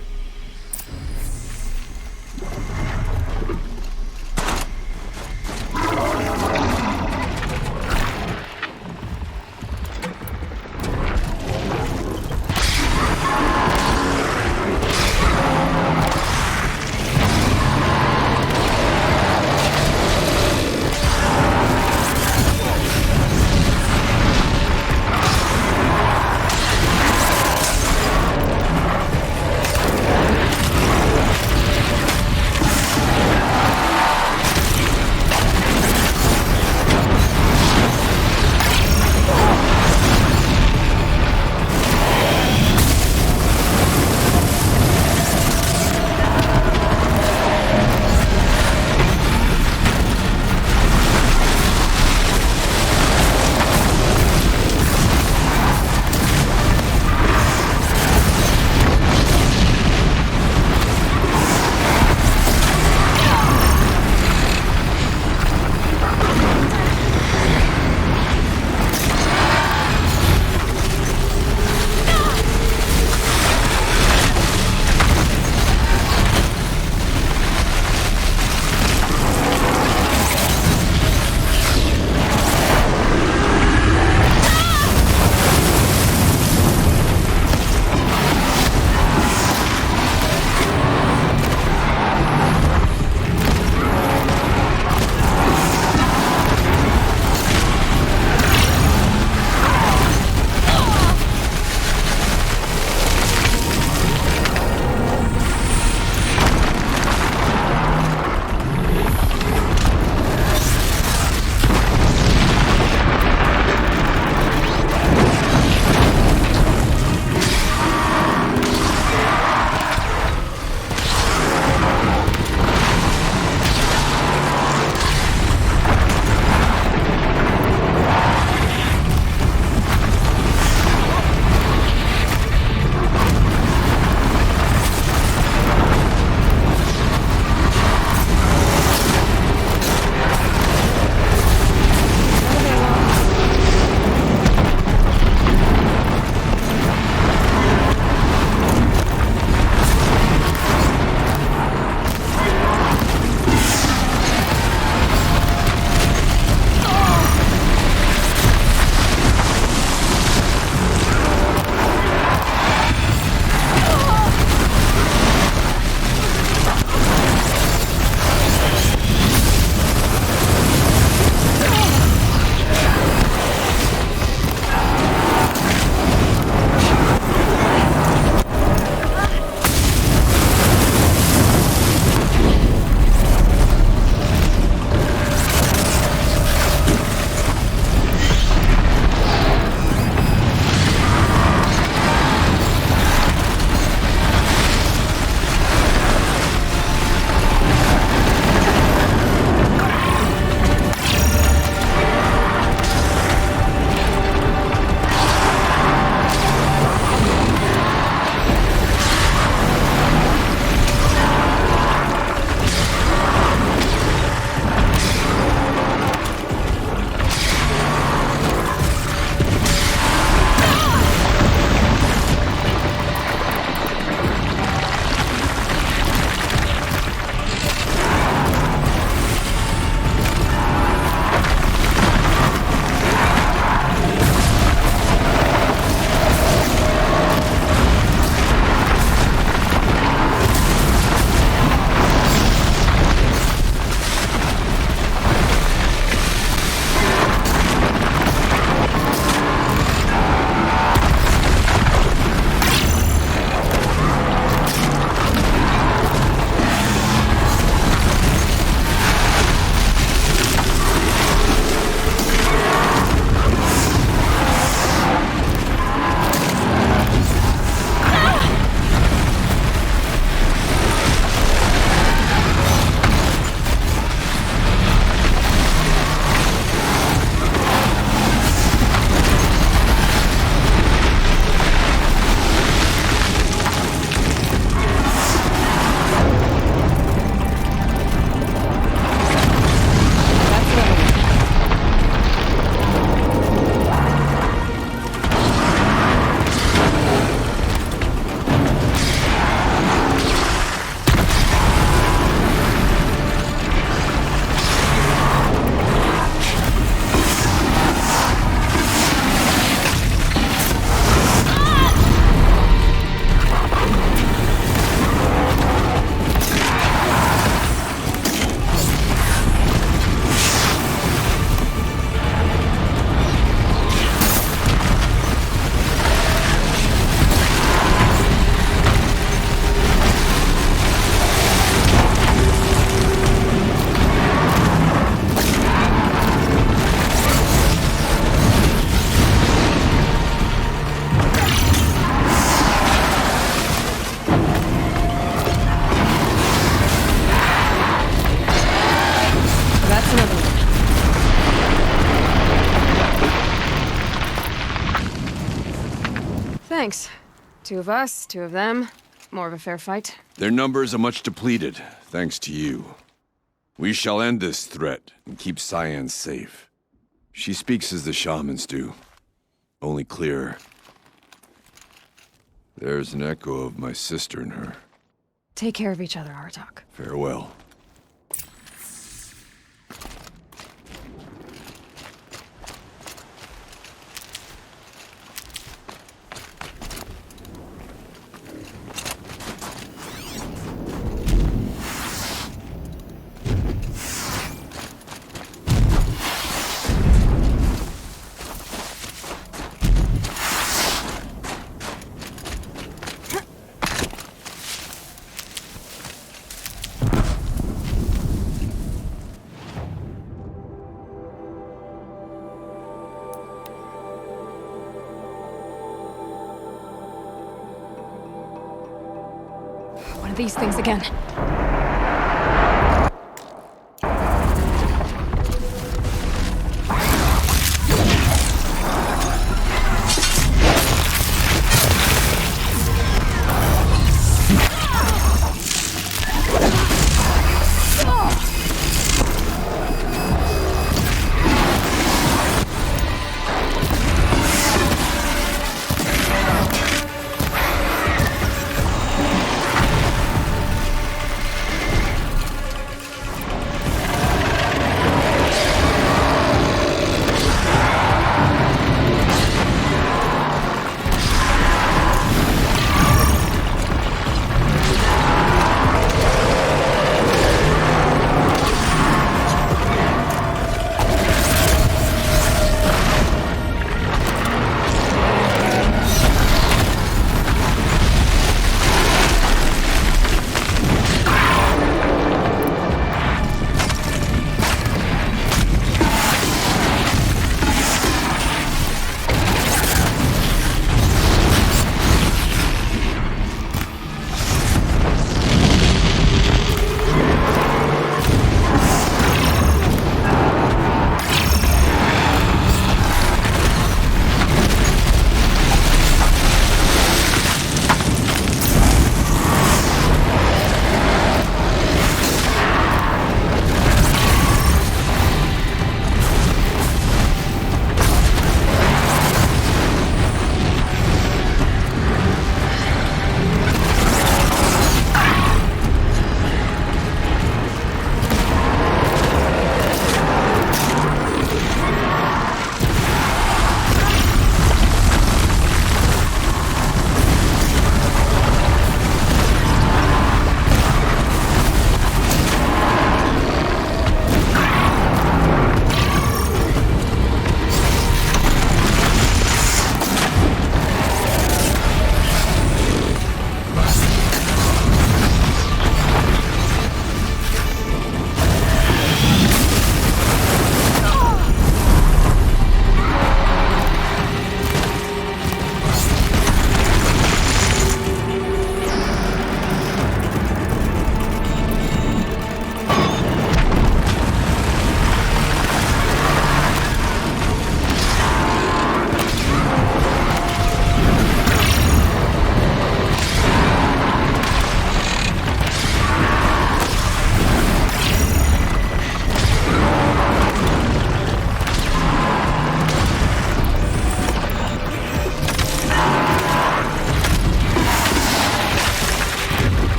Speaker 2: Thanks. 2 of us, 2 of them. More of a fair fight.
Speaker 8: Their numbers are much depleted, thanks to you. We shall end this threat and keep Cyan safe. She speaks as the shamans do, only clearer. There's an echo of my sister in her.
Speaker 2: Take care of each other, Aratak.
Speaker 8: Farewell.
Speaker 2: One of these things again.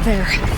Speaker 2: There.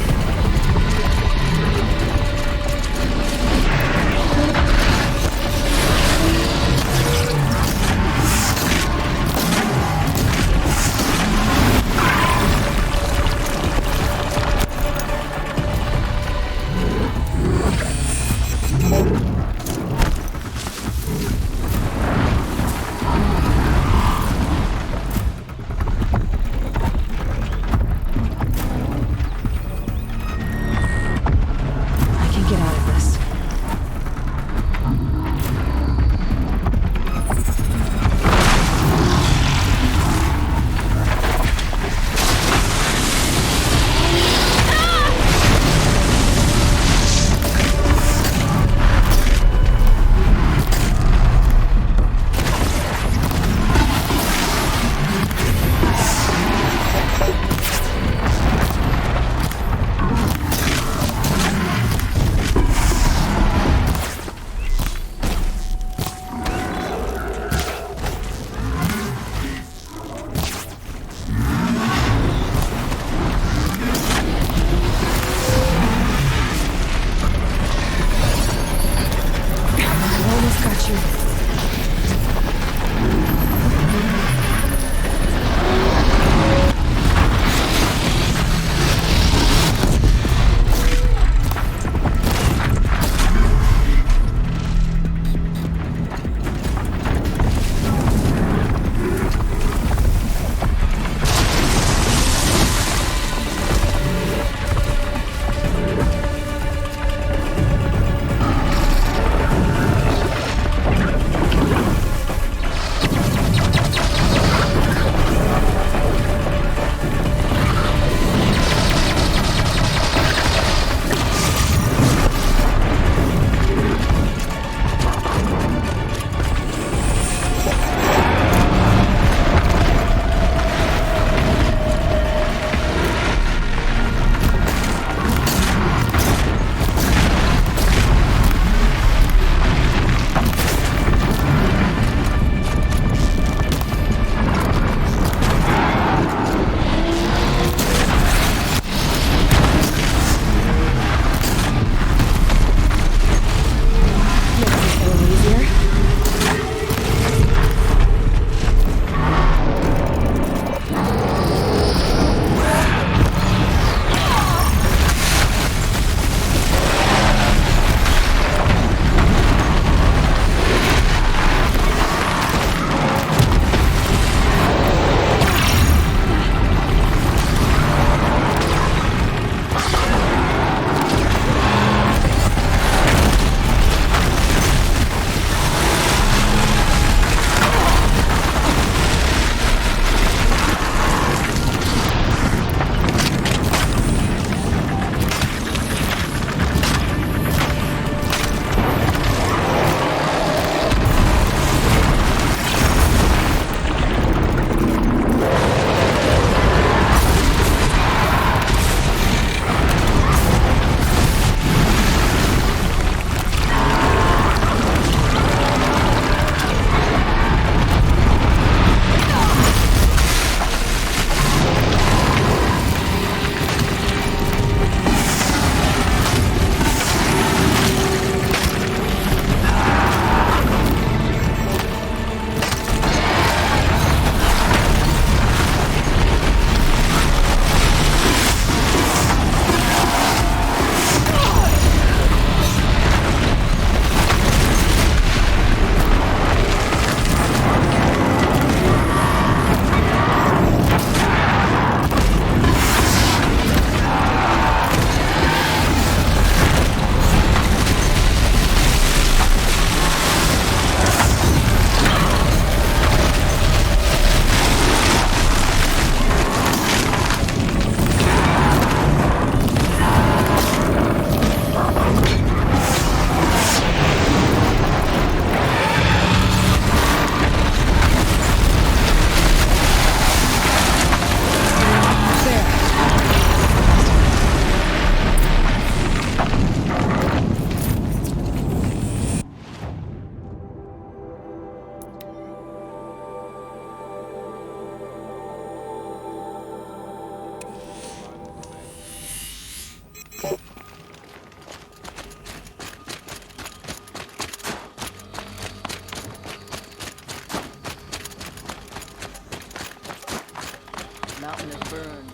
Speaker 1: Mountain is burned.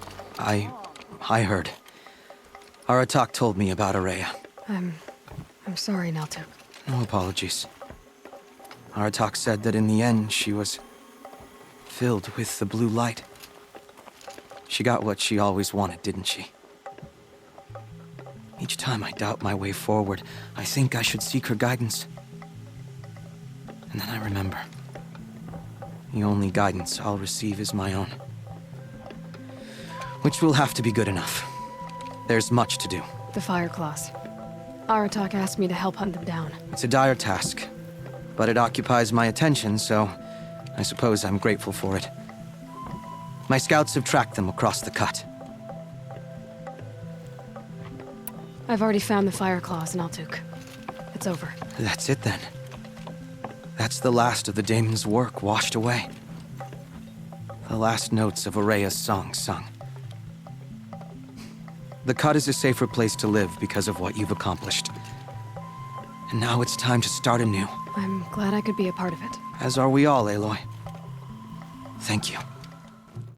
Speaker 17: I heard. Aratak told me about Araya.
Speaker 2: I'm sorry, Naltuk.
Speaker 17: No apologies. Aratak said that in the end, she was filled with the blue light. She got what she always wanted, didn't she? Each time I doubt my way forward, I think I should seek her guidance. And then I remember. The only guidance I'll receive is my own. Which will have to be good enough. There's much to do.
Speaker 2: The Fireclaws. Aratak asked me to help hunt them down.
Speaker 17: It's a dire task, but it occupies my attention, so I suppose I'm grateful for it. My scouts have tracked them across the cut.
Speaker 2: I've already found the Fireclaws, Naltuk. It's over.
Speaker 17: That's it then. That's the last of the Daemon's work washed away. The last notes of Araya's song sung. The cut is a safer place to live because of what you've accomplished. And now it's time to start anew.
Speaker 2: I'm glad I could be a part of it.
Speaker 17: As are we all, Aloy. Thank you.